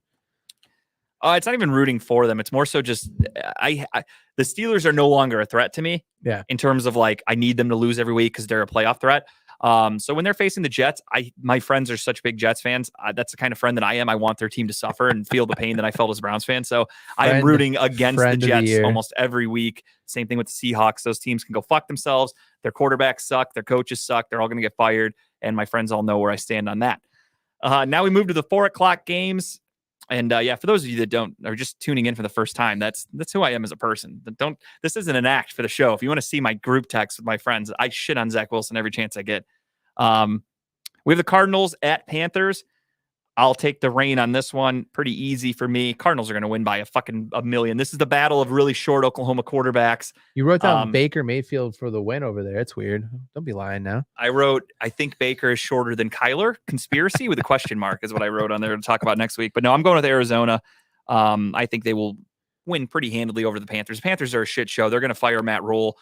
It's not even rooting for them. It's more so just the Steelers are no longer a threat to me. Yeah. In terms of like, I need them to lose every week because they're a playoff threat. So when they're facing the Jets, my friends are such big Jets fans. That's the kind of friend that I am. I want their team to suffer and feel the pain that I felt as a Browns fan. So I am rooting against the friend of the Jets year. almost every week. Same thing with the Seahawks. Those teams can go fuck themselves. Their quarterbacks suck. Their coaches suck. They're all going to get fired. And my friends all know where I stand on that. Now we move to the 4:00 games. And for those of you that are just tuning in for the first time, that's who I am as a person. This isn't an act for the show. If you want to see my group text with my friends, I shit on Zach Wilson every chance I get. We have the Cardinals at Panthers. I'll take the reign on this one. Pretty easy for me. Cardinals are going to win by a million. This is the battle of really short Oklahoma quarterbacks. You wrote down Baker Mayfield for the win over there. It's weird. Don't be lying now. I wrote, I think Baker is shorter than Kyler. Conspiracy with a question mark is what I wrote on there to talk about next week. But no, I'm going with Arizona. I think they will win pretty handily over the Panthers. The Panthers are a shit show. They're going to fire Matt Rule.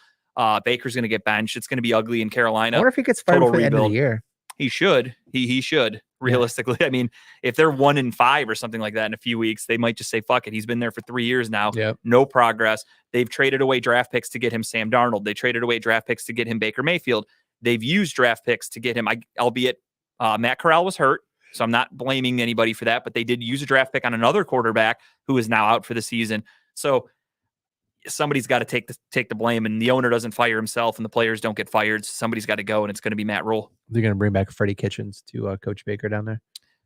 Baker's going to get benched. It's going to be ugly in Carolina. I wonder if he gets fired Total for the end of rebuild. the year. He should. He should. Realistically, I mean, if they're 1-5 or something like that in a few weeks, they might just say, fuck it. He's been there for 3 years now. Yep. No progress. They've traded away draft picks to get him Sam Darnold. They traded away draft picks to get him Baker Mayfield. They've used draft picks to get him, albeit Matt Corral was hurt, so I'm not blaming anybody for that, but they did use a draft pick on another quarterback who is now out for the season. So somebody's got to take the blame, and the owner doesn't fire himself and the players don't get fired. So somebody's got to go, and it's going to be Matt Rule. They're going to bring back Freddie Kitchens to coach Baker down there.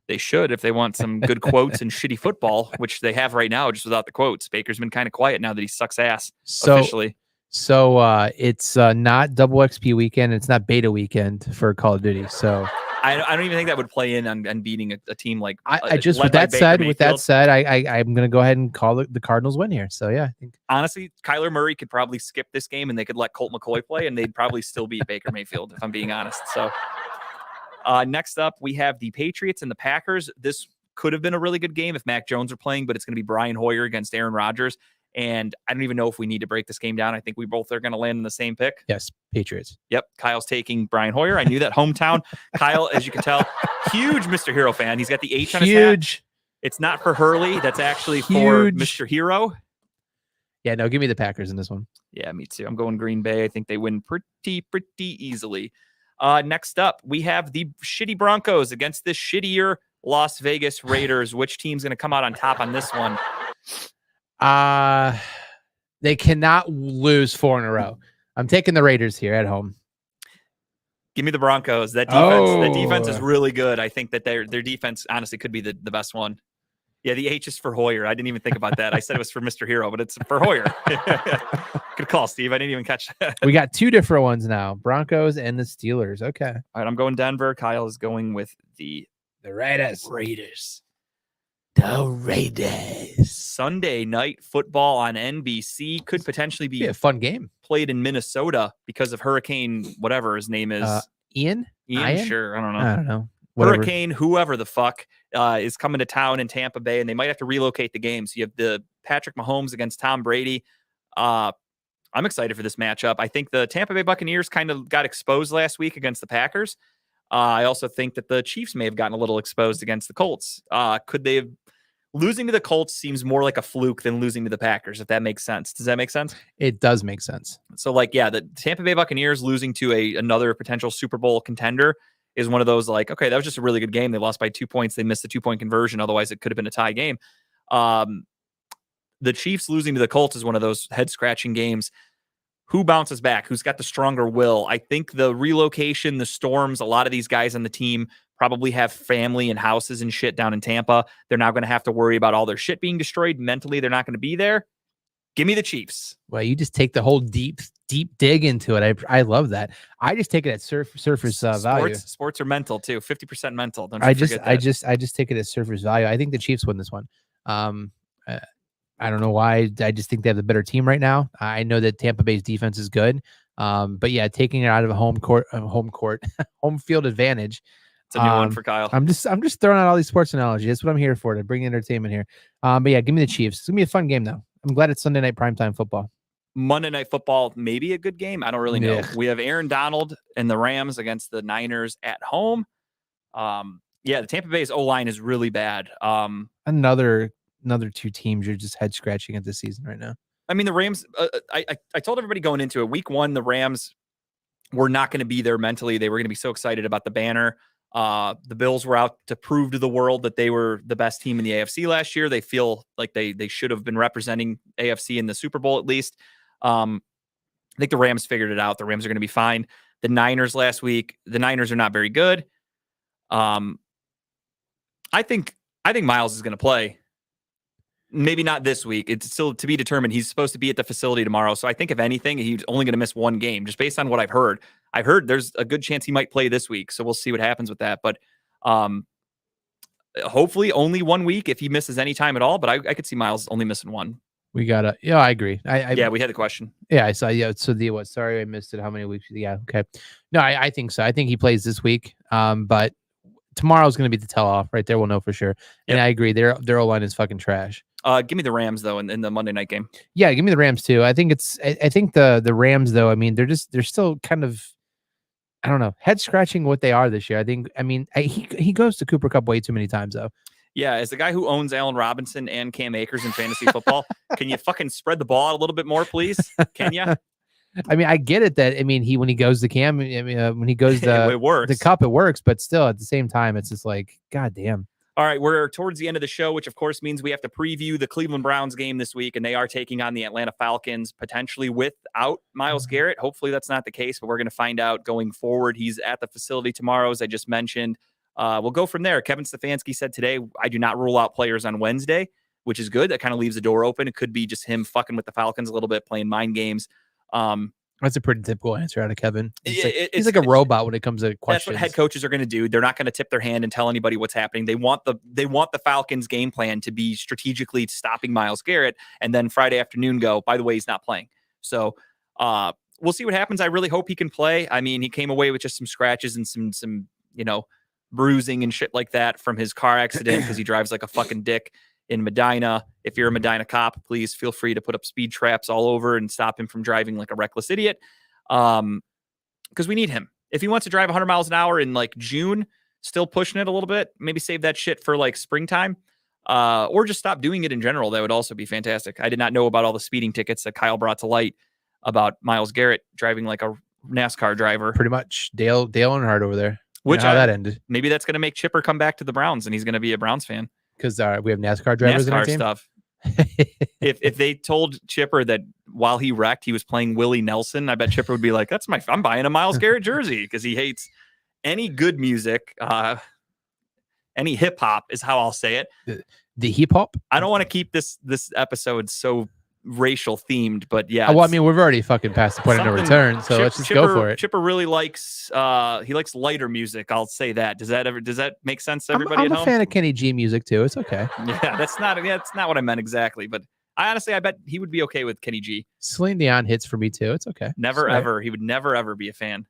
They should, if they want some good quotes and shitty football, which they have right now, just without the quotes. Baker's been kind of quiet now that he sucks ass officially. So it's not double XP weekend. It's not beta weekend for Call of Duty. So I don't even think that would play in on beating a team like. I just led with by that Baker said, Mayfield. I'm going to go ahead and call the Cardinals win here. So yeah, I think Honestly, Kyler Murray could probably skip this game and they could let Colt McCoy play, and they'd probably still beat Baker Mayfield, if I'm being honest. So next up, we have the Patriots and the Packers. This could have been a really good game if Mac Jones were playing, but it's going to be Brian Hoyer against Aaron Rodgers. And I don't even know if we need to break this game down. I think we both are going to land in the same pick. yes, Patriots. Yep. Kyle's taking Brian Hoyer. I knew that. Hometown. Kyle, as you can tell, huge Mr. Hero fan. He's got the H on his hat. Huge. It's not for Hurley. That's actually for Huge. Mr. Hero. Yeah, no, give me the Packers in this one. Yeah, me too. I'm going Green Bay. I think they win pretty easily. Next up, we have the shitty Broncos against the shittier Las Vegas Raiders. Which team's going to come out on top on this one? They cannot lose 4 in a row. I'm taking the Raiders here at home. Give me the Broncos. That defense is really good. I think that their defense honestly could be the best one. Yeah, the H is for Hoyer. I didn't even think about that. I said it was for Mr. Hero, but it's for Hoyer. Good call, Steve. I didn't even catch that. We got 2 different ones now, Broncos and the Steelers. Okay. All right, I'm going Denver. Kyle is going with the Raiders. The Raiders. Sunday night football on NBC could potentially Be be a fun game. played in Minnesota because of Hurricane, whatever his name is. Ian? Ian? Sure. I don't know. I don't know. Whatever. Hurricane, whoever the fuck, is coming to town in Tampa Bay, and they might have to relocate the game. So you have the Patrick Mahomes against Tom Brady. I'm excited for this matchup. I think the Tampa Bay Buccaneers kind of got exposed last week against the Packers. I also think that the Chiefs may have gotten a little exposed against the Colts. Could they have? Losing to the Colts seems more like a fluke than losing to the Packers, if that makes sense. Does that make sense? It does make sense. So, the Tampa Bay Buccaneers losing to another potential Super Bowl contender is one of those okay, that was just a really good game. They lost by 2 points. They missed the 2-point conversion. Otherwise, it could have been a tie game. The Chiefs losing to the Colts is one of those head-scratching games. Who bounces back? Who's got the stronger will? I think the relocation, the storms, a lot of these guys on the team probably have family and houses and shit down in Tampa. They're now going to have to worry about all their shit being destroyed. Mentally, they're not going to be there. Give me the Chiefs. Well, you just take the whole deep dig into it. I love that. I just take it at surface value. Sports are mental too. 50% mental. Don't I forget that. I just take it at surface value. I think the Chiefs win this one. I don't know why. I just think they have the better team right now. I know that Tampa Bay's defense is good. But yeah, taking it out of a home field advantage. It's a new one for Kyle. I'm just throwing out all these sports analogies. That's what I'm here for, to bring entertainment here. But yeah, give me the Chiefs. It's gonna be a fun game though. I'm glad it's Sunday night primetime football. Monday Night Football, maybe a good game. I don't really know. Yeah. We have Aaron Donald and the Rams against the Niners at home. The Tampa Bay's O-line is really bad. Another 2 teams you're just head scratching at this season right now. I mean, the Rams, I told everybody going into it, week 1, the Rams were not going to be there mentally. They were going to be so excited about the banner. The Bills were out to prove to the world that they were the best team in the AFC last year. They feel like they should have been representing AFC in the Super Bowl at least. I think the Rams figured it out. The Rams are going to be fine. The Niners last week, the Niners are not very good. I think Miles is going to play. Maybe not this week. It's still to be determined. He's supposed to be at the facility tomorrow. So I think if anything, he's only going to miss one game just based on what I've heard. I've heard there's a good chance he might play this week. So we'll see what happens with that. But hopefully only 1 week if he misses any time at all. But I could see Miles only missing one. We gotta. Yeah, I agree. Yeah, we had the question. Yeah, I saw. Yeah, so the what? Sorry, I missed it. How many weeks? Yeah, okay. No, I think so. I think he plays this week. But tomorrow's going to be the tell-off right there. We'll know for sure. And Yep. I agree. Their O-line is fucking trash. Give me the Rams though in the Monday night game. Yeah, give me the Rams too. I think the Rams though. I mean, they're still kind of, I don't know, head scratching what they are this year. He goes to Cooper Kupp way too many times though. Yeah, as the guy who owns Allen Robinson and Cam Akers in fantasy football, can you fucking spread the ball out a little bit more, please? Can you? I mean, I get it that when he goes to Cam, when he goes to it works. the Cup, it works, but still at the same time, it's just like, God damn. All right, we're towards the end of the show, which of course means we have to preview the Cleveland Browns game this week, and they are taking on the Atlanta Falcons, potentially without Myles Garrett. Hopefully that's not the case, but we're going to find out going forward. He's at the facility tomorrow, as I just mentioned. We'll go from there. Kevin Stefanski said today, I do not rule out players on Wednesday, which is good. That kind of leaves the door open. It could be just him fucking with the Falcons a little bit, playing mind games. That's a pretty typical answer out of Kevin. It's like a robot when it comes to questions. That's what head coaches are going to do. They're not going to tip their hand and tell anybody what's happening. They want the Falcons game plan to be strategically stopping Myles Garrett, and then Friday afternoon go, by the way, he's not playing. So we'll see what happens. I really hope he can play. I mean, he came away with just some scratches and some bruising and shit like that from his car accident because he drives like a fucking dick in Medina. If you're a Medina cop, please feel free to put up speed traps all over and stop him from driving like a reckless idiot. Because we need him. If he wants to drive 100 miles an hour in like June, still pushing it a little bit, maybe save that shit for like springtime, or just stop doing it in general. That would also be fantastic. I did not know about all the speeding tickets that Kyle brought to light about Myles Garrett driving like a NASCAR driver. Pretty much Dale Earnhardt over there. Which how that ended. Maybe that's going to make Chipper come back to the Browns and he's going to be a Browns fan. Because we have NASCAR drivers in our team? Stuff. if they told Chipper that while he wrecked, he was playing Willie Nelson, I bet Chipper would be like, I'm buying a Myles Garrett jersey because he hates any good music. Any hip hop is how I'll say it. The hip hop? I don't want to keep this episode so racial themed, but yeah. Well, I mean, we've already fucking passed the point of no return, so let's just go for it. Chipper really likes he likes lighter music. I'll say that. Does that make sense to everybody at home? I'm a fan of Kenny G music too. It's okay. Yeah, that's not what I meant exactly, but I bet he would be okay with Kenny G. Celine Dion hits for me too. It's okay. He would never ever be a fan.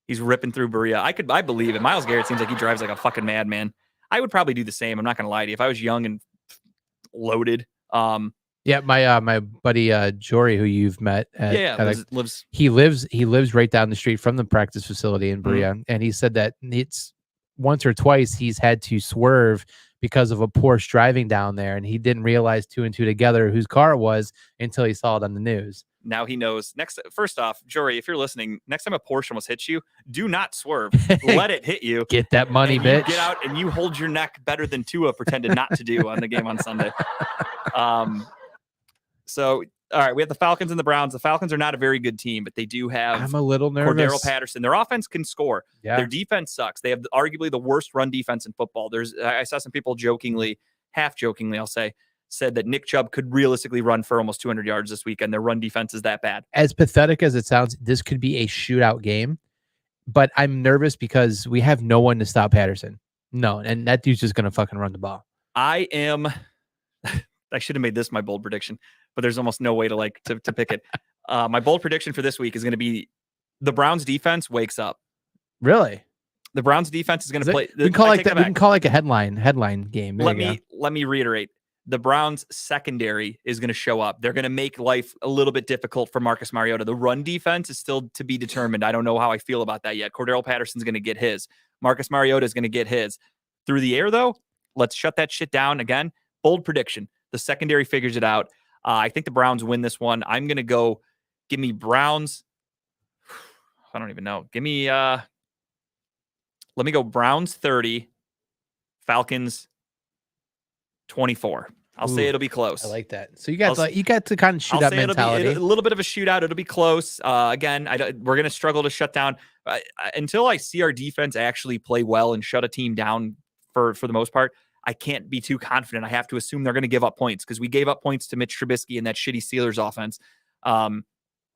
He's ripping through Berea. I believe it. Myles Garrett seems like he drives like a fucking madman. I would probably do the same. I'm not gonna lie to you. If I was young and loaded. Yeah, my buddy Jory, who you've met, lives. He lives right down the street from the practice facility in Berea, and he said that it's once or twice he's had to swerve because of a Porsche driving down there, and he didn't realize 2 and 2 together whose car it was until he saw it on the news. Now he knows. First off, Jory, if you're listening, next time a Porsche almost hits you, do not swerve. Let it hit you. Get that money, bitch. Get out and you hold your neck better than Tua pretended not to do on the game on Sunday. So, all right, we have the Falcons and the Browns. The Falcons are not a very good team, but they do have I'm a little nervous. Cordero Patterson. Their offense can score. Yeah. Their defense sucks. They have arguably the worst run defense in football. I saw some people half jokingly, I'll say, said that Nick Chubb could realistically run for almost 200 yards this week, and their run defense is that bad. As pathetic as it sounds, this could be a shootout game, but I'm nervous because we have no one to stop Patterson. No, and that dude's just going to fucking run the ball. I should have made this my bold prediction, but there's almost no way to pick it. My bold prediction for this week is going to be the Browns defense wakes up. Really? The Browns defense is going to play. We can call like that. We can call like a headline game. Let me reiterate. The Browns secondary is going to show up. They're going to make life a little bit difficult for Marcus Mariota. The run defense is still to be determined. I don't know how I feel about that yet. Cordero Patterson's going to get his. Marcus Mariota is going to get his. Through the air, though, let's shut that shit down again. Bold prediction. The secondary figures it out. I think the Browns win this one. I'm going to go give me Browns I don't even know. Give me let me go Browns 30, Falcons 24. I'll say Ooh, it'll be close. I like that. So you got to kind of shoot I'll up say mentality. it'll be a little bit of a shootout. It'll be close. Again, we're going to struggle to shut down until I see our defense actually play well and shut a team down for the most part. I can't be too confident. I have to assume they're going to give up points because we gave up points to Mitch Trubisky and that shitty Steelers offense.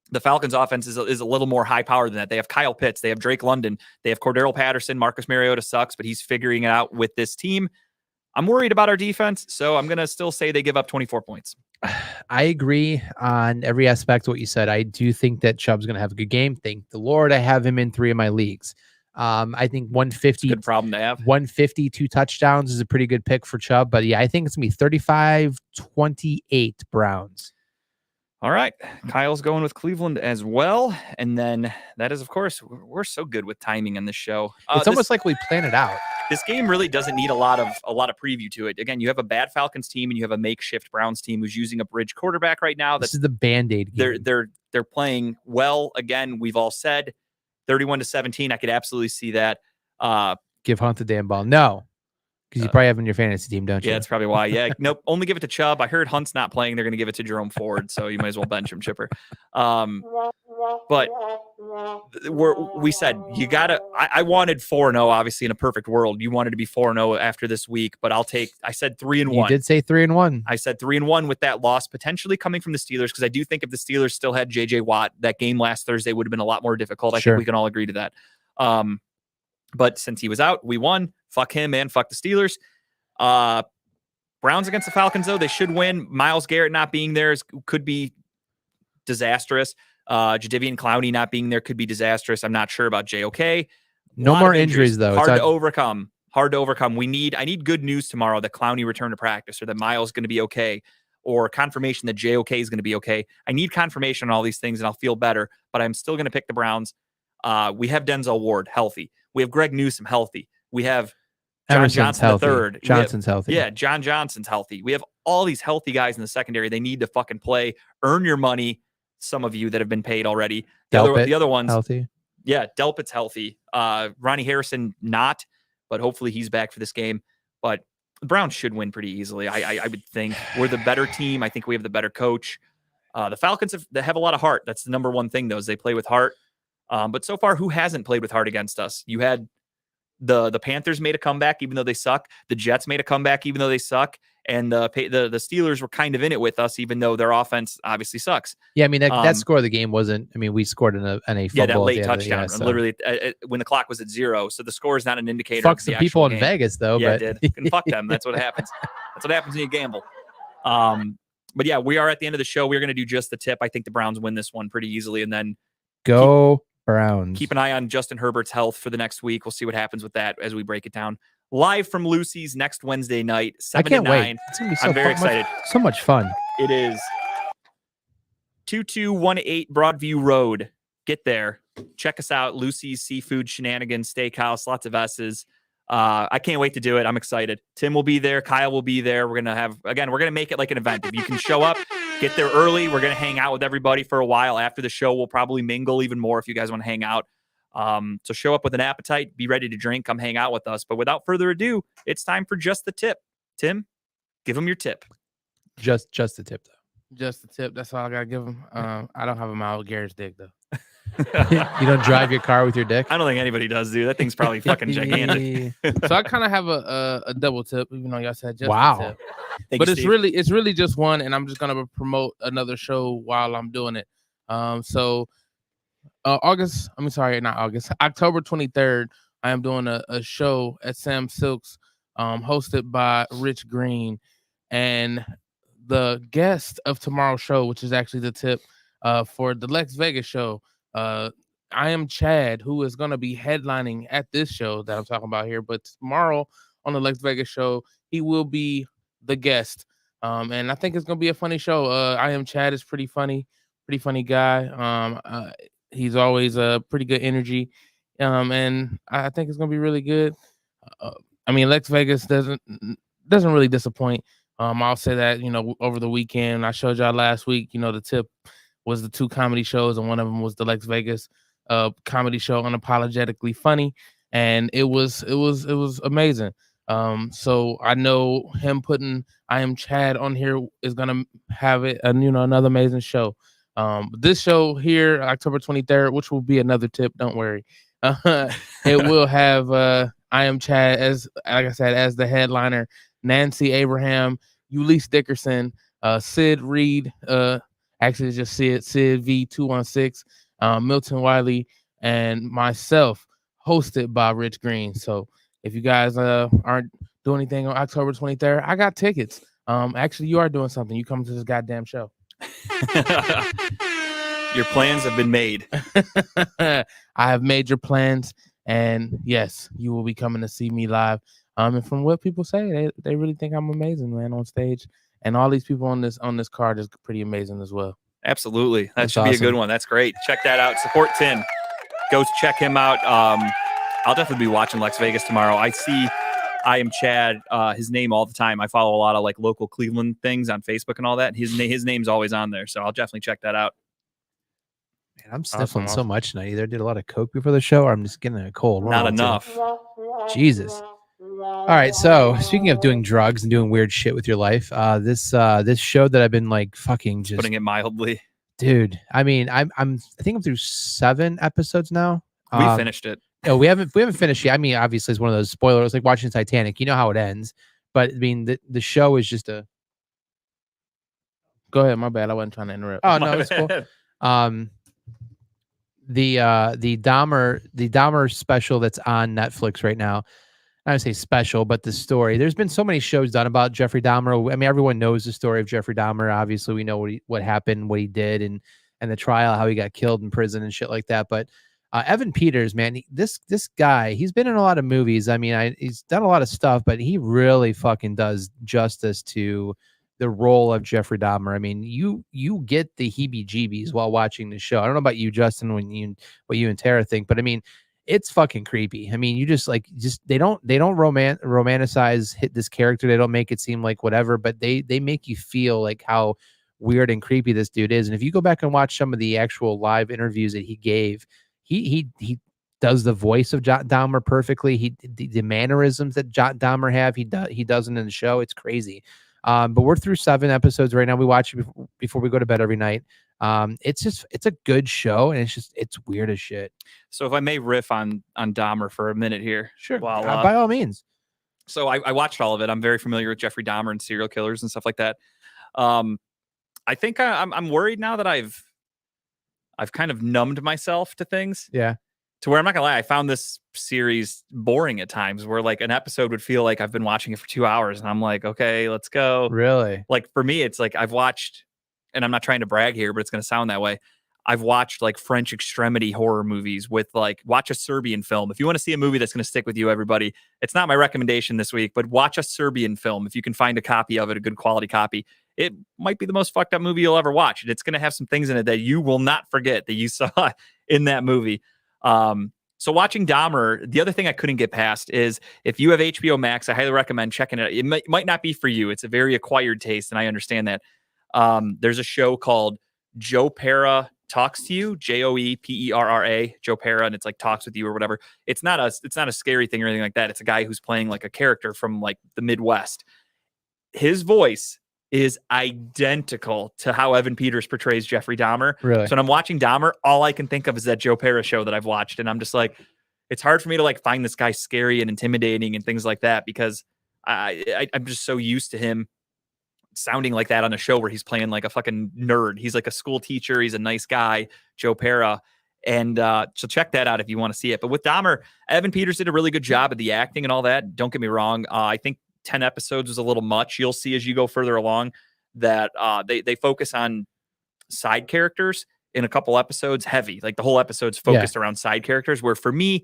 The Falcons offense is a little more high powered than that. They have Kyle Pitts. They have Drake London. They have Cordero Patterson. Marcus Mariota sucks, but he's figuring it out with this team. I'm worried about our defense, so I'm going to still say they give up 24 points. I agree on every aspect of what you said. I do think that Chubb's going to have a good game. Thank the Lord I have him in 3 of my leagues. I think 150, Good problem to have. 150, 2 touchdowns is a pretty good pick for Chubb. But yeah, I think it's going to be 35-28 Browns. All right. Kyle's going with Cleveland as well. And then that is, of course, we're so good with timing on this show. It's almost like we plan it out. This game really doesn't need a lot of preview to it. Again, you have a bad Falcons team and you have a makeshift Browns team who's using a bridge quarterback right now. This is the Band-Aid game. They're playing well. Again, we've all said 31-17. I could absolutely see that. Give Hunt the damn ball. No. Because you probably have in your fantasy team, don't you? Yeah, that's probably why. Yeah, nope. Only give it to Chubb. I heard Hunt's not playing. They're going to give it to Jerome Ford, so you might as well bench him, Chipper. But we said you got to. I wanted 4-0, obviously, in a perfect world. You wanted to be 4-0 after this week, but I said 3-1. You did say 3-1. I said 3-1 with that loss potentially coming from the Steelers because I do think if the Steelers still had J.J. Watt, that game last Thursday would have been a lot more difficult. I think we can all agree to that. But since he was out, we won. Fuck him and fuck the Steelers. Browns against the Falcons, though, they should win. Myles Garrett not being there could be disastrous. Jadeveon Clowney not being there could be disastrous. I'm not sure about JOK. No more injuries, though. Hard to overcome. I need good news tomorrow that Clowney returned to practice or that Myles is going to be okay or confirmation that JOK is going to be okay. I need confirmation on all these things and I'll feel better, but I'm still going to pick the Browns. We have Denzel Ward healthy. We have Greg Newsome healthy. We have John Johnson III. Johnson's healthy. Yeah, John Johnson's healthy. We have all these healthy guys in the secondary. They need to fucking play. Earn your money. Some of you that have been paid already. The other ones healthy. Yeah, Delpit's healthy. Ronnie Harrison not, but hopefully he's back for this game. But the Browns should win pretty easily. I would think we're the better team. I think we have the better coach. The Falcons have a lot of heart. That's the number one thing, though, is they play with heart. But so far, who hasn't played with heart against us? You had the Panthers made a comeback, even though they suck. The Jets made a comeback, even though they suck. And the Steelers were kind of in it with us, even though their offense obviously sucks. Yeah, I mean, that score of the game wasn't, I mean, we scored in a fumble. Yeah, that late touchdown, so. literally when the clock was at 0. So the score is not an indicator. Fuck of some the people in game. Vegas, though. Yeah, but... it did. And fuck them. That's what happens. That's what happens when you gamble. But yeah, we are at the end of the show. We're going to do just the tip. I think the Browns win this one pretty easily. And then go Browns. Keep an eye on Justin Herbert's health for the next week. We'll see what happens with that as we break it down. Live from Lucy's next Wednesday night, 7 I can't to 9. wait. It's gonna be so I'm very excited. So much fun. It is 2218 Broadview Road. Get there. Check us out. Lucy's Seafood Shenanigans Steakhouse. Lots of S's. I can't wait to do it. I'm excited. Tim will be there. Kyle will be there. We're going to make it like an event. If you can show up, get there early. We're going to hang out with everybody for a while. After the show, we'll probably mingle even more if you guys want to hang out. So show up with an appetite, be ready to drink, come hang out with us. But without further ado, it's time for Just the Tip. Tim, give them your tip. Just the tip, though. Just the tip. That's all I got to give him. I don't have a Myles Garrett's dick, though. You don't drive your car with your dick? I don't think anybody does, dude. That thing's probably fucking gigantic. So I kind of have a double tip, even though y'all said just wow. the tip. Thank But you, it's really just one, and I'm just gonna promote another show while I'm doing it. October 23rd, I am doing a show at Sam Silk's, hosted by Rich Green, and the guest of tomorrow's show, which is actually the tip for the Lex Vegas show. I am Chad, who is going to be headlining at this show that I'm talking about here. But tomorrow on the Lex Vegas show, he will be the guest. And I think it's going to be a funny show. I am Chad is pretty funny guy. He's always a pretty good energy. And I think it's going to be really good. Lex Vegas doesn't really disappoint. I'll say that, over the weekend, I showed y'all last week, the tip was the 2 comedy shows, and one of them was the Lex Vegas. comedy show, Unapologetically Funny, and it was amazing. So I know him putting I Am Chad on here is gonna have it, another amazing show. This show here, October 23rd, which will be another tip, don't worry. It will have I Am Chad as, like I said, as the headliner, Nancy Abraham, Ulysses Dickerson, Sid Reed, actually just Sid V216, Milton Wiley, and myself, hosted by Rich Green. So if you guys aren't doing anything on October 23rd, I got tickets. Actually, you are doing something. You come to this goddamn show. Your plans have been made. I have made your plans, and yes, you will be coming to see me live. And from what people say, they really think I'm amazing, man, on stage. And all these people on this card is pretty amazing as well. Absolutely. That That's should be a good awesome. one. That's great. Check that out. Support Tin. Go check him out. I'll definitely be watching Lex Vegas tomorrow. I see I Am Chad, his name all the time. I follow a lot of like local Cleveland things on Facebook and all that. His name's always on there. So I'll definitely check that out. Man, I'm sniffling so Awesome. much tonight. Either did a lot of coke before the show, or I'm just getting a cold. One Not of the two. enough. Jesus. All right. So speaking of doing drugs and doing weird shit with your life, this show that I've been like fucking just Putting it mildly. dude. I mean, I think I'm through 7 episodes now. We finished it. No, we haven't finished yet. I mean, obviously it's one of those spoilers, like watching Titanic. You know how it ends. But I mean, the show is just a Go ahead, my bad. I wasn't trying to interrupt. oh no, it's cool. The Dahmer special that's on Netflix right now. I don't say special, but the story. There's been so many shows done about Jeffrey Dahmer. I mean, everyone knows the story of Jeffrey Dahmer. Obviously, we know what happened, what he did, and the trial, how he got killed in prison and shit like that. But Evan Peters, man, this guy, he's been in a lot of movies. I mean, he's done a lot of stuff, but he really fucking does justice to the role of Jeffrey Dahmer. I mean, you get the heebie-jeebies while watching the show. I don't know about you, Justin, what you and Tara think, but I mean, it's fucking creepy. I mean, you just they don't romanticize this character. They don't make it seem like whatever, but they make you feel like how weird and creepy this dude is. And if you go back and watch some of the actual live interviews that he gave, he does the voice of Dahmer perfectly. The mannerisms that Dahmer have, he doesn't in the show. It's crazy. But we're through 7 episodes right now. We watch it before we go to bed every night. It's a good show, and it's weird as shit. So if I may riff on Dahmer for a minute here. Sure. While, By all means. So I watched all of it. I'm very familiar with Jeffrey Dahmer and serial killers and stuff like that. I think I'm worried now that I've kind of numbed myself to things. Yeah. To where I'm not gonna lie, I found this series boring at times, where like an episode would feel like I've been watching it for 2 hours, and I'm like, okay, let's go. Really? Like for me, it's like I've watched, and I'm not trying to brag here, but it's gonna sound that way. I've watched like French extremity horror movies with like, watch a Serbian film. If you want to see a movie that's going to stick with you, everybody, it's not my recommendation this week, but watch a Serbian film. If you can find a copy of it, a good quality copy, it might be the most fucked up movie you'll ever watch. And it's going to have some things in it that you will not forget that you saw in that movie. So watching Dahmer, the other thing I couldn't get past is if you have HBO Max, I highly recommend checking it out. It might not be for you. It's a very acquired taste, and I understand that. There's a show called Joe Pera Talks to You, Joeperra, Joe Pera, and it's like talks with you or whatever. It's not a scary thing or anything like that. It's a guy who's playing like a character from like the Midwest. His voice is identical to how Evan Peters portrays Jeffrey Dahmer. Really? So when I'm watching Dahmer, all I can think of is that Joe Pera show that I've watched, and I'm just like, it's hard for me to like find this guy scary and intimidating and things like that, because I'm just so used to him sounding like that on a show where he's playing like a fucking nerd. He's like a school teacher. He's a nice guy, Joe Pera. And so check that out if you want to see it. But with Dahmer, Evan Peters did a really good job at the acting and all that. Don't get me wrong. I think 10 episodes was a little much. You'll see as you go further along that they focus on side characters in a couple episodes heavy. Like the whole episode's focused around side characters, where for me,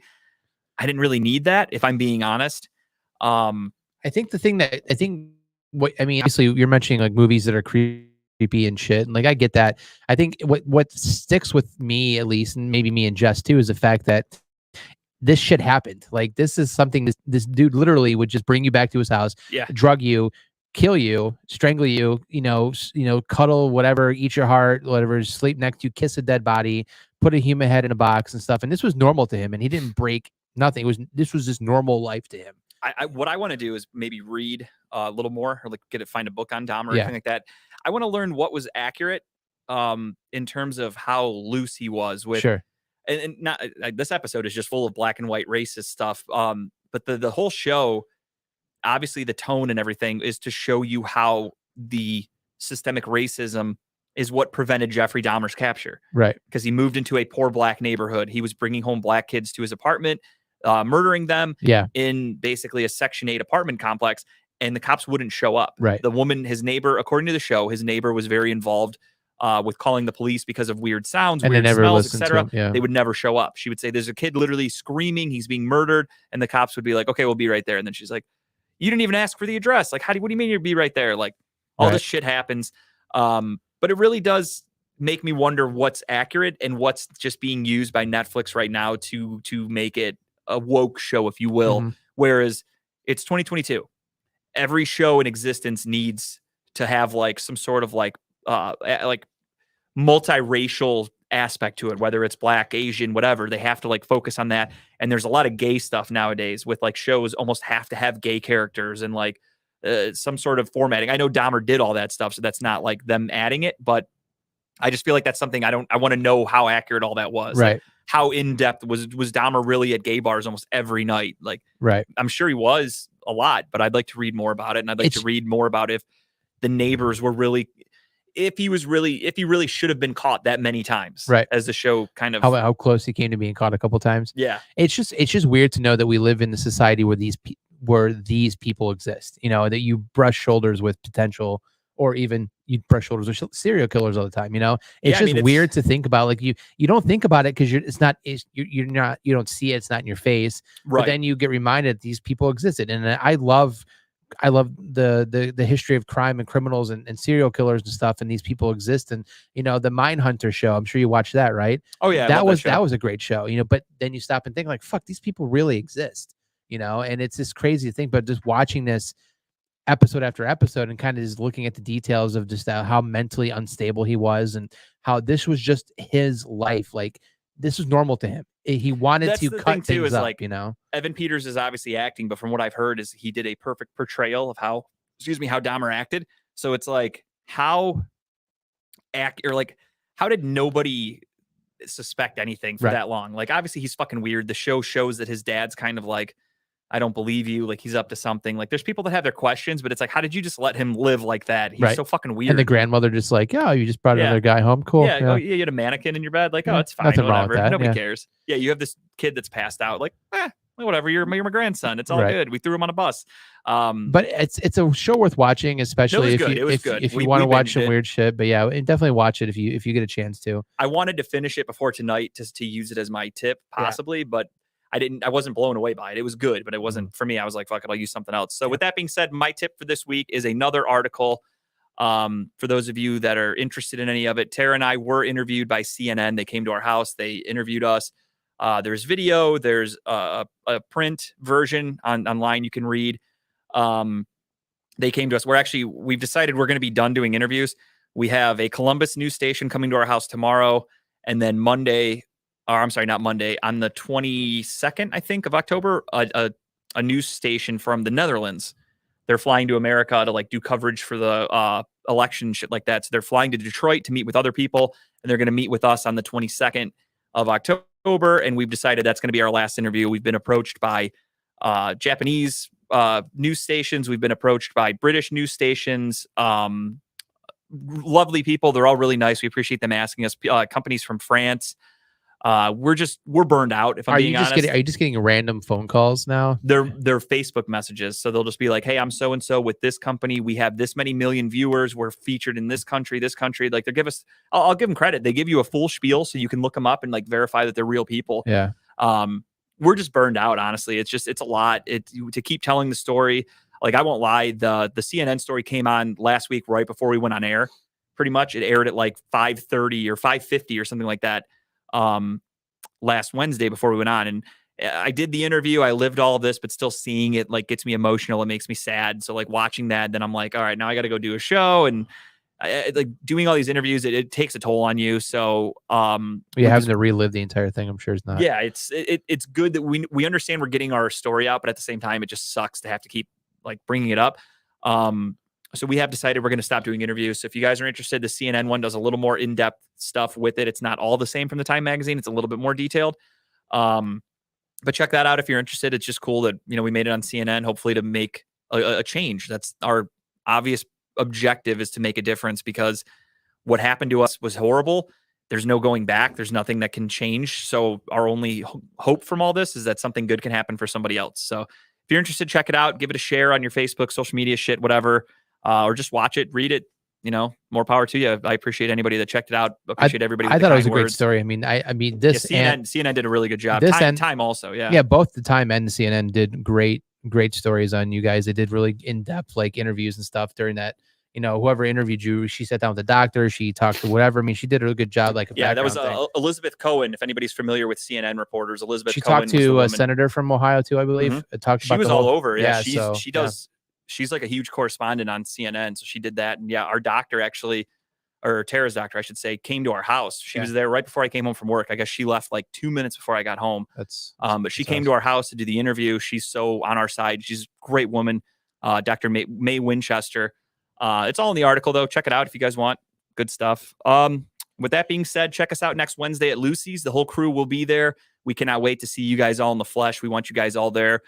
I didn't really need that, if I'm being honest. I think obviously you're mentioning like movies that are creepy and shit, and like I get that. I think what sticks with me, at least, and maybe me and Jess too, is the fact that this shit happened. Like this is something this dude literally would just bring you back to his house, Yeah. drug you, kill you, strangle you, cuddle, whatever, eat your heart, whatever, sleep next to you, kiss a dead body, put a human head in a box and stuff. And this was normal to him, and he didn't break nothing. This was just normal life to him. What I want to do is maybe read a little more, or like find a book on Dahmer or Yeah. anything like that. I want to learn what was accurate in terms of how loose he was with. Sure. And not this episode is just full of black and white racist stuff. But the whole show, obviously the tone and everything is to show you how the systemic racism is what prevented Jeffrey Dahmer's capture. Right. Because he moved into a poor black neighborhood. He was bringing home black kids to his apartment, murdering them in basically a Section 8 apartment complex, and the cops wouldn't show up. Right. The woman, his neighbor, according to the show, his neighbor was very involved with calling the police because of weird sounds, And weird they never smells, listened to etc. him, yeah. They would never show up. She would say, "There's a kid literally screaming. He's being murdered," and the cops would be like, "Okay, we'll be right there." And then she's like, "You didn't even ask for the address. Like, what do you mean you'd be right there?" Like, all this shit happens. But it really does make me wonder what's accurate and what's just being used by Netflix right now to make it a woke show, if you will. Mm-hmm. Whereas it's 2022. Every show in existence needs to have like some sort of like multiracial aspect to it, whether it's black, Asian, whatever. They have to like focus on that. And there's a lot of gay stuff nowadays with like shows almost have to have gay characters and like some sort of formatting. I know Dahmer did all that stuff, so that's not like them adding it, but I just feel like that's something I want to know how accurate all that was. Right. Like, how in depth was Dahmer really at gay bars almost every night? Like, right. I'm sure he was a lot, but I'd like to read more about it. And I'd like to read more about if the neighbors were really, if he really should have been caught that many times. Right. As the show kind of how close he came to being caught a couple times. Yeah. It's just weird to know that we live in a society where these people exist, that you brush shoulders with potential, or even you brush shoulders with serial killers all the time. It's just weird to think about. Like you don't think about it because you don't see it. It's not in your face. Right. But then you get reminded these people existed. And I love the history of crime and criminals and serial killers and stuff. And these people exist. And, the Mindhunter show, I'm sure you watched that, right? Oh yeah. That was a great show, but then you stop and think like, fuck, these people really exist, and it's just crazy to think, but just watching this episode after episode and kind of just looking at the details of just how mentally unstable he was and how this was just his life. Like this was normal to him. He wanted to cut things up, Evan Peters is obviously acting, but from what I've heard is he did a perfect portrayal of how Dahmer acted. So it's like, how did nobody suspect anything for that long? Like, obviously he's fucking weird. The show shows that his dad's kind of like, I don't believe you. Like he's up to something. Like there's people that have their questions, but it's like, how did you just let him live like that? He's so fucking weird. And the grandmother just like, oh, you just brought another guy home. Cool. Yeah. Oh, you had a mannequin in your bed. Like, oh, it's fine. Nothing wrong Whatever. with that. Nobody cares. Yeah. You have this kid that's passed out. Like, whatever. You're my grandson. It's all good. We threw him on a bus. But it's a show worth watching, especially if you want to watch some weird shit. But yeah, definitely watch it if you get a chance to. I wanted to finish it before tonight to use it as my tip, possibly, but I wasn't blown away by it. It was good, but it wasn't for me. I was like, fuck it, I'll use something else. So with that being said, my tip for this week is another article. For those of you that are interested in any of it, Tara and I were interviewed by CNN. They came to our house. They interviewed us. There's video. There's a print version online you can read. They came to us. We've decided we're going to be done doing interviews. We have a Columbus news station coming to our house tomorrow. And then Monday, or I'm sorry, not Monday, on the 22nd, I think, of October, a news station from the Netherlands. They're flying to America to like do coverage for the election, shit like that. So they're flying to Detroit to meet with other people, and they're going to meet with us on the 22nd of October. And we've decided that's going to be our last interview. We've been approached by Japanese news stations. We've been approached by British news stations. Lovely people. They're all really nice. We appreciate them asking us. Companies from France. We're burned out. If I'm being honest, are you just getting random phone calls now? They're Facebook messages. So they'll just be like, hey, I'm so-and-so with this company. We have this many million viewers. We're featured in this country. Like I'll give them credit. They give you a full spiel so you can look them up and like verify that they're real people. Yeah. We're just burned out. Honestly. It's a lot. To keep telling the story. Like I won't lie. The CNN story came on last week, right before we went on air. Pretty much it aired at like 5:30 or 5:50 or something like that. Last Wednesday before we went on, and I did the interview, I lived all of this, but still seeing it like gets me emotional. It makes me sad. So like watching that, then I'm like, all right, now I got to go do a show, and like doing all these interviews, it takes a toll on you. So Yeah, having to relive the entire thing, I'm sure is not. yeah, it's good that we understand we're getting our story out, but at the same time, it just sucks to have to keep like bringing it up. So we have decided we're going to stop doing interviews. So if you guys are interested, the CNN one does a little more in-depth stuff with it. It's not all the same from the Time magazine. It's a little bit more detailed. But check that out if you're interested. It's just cool that, you know, we made it on CNN, hopefully to make a change. That's our obvious objective, is to make a difference, because what happened to us was horrible. There's no going back. There's nothing that can change. So our only hope from all this is that something good can happen for somebody else. So if you're interested, check it out. Give it a share on your Facebook, social media shit, whatever, or just watch it, read it. You know, more power to you. I appreciate anybody that checked it out. Appreciate everybody. I thought it was a great story. I mean, this CNN did a really good job. Time also, yeah. Yeah, both the Time and the CNN did great stories on you guys. They did really in-depth like interviews and stuff during that. You know, whoever interviewed you, she sat down with the doctor, she talked to whatever. I mean, she did a really good job. Like, that was Elizabeth Cohen. If anybody's familiar with CNN reporters, Elizabeth. She Cohen talked to a senator from Ohio too, I believe. Talked about she was all over. Yeah, so, she does. She's like a huge correspondent on CNN, so she did that. And yeah, our doctor actually, or Tara's doctor, I should say, came to our house. She was there right before I came home from work. I guess she left like 2 minutes before I got home. But she came to our house to do the interview. She's so on our side. She's a great woman. Dr. May Winchester. It's all in the article though. Check it out if you guys want. Good stuff. With that being said, check us out next Wednesday at Lucy's. The whole crew will be there. We cannot wait to see you guys all in the flesh. We want you guys all there.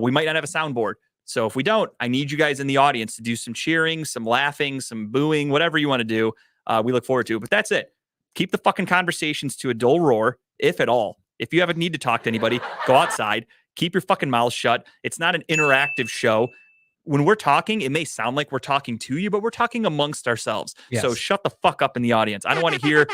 We might not have a soundboard. So if we don't, I need you guys in the audience to do some cheering, some laughing, some booing, whatever you want to do. We look forward to it. But that's it. Keep the fucking conversations to a dull roar, if at all. If you have a need to talk to anybody, go outside. Keep your fucking mouth shut. It's not an interactive show. When we're talking, it may sound like we're talking to you, but we're talking amongst ourselves. Yes. So shut the fuck up in the audience. I don't want to hear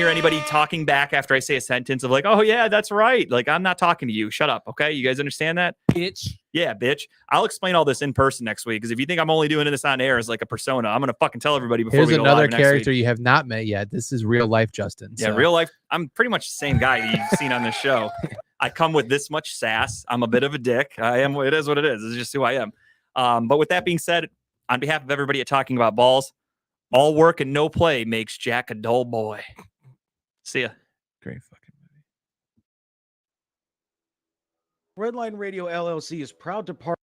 anybody talking back after I say a sentence of like, oh yeah, that's right. Like, I'm not talking to you. Shut up. Okay. You guys understand that? Bitch. Yeah, bitch. I'll explain all this in person next week. Because if you think I'm only doing this on air as like a persona, I'm going to fucking tell everybody before Here's we go another live next character week. you have not met yet. This is real life Justin. Yeah, real life. I'm pretty much the same guy that you've seen on this show. I come with this much sass. I'm a bit of a dick. I am. It is what it is. It's just who I am. But with that being said, on behalf of everybody at Talking About Balls, all work and no play makes Jack a dull boy. See ya. Great fucking movie. Redline Radio LLC is proud to partner